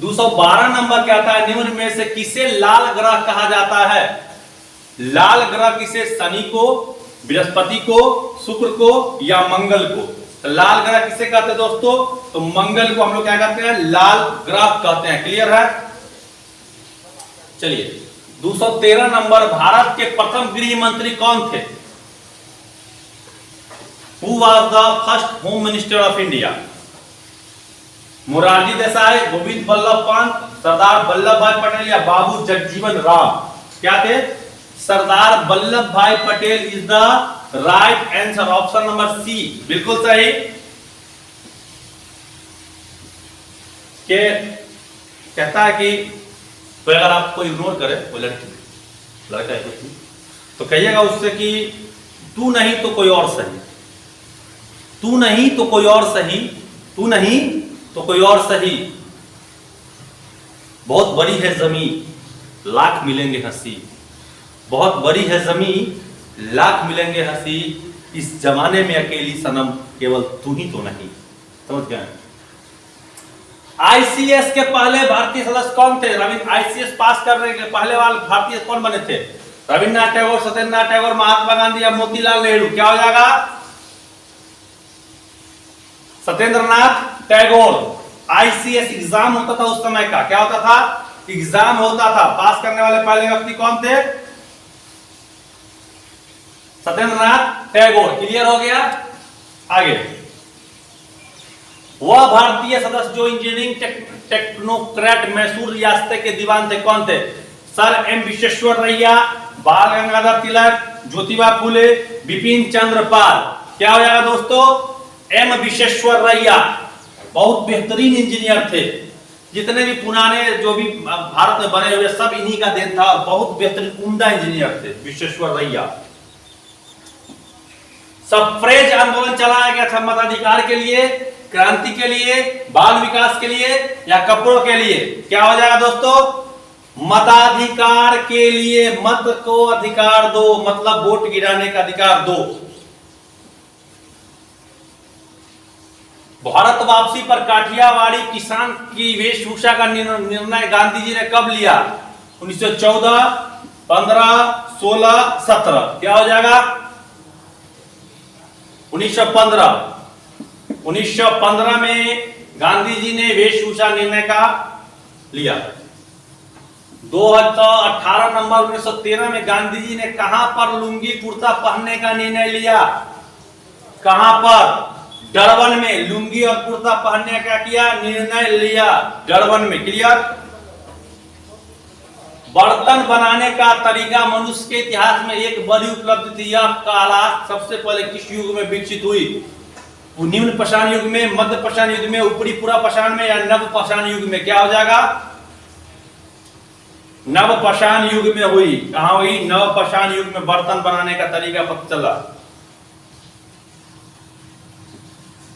212 नंबर क्या था? निम्न में से किसे लाल ग्रह कहा जाता है? लाल ग्रह किसे? शनि को, बृहस्पति को, शुक्र को या मंगल को? तो लाल ग्रह किसे कहते हैं दोस्तों? तो मंगल को हम लोग क्या कहते हैं? लाल ग्रह कहते हैं। क्लियर है। चलिए 213 नंबर, भारत के प्रथम गृह मंत्री कौन थे? Who was the first home minister of India? Morarji Desai, Govind Ballabh Pant, Sardar Vallabh भाई पटेल या बाबू जगजीवन राम? क्या थे? सरदार वल्लभ भाई Patel is the right answer. Option number C बिल्कुल सही। के कहता है कि तो अगर आपको इग्नोर करे कोई लड़का है कुछ तो कहिएगा उससे कि तू नहीं तो कोई और सही, तू नहीं तो कोई और सही, तू नहीं तो कोई और सही। बहुत बड़ी है जमीन लाख मिलेंगे हंसी, बहुत बड़ी है जमीन लाख मिलेंगे हंसी, इस जमाने में अकेली सनम केवल तू ही तो नहीं। समझ गए। आईसीएस के पहले भारतीय सदस्य कौन थे? आईसीएस पास करने के पहले वाले भारतीय कौन बने थे? रविन्द्रनाथ टैगोर, सत्येंद्रनाथ टैगोर, महात्मा गांधी या मोतीलाल नेहरू? क्या हो जाएगा? सत्येंद्रनाथ टैगोर। आईसीएस एग्जाम होता था उस समय का, क्या होता था? एग्जाम होता था। पास करने वाले पहले व्यक्ति कौन थे? सत्येंद्रनाथ टैगोर। क्लियर हो गया। आगे, वह भारतीय सदस्य जो इंजीनियरिंग टेक्नोक्रेट मैसूर रियासत के दीवान थे कौन थे? सर एम विश्वेश्वरैया, बाल गंगाधर तिलक, ज्योतिबा फूले, बिपिन चंद्र पाल? क्या हो जाएगा दोस्तों? एम विश्वेश्वरैया। बहुत बेहतरीन इंजीनियर थे। जितने भी पुराने जो भी भारत में बने हुए सब इन्हीं का देन था और बहुत बेहतरीन उम्दा इंजीनियर थे विश्वेश्वरैया। सफ्रेज आंदोलन चलाया गया था मताधिकार के लिए, क्रांति के लिए, बाल विकास के लिए या कपड़ों के लिए? क्या हो जाएगा दोस्तों? मताधिकार के लिए। मत को अधिकार दो मतलब वोट गिराने का अधिकार दो। भारत वापसी पर काठियावाड़ी किसान की वेशभूषा का निर्णय गांधी जी ने कब लिया? 1914, 15, 16, 17? क्या हो जाएगा? 1915 में गांधी जी ने वेशभूषा निर्णय का लिया। 2018 नंबर 1913 में गांधी जी ने कहां पर लुंगी कुर्ता पहनने का निर्णय लिया? कहां पर? डरबन में लुंगी और कुर्ता पहनने का किया निर्णय लिया, डरबन में। क्लियर? बर्तन बनाने का तरीका मनुष्य के इतिहास में एक बड़ी उपलब्धि थी। यह कला सबसे पहले किस युग में विकसित हुई? निम्न पाषाण युग में, मध्य पाषाण युग में, ऊपरी पूरा पाषाण में, या नव पाषाण युग में? क्या हो जाएगा? नव पाषाण युग में हुई। कहां हुई? नव पाषाण युग में बर्तन बनाने का तरीका पता चला।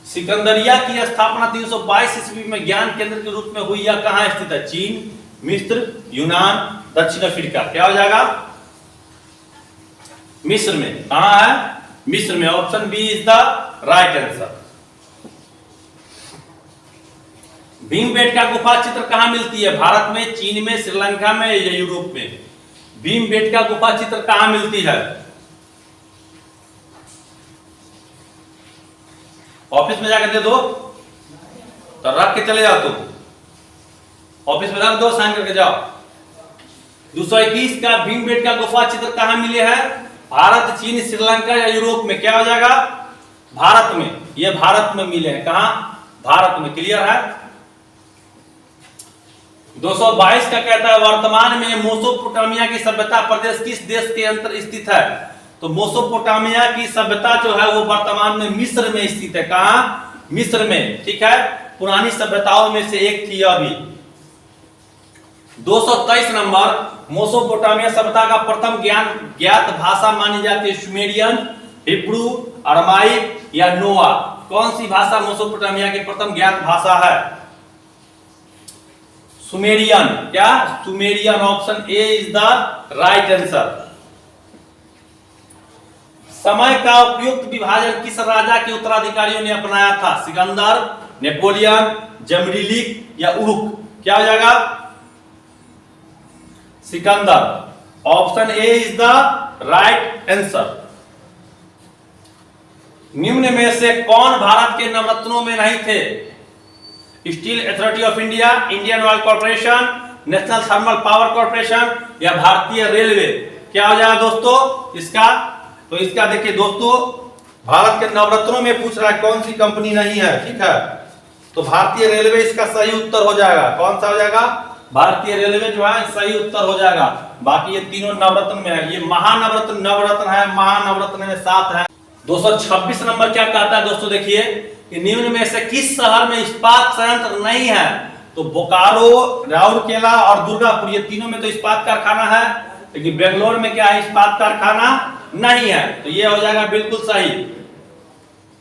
सिकंदरिया की स्थापना 322 ईस्वी में ज्ञान केंद्र के रूप में हुई। यह कहां स्थित है? चीन, मिस्र, यूनान, दक्षिण अफ्रीका? क्या हो जाएगा? मिस्र में। कहां है? मिस्र में। Option B is the right answer. Bhimbetka गुफा चित्र कहां मिलती है? भारत में, चीन में, श्रीलंका में या यूरोप में? भीमबेटका गुफा चित्र कहां मिलती है? ऑफिस में जाकर दे दो, तो रख के चले जाओ। तुम ऑफिस में रख दो, साइन करके जाओ। 221 का भीमबेटका गुफा चित्र कहां मिले हैं? भारत, चीन, श्रीलंका या यूरोप में? क्या हो जाएगा? भारत में। ये भारत में मिले हैं। कहां? भारत में। क्लियर है? 222 का कहता है वर्तमान में मेसोपोटामिया की सभ्यता प्रदेश किस देश के अंतर स्थित है? तो मेसोपोटामिया की सभ्यता जो है वो वर्तमान में मिस्र में स्थित है। कहां? मिस्र में। ठीक है? पुरानी सभ्यताओं में से एक थी अभी। 223 नंबर, मेसोपोटामिया सभ्यता का प्रथम ज्ञात भाषा मानी जाती है सुमेरियन, हिब्रू, अरमाइक या नोआ? कौन सी भाषा मेसोपोटामिया की प्रथम ज्ञात भाषा है? सुमेरियन। क्या? Sumerian. Option A is the right answer. समय का उपयुक्त विभाजन किस राजा के उत्तराधिकारियों ने अपनाया था? सिकंदर, नेपोलियन, जमरीलिक या उरुक? क्या हो जाएगा? Sikandar. Option A is the right answer. निम्न में से कौन भारत के नवरत्नों में नहीं थे? Steel authority of India, Indian oil corporation, national thermal power corporation या भारतीय रेलवे? क्या हो जाएगा दोस्तों इसका? तो इसका देखिए दोस्तों, भारत के नवरत्नों में पूछ रहा है कौन सी कंपनी नहीं है। ठीक है? तो भारतीय रेलवे इसका सही उत्तर हो जाएगा। कौन सा हो जाएगा? भारतीय रेलवे जो है सही उत्तर हो जाएगा। बाकी ये तीनों नवरत्न में है। ये महानवरत्न नवरत्न है, महानवरत्न में 7 है। 226 नंबर क्या कहता है दोस्तों? देखिए कि निम्न में से किस शहर में इस्पात संयंत्र नहीं है? तो बोकारो, राउरकेला और दुर्गापुर, ये तीनों में तो इस्पात कारखाना है, लेकिन बेंगलोर में क्या है? इस्पात कारखाना नहीं है। तो ये हो जाएगा बिल्कुल सही।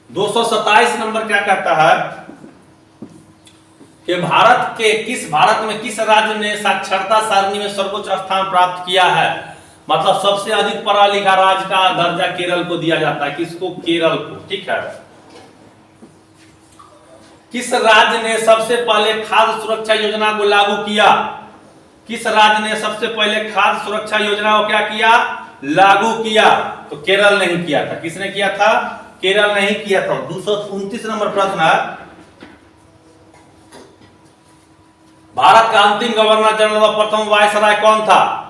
227 नंबर क्या कहता है कि भारत में किस राज्य ने साक्षरता सारणी में सर्वोच्च स्थान प्राप्त किया है? मतलब सबसे अधिक पढ़ा लिखा राज्य का दर्जा केरल को दिया जाता है। किसको? केरल को। ठीक है? किस राज्य ने सबसे पहले खाद्य सुरक्षा योजना को लागू किया? किस राज्य ने सबसे पहले खाद्य सुरक्षा योजना को क्या किया? लागू किया। तो केरल नहीं किया था। किसने किया था? केरल नहीं किया था। 229 नंबर प्रश्न है, भारत का अंतिम गवर्नर जनरल व प्रथम वायसराय कौन था?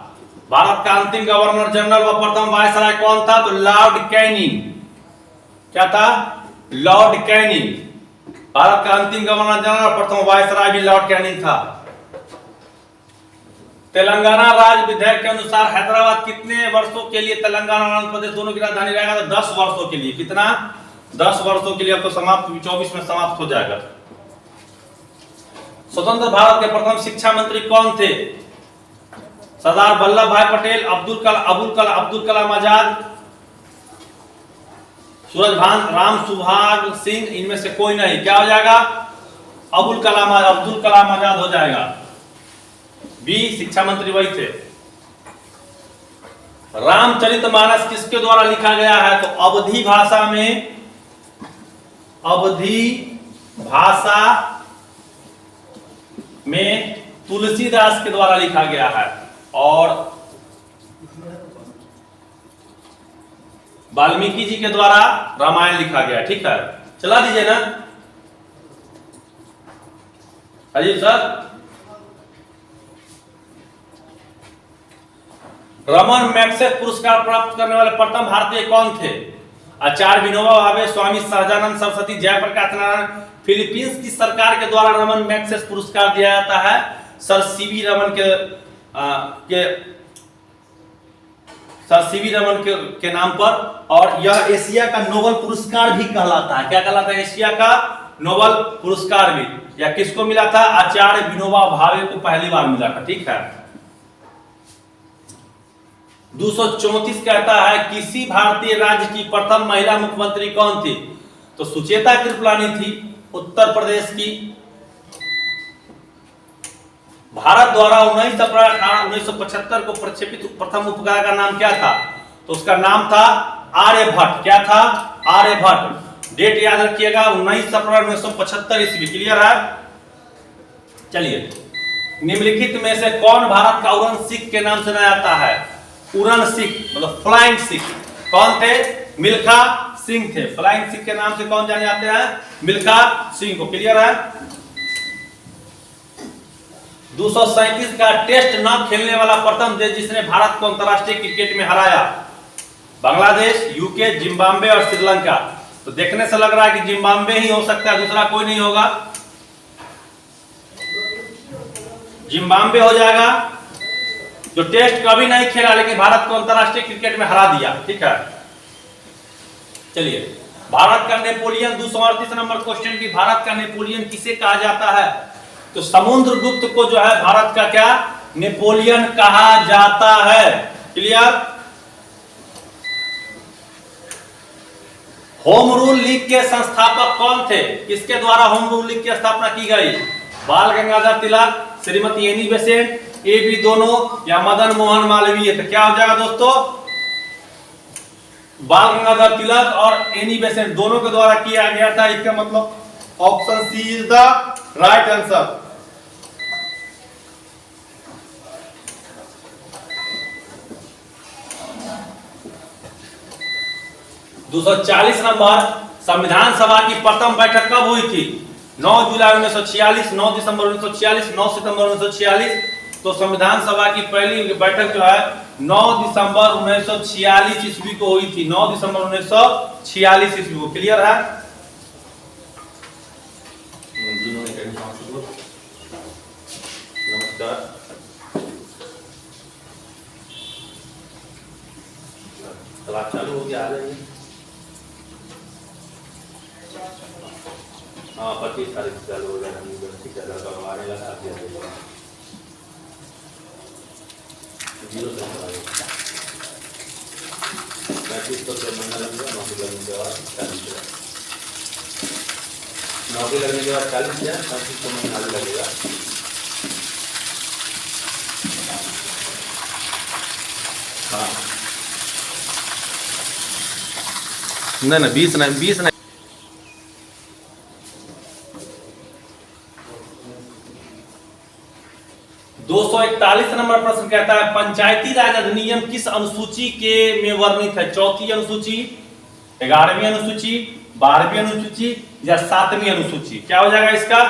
भारत का अंतिम गवर्नर जनरल व प्रथम वायसराय कौन था? तो लॉर्ड कैनिंग। क्या था? Lord Canning. भारत का अंतिम गवर्नर जनरल और प्रथम वायसराय भी लॉर्ड कैनिंग था। तेलंगाना राज्य विधेयक के अनुसार हैदराबाद कितने वर्षों के लिए तेलंगाना और आंध्र प्रदेश दोनों की राजधानी रहेगा? तो 10 वर्षों के लिए। कितना? 10 वर्षों के लिए। अब तो समाप्त, 24 में समाप्त हो जाएगा। स्वतंत्र भारत के प्रथम शिक्षा मंत्री कौन थे? सरदार वल्लभ भाई पटेल, अब्दुल कलाम आजाद, सूरजभान राम सुभाष सिंह? इनमें से कोई नहीं। क्या हो जाएगा? अब्दुल कलाम आजाद हो जाएगा। बी शिक्षा मंत्री वही थे। रामचरितमानस किसके द्वारा लिखा गया है? तो अवधी भाषा में तुलसीदास के द्वारा लिखा गया है। और वाल्मीकि जी के द्वारा रामायण लिखा गया, ठीक है। चला दीजिए ना अजीत सर। रमन मैग्सेसे पुरस्कार प्राप्त करने वाले प्रथम भारतीय कौन थे? आचार्य विनोबा भावे, स्वामी सहजानंद सरस्वती, जयप्रकाश नारायण। फिलीपींस की सरकार के द्वारा रमन मैग्सेसे पुरस्कार दिया जाता है सर सीवी रमन के नाम पर, और यह एशिया का नोबेल पुरस्कार भी कहलाता है। क्या कहलाता है? एशिया का नोबेल पुरस्कार भी। या किसको मिला था? आचार्य विनोबा भावे को पहली बार मिला था, ठीक है। 234 कहता है किसी भारतीय राज्य की प्रथम महिला मुख्यमंत्री कौन थी? तो सुचेता कृपलानी थी, उत्तर प्रदेश की। भारत द्वारा 19 अप्रैल 1975 को प्रक्षेपित प्रथम उपग्रह का नाम क्या था? तो उसका नाम था आर्यभट्ट। क्या था? आर्यभट्ट। डेट याद रखिएगा 19 अप्रैल 1975 ईस्वी। क्लियर है? चलिए, निम्नलिखित में से कौन भारत का उड़न सिख के नाम से जाना जाता है? उड़न सिख मतलब फ्लाइंग सिख कौन थे? मिल्खा सिंह थे। फ्लाइंग सिख के नाम से कौन जाने जाते हैं? मिल्खा सिंह को। क्लियर है? 237 का टेस्ट न खेलने वाला प्रथम देश जिसने भारत को अंतरराष्ट्रीय क्रिकेट में हराया? बांग्लादेश, यूके, जिम्बाब्वे और श्रीलंका। तो देखने से लग रहा है कि जिम्बाब्वे ही हो सकता है, दूसरा कोई नहीं होगा। जिम्बाब्वे हो जाएगा, जो टेस्ट कभी नहीं खेला लेकिन भारत को अंतरराष्ट्रीय क्रिकेट में हरा दिया, ठीक है। चलिए, भारत का नेपोलियन 238 नंबर क्वेश्चन की, भारत का नेपोलियन किसे कहा जाता है? तो समुद्रगुप्त को जो है भारत का क्या नेपोलियन कहा जाता है। क्लियर? होम रूल लीग के संस्थापक कौन थे? किसके द्वारा होम रूल लीग की स्थापना की गई? Bal Gangadhar Tilak, Shrimati Annie Besant, A B दोनों, या मदन मोहन मालवीय। तो क्या हो जाएगा दोस्तों? बाल गंगाधर तिलक और एनी बेसेंट दोनों के द्वारा किया गया था। इसका मतलब option C is the right answer. दूसरा 40 नंबर, संविधान सभा की प्रथम बैठक कब हुई थी? 9 जुलाई 1946, 9 दिसंबर 1946, 9 सितंबर 1946। तो संविधान सभा की पहली बैठक जो है 9 दिसंबर 1946 ईस्वी को हुई थी। 9 दिसंबर 1946 ईस्वी को। क्लियर है? नमस्कार। क्लास चालू हो गया, आ जाइए। हाँ, 25 तारीख से चालू हो गया। यूनिवर्सिटी का लड़का आने लगा, आप दिया जीरो से 35 तो महीना लगेगा। नौकरी लगने के बाद 40 हजार, नौकरी लगने के बाद 40 हजार, 35 तो महीना लगेगा। हाँ, नहीं 20 नहीं, 20 नहीं। 241 नंबर प्रश्न कहता है पंचायती राज अधिनियम किस अनुसूची के में वर्णित है? चौथी अनुसूची, 11वीं अनुसूची, 12वीं अनुसूची या 7वीं अनुसूची? क्या हो जाएगा इसका?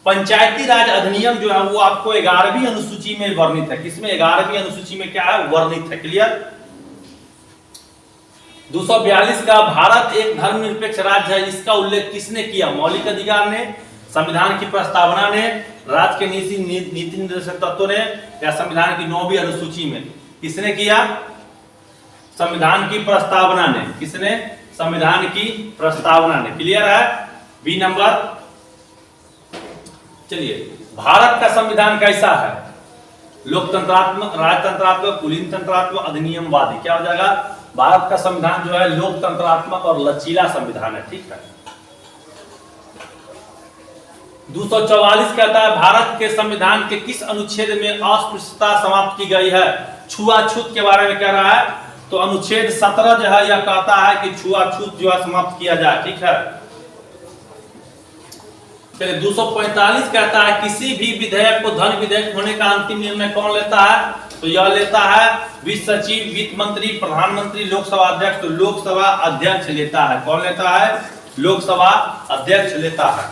पंचायती राज अधिनियम जो है वो आपको 11वीं अनुसूची में वर्णित है। किसमें? 11वीं अनुसूची में क्या है? वर्णित है। क्लियर? 242 का भारत एक धर्मनिरपेक्ष राज्य है, इसका उल्लेख किसने किया? मौलिक अधिकार ने, संविधान की प्रस्तावना ने, राज्य के नीति निर्देशक तत्वों ने, या संविधान की 9वीं अनुसूची में? किसने किया? संविधान की प्रस्तावना ने। किसने? संविधान की प्रस्तावना ने। क्लियर है? B number. चलिए, भारत का संविधान कैसा है? लोकतंत्रात्मक, राजतंत्रात्मक, कुलीन तंत्रात्मक, अधिनियमवादी? क्या हो जाएगा? भारत का संविधान जो है लोकतंत्रात्मक और लचीला संविधान है। ठीक है। 244 कहता है भारत के संविधान के किस अनुच्छेद में अस्पृश्यता समाप्त की गई है? छुआछूत के बारे में कह रहा है, तो अनुच्छेद 17 जो है यह कहता है कि छुआछूत जो है समाप्त किया जाए। ठीक है। चलिए, 245 कहता है किसी भी विधेयक को धन विधेयक होने का अंतिम निर्णय कौन लेता है? तो यह लेता है वित्त सचिव, वित्त मंत्री, प्रधानमंत्री, लोकसभा अध्यक्ष। तो लोकसभा अध्यक्ष लेता है। कौन लेता है? लोकसभा अध्यक्ष लेता है।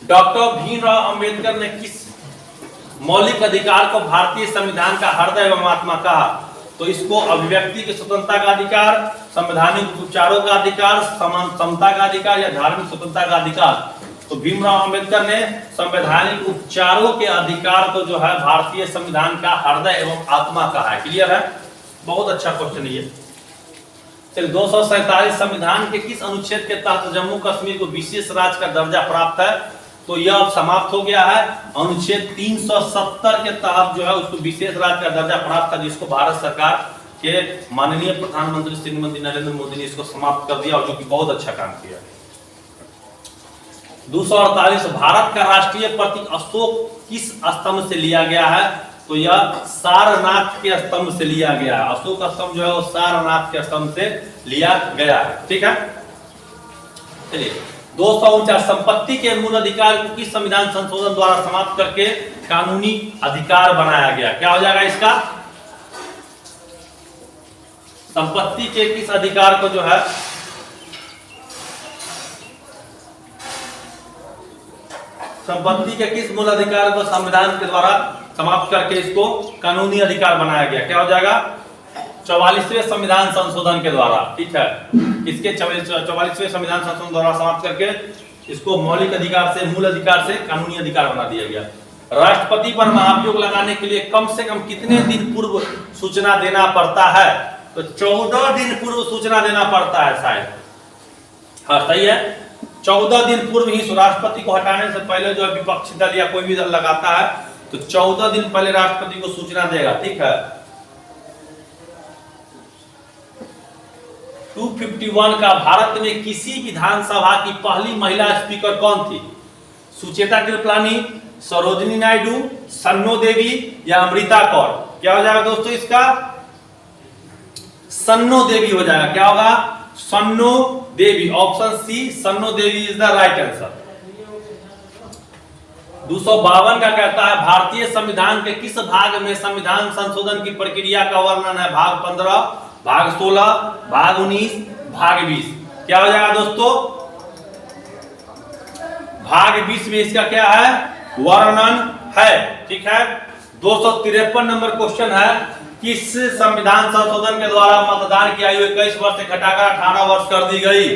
डॉक्टर भीमराव अंबेडकर ने किस मौलिक अधिकार को भारतीय संविधान का हृदय एवं आत्मा कहा? तो इसको अभिव्यक्ति की स्वतंत्रता का अधिकार, संवैधानिक उपचारों का अधिकार, समान समता का अधिकार या धार्मिक स्वतंत्रता का अधिकार। तो भीमराव अंबेडकर ने संवैधानिक उपचारों के अधिकार को जो है भारतीय संविधान का हृदय एवं आत्मा कहा है। क्लियर है? बहुत अच्छा क्वेश्चन ये। चलिए 247 संविधान के किस अनुच्छेद के तहत जम्मू कश्मीर को विशेष राज्य का दर्जा प्राप्त है? तो यह अब समाप्त हो गया है। अनुच्छेद 370 के तहत जो है उसको विशेष राज्य का दर्जा प्राप्त था, जिसको भारत सरकार के माननीय प्रधानमंत्री श्रीमती नरेंद्र मोदी ने इसको समाप्त कर दिया, और जो कि बहुत अच्छा काम किया। 248 भारत का राष्ट्रीय प्रतीक अशोक किस स्तंभ से लिया गया है? तो यह सारनाथ के स्तंभ से लिया गया है। अशोक स्तंभ जो है वो सारनाथ के स्तंभ से लिया गया है। ठीक है, चलिए 249 संपत्ति के मूल अधिकार को किस संविधान संशोधन द्वारा समाप्त करके कानूनी अधिकार बनाया गया? क्या हो जाएगा इसका? संपत्ति के किस अधिकार को जो है संपत्ति के किस मूल अधिकार को संविधान के द्वारा समाप्त करके इसको कानूनी अधिकार बनाया गया? क्या हो जाएगा? 44वें संविधान संशोधन के द्वारा। ठीक है, इसके 44वें संविधान संशोधन द्वारा समाप्त करके इसको मौलिक अधिकार से, मूल अधिकार से कानूनी अधिकार बना दिया गया। राष्ट्रपति पर महाभियोग लगाने के लिए कम से कम कितने दिन पूर्व सूचना देना पड़ता है? तो 14 दिन पूर्व सूचना देना पड़ता है शायद। हाँ सही है, 14 दिन पूर्व ही राष्ट्रपति को हटाने से पहले जो विपक्षी दल या कोई भी दल लगाता है तो 14 दिन पहले राष्ट्रपति को सूचना देगा। ठीक है, 251 का भारत में किसी विधानसभा की पहली महिला स्पीकर कौन थी? सुचेता कृपलानी, सरोजिनी नायडू, सन्नो देवी या अमृता कौर? क्या हो जाएगा दोस्तों इसका? सन्नो देवी हो जाएगा। क्या होगा? Sanno Devi. Option C Sanno Devi is the right answer. 252 का कहता है भारतीय संविधान के किस भाग में संविधान संशोधन की प्रक्रिया का वर्णन है? भाग 15, भाग 16, भाग 19, भाग 20? क्या हो जाएगा दोस्तों? भाग 20 में इसका क्या है? वर्णन है। ठीक है, 253 नंबर क्वेश्चन है किस संविधान संशोधन के द्वारा मतदान की आयु 21 वर्ष से घटाकर 18 वर्ष कर दी गई?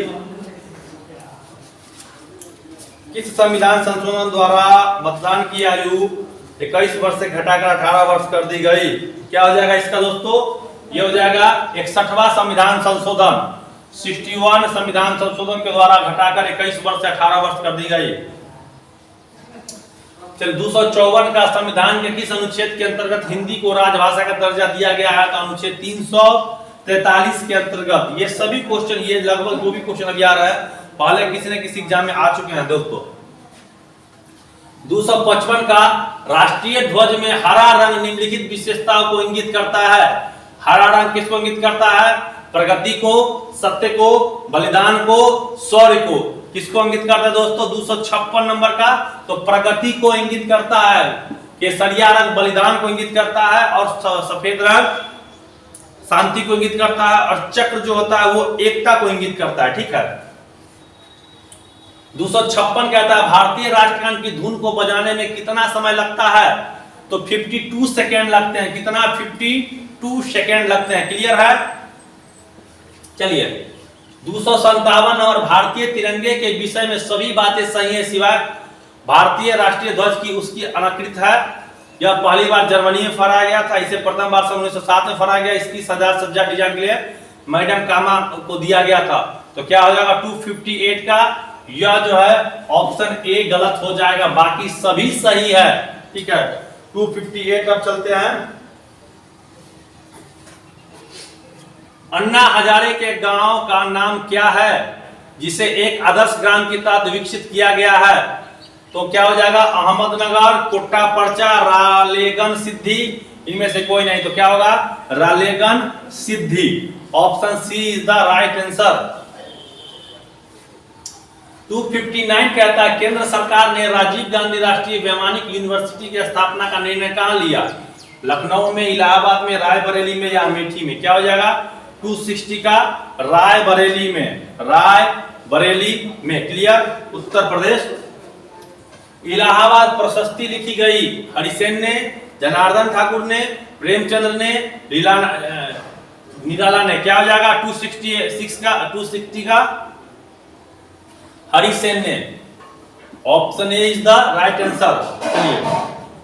किस संविधान संशोधन द्वारा मतदान की आयु 21 वर्ष से घटाकर 18 वर्ष कर दी गई? क्या हो जाएगा इसका दोस्तों? यह हो जाएगा 61वां संविधान संशोधन। 61 संविधान संशोधन के द्वारा घटाकर 21 वर्ष से 18 वर्ष कर दी गई। चलिए 254 का संविधान के किस अनुच्छेद के अंतर्गत हिंदी को राजभाषा का दर्जा दिया गया है? तो अनुच्छेद 343 के अंतर्गत। ये सभी क्वेश्चन, ये लगभग जो भी क्वेश्चन अभी आ रहा है पहले किसी न किसी एग्जाम में आ चुके हैं दोस्तों। 255 का राष्ट्रीय ध्वज में हरा रंग निम्नलिखित विशेषताओं को इंगित करता है। हरा रंग किसको इंगित करता है? प्रगति को, सत्य को, बलिदान को, शौर्य को। किसको इंगित करता है दोस्तों? 256 नंबर का तो प्रगति को इंगित करता है। केसरिया रंग बलिदान को इंगित करता है और सफेद रंग शांति को इंगित करता है, और चक्र जो होता है वो एकता को इंगित करता है। ठीक है, 256 कहता है भारतीय राष्ट्रगान की धुन को बजाने में कितना समय लगता है? तो 52 सेकेंड लगते हैं। कितना? 52 सेकेंड लगते हैं। क्लियर है? चलिए 257 और भारतीय तिरंगे के विषय में सभी बातें सही है सिवाय भारतीय राष्ट्रीय ध्वज की उसकी अनाकृत है। यह पहली बार जर्मनी में फहराया गया था, इसे प्रथम बार 1907 में फहराया गया। इसकी सज्जा डिजाइन के लिए मैडम कामा को दिया गया था। तो क्या हो जाएगा 258 का? यह जो है ऑप्शन ए गलत हो जाएगा, बाकी सभी सही है। ठीक है, 258 अब चलते हैं। अन्ना हजारे के गांव का नाम क्या है जिसे एक आदर्श ग्राम के तहत विकसित किया गया है? तो क्या हो जाएगा? अहमदनगर, कोट्टा परचा, रालेगन सिद्धि? इनमें से कोई नहीं। तो क्या होगा? Ralegan Siddhi. Option C is the right answer. 259 कहता है केंद्र सरकार ने राजीव गांधी राष्ट्रीय वैमानिक यूनिवर्सिटी की स्थापना का निर्णय कहां लिया? लखनऊ में, इलाहाबाद में, रायबरेली में या अमेठी में। क्या हो जाएगा 260 का रायबरेली में, रायबरेली में। क्लियर। उत्तर प्रदेश। इलाहाबाद प्रशस्ति लिखी गई हरिसेन ने, जनार्दन ठाकुर ने, प्रेमचंद्र ने, निराला ने। क्या हो जाएगा 260 का हरिसेन ने। Option A is the right answer. चलिए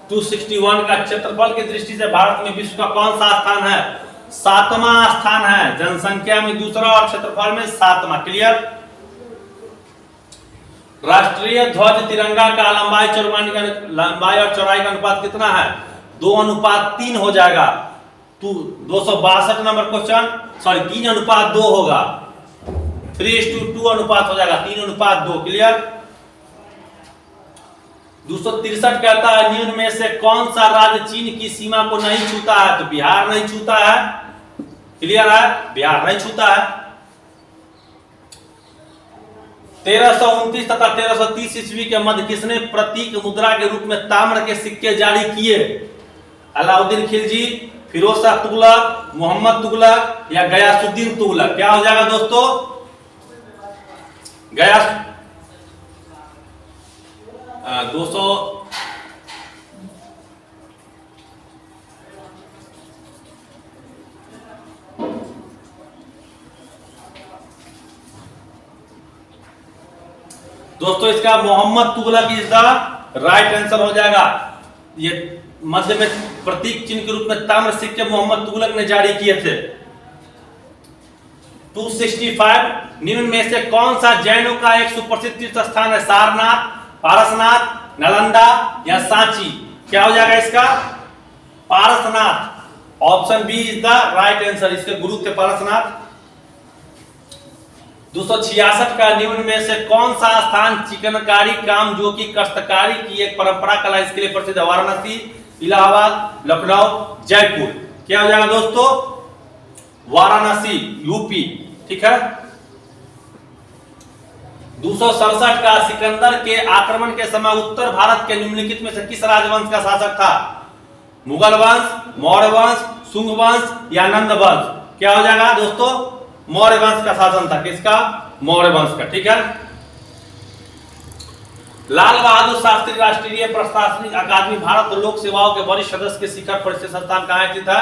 261 का क्षेत्रफल की दृष्टि से भारत में विश्व का कौन सा स्थान है? 7वां स्थान है। जनसंख्या में दूसरा और क्षेत्रफल में 7वां। क्लियर। राष्ट्रीय ध्वज तिरंगा का लंबाई और चौड़ाई का अनुपात कितना है? 2:3 हो जाएगा। 262 नंबर क्वेश्चन, सॉरी 3:2 होगा। 3:2 अनुपात हो जाएगा, 3:2। क्लियर। 263 कहता है निम्न में से कौन सा राज्य चीन की सीमा को नहीं छूता है? तो बिहार नहीं छूता है। क्लियर है, बिहार नहीं छूता है। 1329 तथा 1330 ईस्वी के मध्य किसने प्रतीक मुद्रा के रूप में ताम्र के सिक्के जारी किए? अलाउद्दीन खिलजी, फिरोज शाह तुगलक, मोहम्मद तुगलक या गयासुद्दीन तुगलक। क्या हो जाएगा दोस्तों? गया 200 दोस्तों इसका Mohammad Tughlaq is the right answer हो जाएगा। ये मध्य में प्रतीक चिन्ह के रूप में ताम्र सिक्के मोहम्मद तुगलक ने जारी किए थे। 265 निम्न में से कौन सा जैनों का एक सुप्रसिद्ध तीर्थ स्थान है? सारनाथ, पारसनाथ, नालंदा या सांची। क्या हो जाएगा इसका? Parasnath. Option B is the right answer. इसके गुरु थे पारसनाथ। 266 का निम्न में से कौन सा स्थान चिकनकारी काम जो कि काश्तकारी की एक परंपरा कला इसके लिए प्रसिद्ध है? वाराणसी, इलाहाबाद, लखनऊ, जयपुर। क्या हो जाएगा दोस्तों? वाराणसी, यूपी। ठीक है। 267 का सिकंदर के आक्रमण के समय उत्तर भारत के निम्नलिखित में से किस राजवंश का शासक था? मुगल वंश, मौर्य वंश, शुंग वंश या नंद वंश। क्या हो जाएगा दोस्तों? मौर्य वंश का शासन था। किसका? मौर्य वंश का। ठीक है। लाल बहादुर शास्त्री राष्ट्रीय प्रशासनिक अकादमी भारत लोक सेवाओं के वरिष्ठ सदस्य के शिखर परिषद संस्थान कहाँ स्थित है?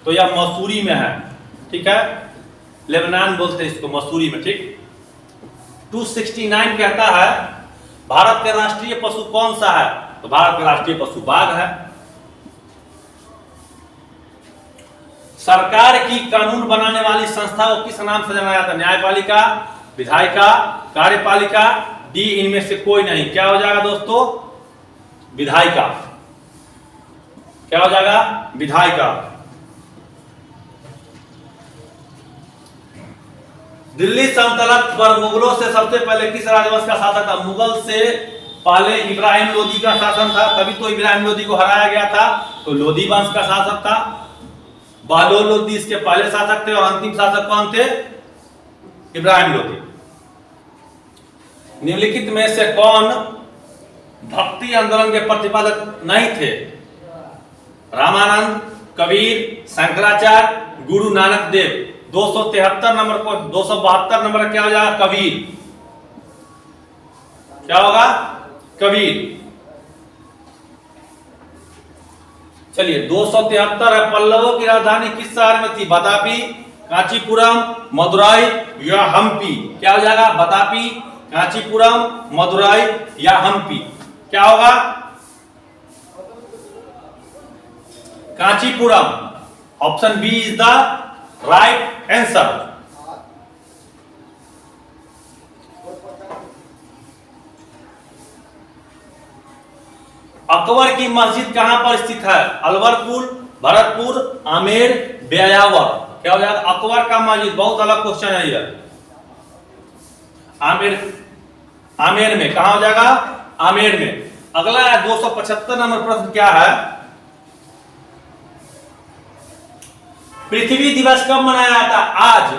तो यह मसूरी में है। ठीक है। लेबनान बोलते हैं इसको, मसूरी में। ठीक। 269 कहता है भारत का राष्ट्रीय पशु कौन सा है? तो भारत का राष्ट्रीय पशु बाघ है। सरकार की कानून बनाने वाली संस्था को किस नाम से जाना जाता है? न्यायपालिका, विधायिका, कार्यपालिका, डी इनमें से कोई नहीं। क्या हो जाएगा दोस्तों? विधायिका। क्या हो जाएगा? विधायिका। दिल्ली सल्तनत पर मुगलों से सबसे पहले किस राजवंश का शासक था? मुगल से पहले इब्राहिम लोदी का शासन था, तभी तो इब्राहिम लोदी को हराया गया था। तो लोदी वंश का शासक था। बहलोल लोदी इसके पहले शासक थे और अंतिम शासक कौन थे? इब्राहिम लोदी। निम्नलिखित में से कौन भक्ति आंदोलन के प्रतिपादक नहीं थे? रामानंद, कबीर, शंकराचार्य, गुरु नानक देव। 273 नंबर को 272 नंबर क्या हो जाएगा? कबीर। क्या होगा? कबीर। चलिए 273 है। पल्लवों की राजधानी किस शहर में थी? बतापी, कांचीपुरम, मदुराई या हम्पी। क्या हो जाएगा? बतापी, कांचीपुरम, मदुराई या हम्पी। क्या होगा? Kanchipuram. Option B is the right answer. Akbar की मस्जिद कहां पर स्थित है? अलवरपुर, भरतपुर, आमेर, ब्यावर। क्या हो जाएगा? अकबर का मस्जिद। बहुत अलग क्वेश्चन है यह। आमेर में। कहां हो जाएगा? आमेर में। अगला है 275 नंबर प्रश्न क्या है? पृथ्वी दिवस कब मनाया जाता है? आज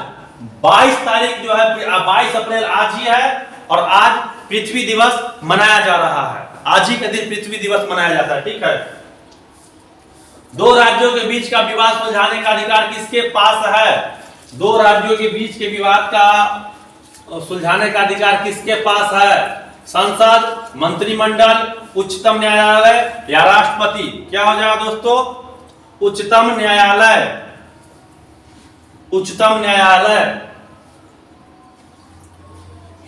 22 तारीख जो है, 22 अप्रैल आज ही है और आज पृथ्वी दिवस मनाया जा रहा है। आज ही के दिन पृथ्वी दिवस मनाया जाता है। ठीक है। दो राज्यों के बीच का विवाद सुलझाने का अधिकार किसके पास है? दो राज्यों के बीच के विवाद का सुलझाने का अधिकार किसके पास है? संसद, मंत्रिमंडल, उच्चतम न्यायालय या राष्ट्रपति? क्या हो जाएगा दोस्तों? उच्चतम न्यायालय। उच्चतम न्यायालय।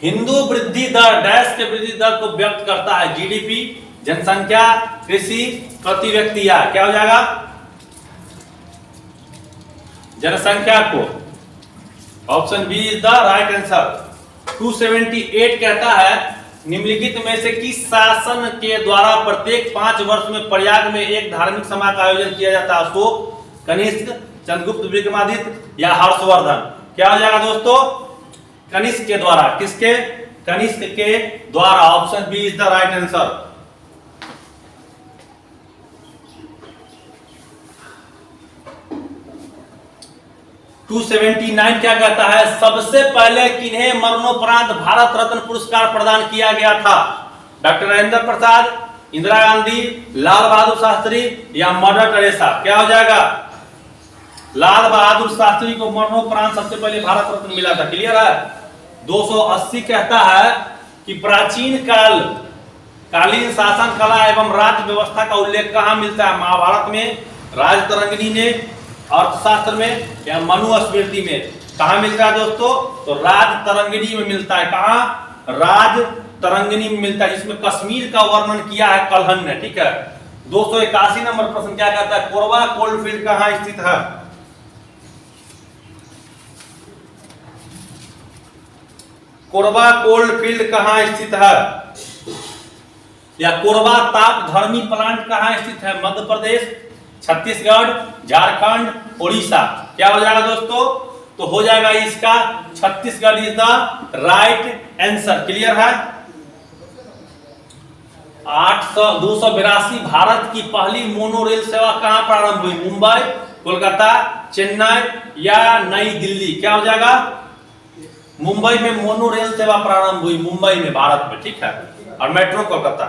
हिंदू वृद्धि दर डैश के वृद्धि दर को व्यक्त करता है? जीडीपी, जनसंख्या, कृषि, प्रति व्यक्ति या क्या हो जाएगा? जनसंख्या को। Option B is the right answer. 278 कहता है निम्नलिखित में से किस शासन के द्वारा प्रत्येक 5 वर्ष में प्रयाग में एक धार्मिक सभा का आयोजन किया जाता है? अशोक, कनिष्क, चंद्रगुप्त, विक्रमादित्य या हर्षवर्धन? क्या हो जाएगा दोस्तों? कनिष्क के द्वारा। किसके? कनिष्क के द्वारा। Option B is the right answer. Two 279 क्या कहता है? सबसे पहले किन्हें मरणोपरांत भारत रत्न पुरस्कार प्रदान किया गया था? डॉक्टर राजेंद्र प्रसाद, इंदिरा गांधी, लाल बहादुर शास्त्री या मदर टेरेसा? क्या हो जाएगा? लाल बहादुर शास्त्री को मरणोपरांत सबसे पहले भारत रत्न मिला था। क्लियर है? 280 कहता है कि प्राचीन कालीन शासन कला एवं राज्य व्यवस्था का उल्लेख कहां मिलता है? महाभारत में, राजतरंगिणी ने, अर्थशास्त्र में या मनुस्मृति में? कहां मिलता है दोस्तों? तो राजतरंगिणी में मिलता है। कहां? राजतरंगिणी में मिलता है, जिसमें कश्मीर का वर्णन किया है कल्हण ने। ठीक है। 281 नंबर प्रश्न क्या कहता है? कोरबा कोल्डफील्ड कहां स्थित है? कोरबा कोल्डफील्ड कहां स्थित है? या कोरबा ताप धर्मी प्लांट कहां स्थित है? मध्य प्रदेश, छत्तीसगढ़, झारखंड, उड़ीसा? क्या हो जाएगा दोस्तों? तो हो जाएगा इसका Chhattisgarh is the right answer. Clear है? 282 भारत की पहली मोनोरेल सेवा कहां प्रारंभ हुई? मुंबई, कोलकाता, चेन्नई या नई दिल्ली? क्या हो जाएगा? मुंबई में मोनोरेल सेवा प्रारंभ हुई, मुंबई में, भारत में। ठीक है। और मेट्रो कोलकाता।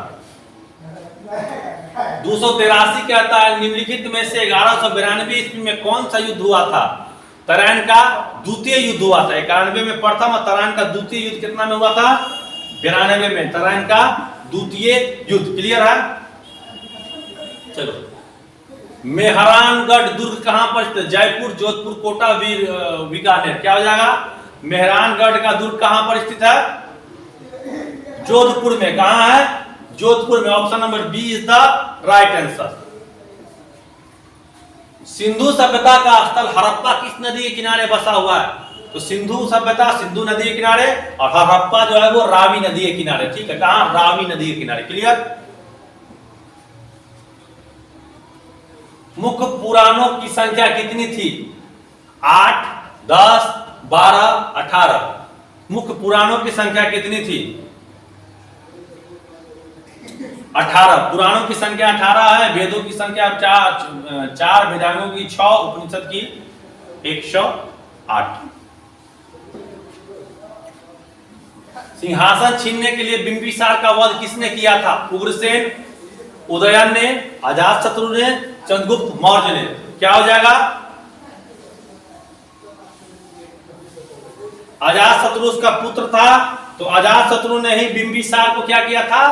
283 कहता है निम्नलिखित में से 1192 ईस्वी में कौन सा युद्ध हुआ था? तराइन का द्वितीय युद्ध हुआ था। 91 में प्रथम और तराइन का द्वितीय युद्ध कितना में हुआ था? 92 में तराइन का द्वितीय युद्ध। क्लियर है? चलो, मेहरानगढ़ दुर्ग कहां पर स्थित? जयपुर, जोधपुर, कोटा, बीकानेर? क्या हो जाएगा? मेहरानगढ़ का दुर्ग कहां पर स्थित है? जोधपुर में। कहां है? जोधपुर में। Option number B is the right answer. Sindhu सभ्यता का स्थल हड़प्पा किस नदी के किनारे बसा हुआ है? तो सिंधु सभ्यता सिंधु नदी के किनारे, और हड़प्पा जो है वो रावी नदी के किनारे। ठीक है। कहां? रावी नदी के किनारे। क्लियर? मुख्य पुराणों की संख्या कितनी थी? 8, 10, 12, 18? मुख्य पुराणों की संख्या कितनी थी? 18। पुराणों की संख्या 18 है, वेदों की संख्या 4, वेदांगों की 6, उपनिषद की 108। सिंहासन छीनने के लिए बिंबिसार का वध किसने किया था? उग्रसेन, उदयन ने, अजातशत्रु ने, चंद्रगुप्त मौर्य ने? क्या हो जाएगा? अजातशत्रु उसका पुत्र था, तो अजातशत्रु ने ही बिंबिसार को क्या किया था?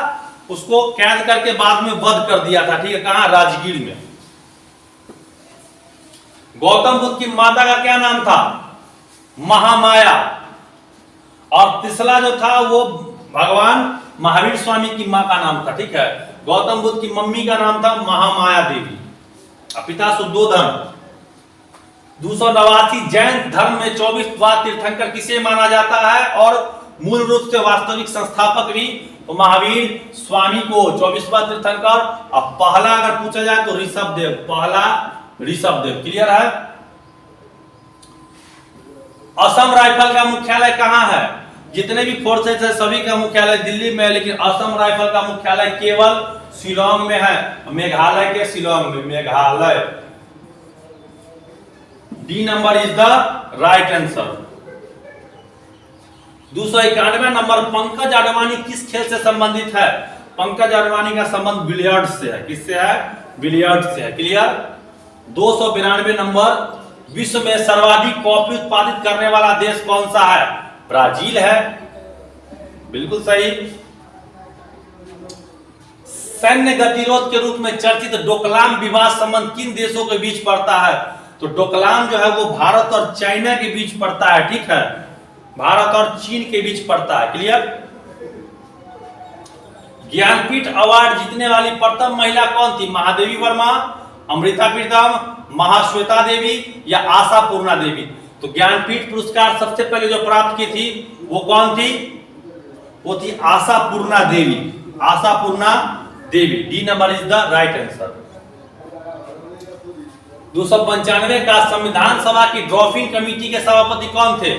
उसको कैद करके बाद में वध कर दिया था। ठीक है। कहां? राजगीर में। गौतम बुद्ध की माता का क्या नाम था? महामाया। और तीसरा जो था वो भगवान महावीर स्वामी की मां का नाम था। ठीक है। गौतम बुद्ध की मम्मी का नाम था महामाया देवी, पिता शुद्धोधन। 289 जैन धर्म में 24वां तीर्थंकर किसे माना जाता है? और मूल रूप से वास्तविक संस्थापक भी तो महावीर स्वामी को 24वां तीर्थंकर। अब पहला अगर पूछा जाए तो ऋषभदेव, पहला ऋषभदेव। क्लियर है? असम राइफल का मुख्यालय कहां है? जितने भी फोर्सेस है सभी का मुख्यालय दिल्ली में है, लेकिन असम राइफल का मुख्यालय केवल शिलोंग में है, मेघालय के शिलोंग में। Meghalaya. D number is the right answer. 291 number, Pankaj Advani किस खेल से संबंधित है? पंकज अडवाणी का संबंध बिलियर्ड्स से है। किससे है? बिलियर्ड्स से है। क्लियर? 292 नंबर। विश्व में सर्वाधिक कॉफी उत्पादित करने वाला देश कौन सा है? ब्राजील है, बिल्कुल सही। सैन्य गतिरोध के रूप में चर्चित डोकलाम विवाद संबंध किन देशों के बीच पड़ता है? तो डोकलाम जो है वो भारत और चाइना के बीच पड़ता है, ठीक है, भारत और चीन के बीच पड़ता है। क्लियर? ज्ञानपीठ अवार्ड जीतने वाली प्रथम महिला कौन थी? महादेवी वर्मा, अमृता प्रीतम, महाश्वेता देवी या आशापूर्णा देवी? तो ज्ञानपीठ पुरस्कार सबसे पहले जो प्राप्त की थी वो कौन थी? वो थी Ashapurna Devi. Ashapurna Devi. D number is the right answer. 295 का संविधान सभा की ड्राफ्टिंग कमेटी के सभापति कौन थे?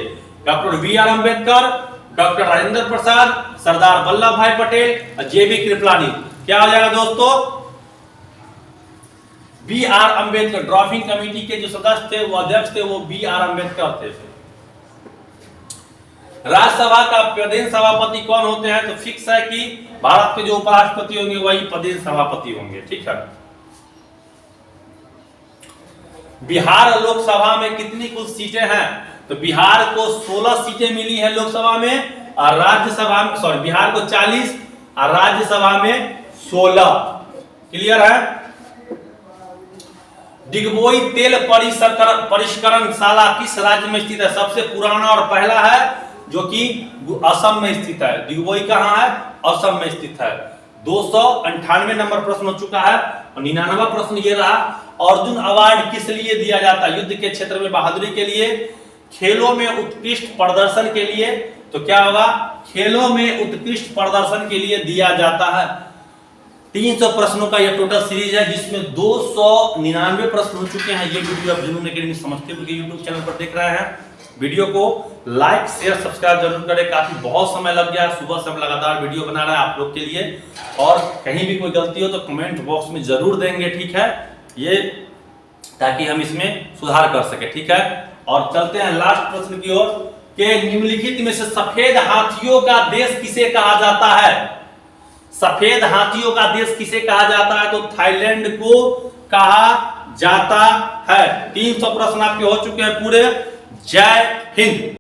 Doctor B R Ambedkar, doctor Rajendra Prasad, Sardar Vallabh भाई पटेल, जेबी कृपलानी। क्या हो जाएगा दोस्तों? B R Ambedkar. Drafting committee के जो सदस्य थे, वो अध्यक्ष थे, वो बी आर अम्बेडकर थे। राज्यसभा का प्रदेश सभापति कौन होते हैं? तो फिक्स है कि भारत के जो उपराष्ट्रपति होंगे वही प्रदेश सभापति होंगे, ठीक है। बिहार लोकसभा में कितनी कुल सीटें हैं? तो बिहार को 16 सीटें मिली है लोकसभा में, और राज्यसभा में, सॉरी, बिहार को 40 और राज्यसभा में 16। क्लियर है? डिगबोई तेल परिष्करणशाला किस राज्य में स्थित है? सबसे पुराना और पहला है जो कि असम में स्थित है। डिगबोई कहां है? असम में स्थित है। 298 नंबर प्रश्न हो चुका है। और 99वां प्रश्न ये रहा, अर्जुन अवार्ड किस लिए दिया जाता है? युद्ध के क्षेत्र में बहादुरी के लिए, खेलों में उत्कृष्ट प्रदर्शन के लिए। तो क्या होगा? खेलों में उत्कृष्ट प्रदर्शन के लिए दिया जाता है। 300 प्रश्नों का यह टोटल सीरीज है, जिसमें 299 प्रश्न हो चुके हैं। ये वीडियो आप जुनून एकेडमी समस्तीपुर के यूट्यूब चैनल पर देख रहे हैं। वीडियो को लाइक शेयर सब्सक्राइब जरूर करें। काफी बहुत समय लग गया, सुबह से हम लगातार वीडियो बना रहे हैं आप लोग के लिए, और कहीं भी कोई गलती हो तो कमेंट बॉक्स में जरूर देंगे, ठीक है, ये ताकि हम इसमें सुधार कर सके, ठीक है। और चलते हैं लास्ट प्रश्न की ओर कि निम्नलिखित में से सफेद हाथियों का देश किसे कहा जाता है? सफेद हाथियों का देश किसे कहा जाता है? तो थाईलैंड को कहा जाता है। 300 प्रश्न आपके हो चुके हैं पूरे। जय हिंद।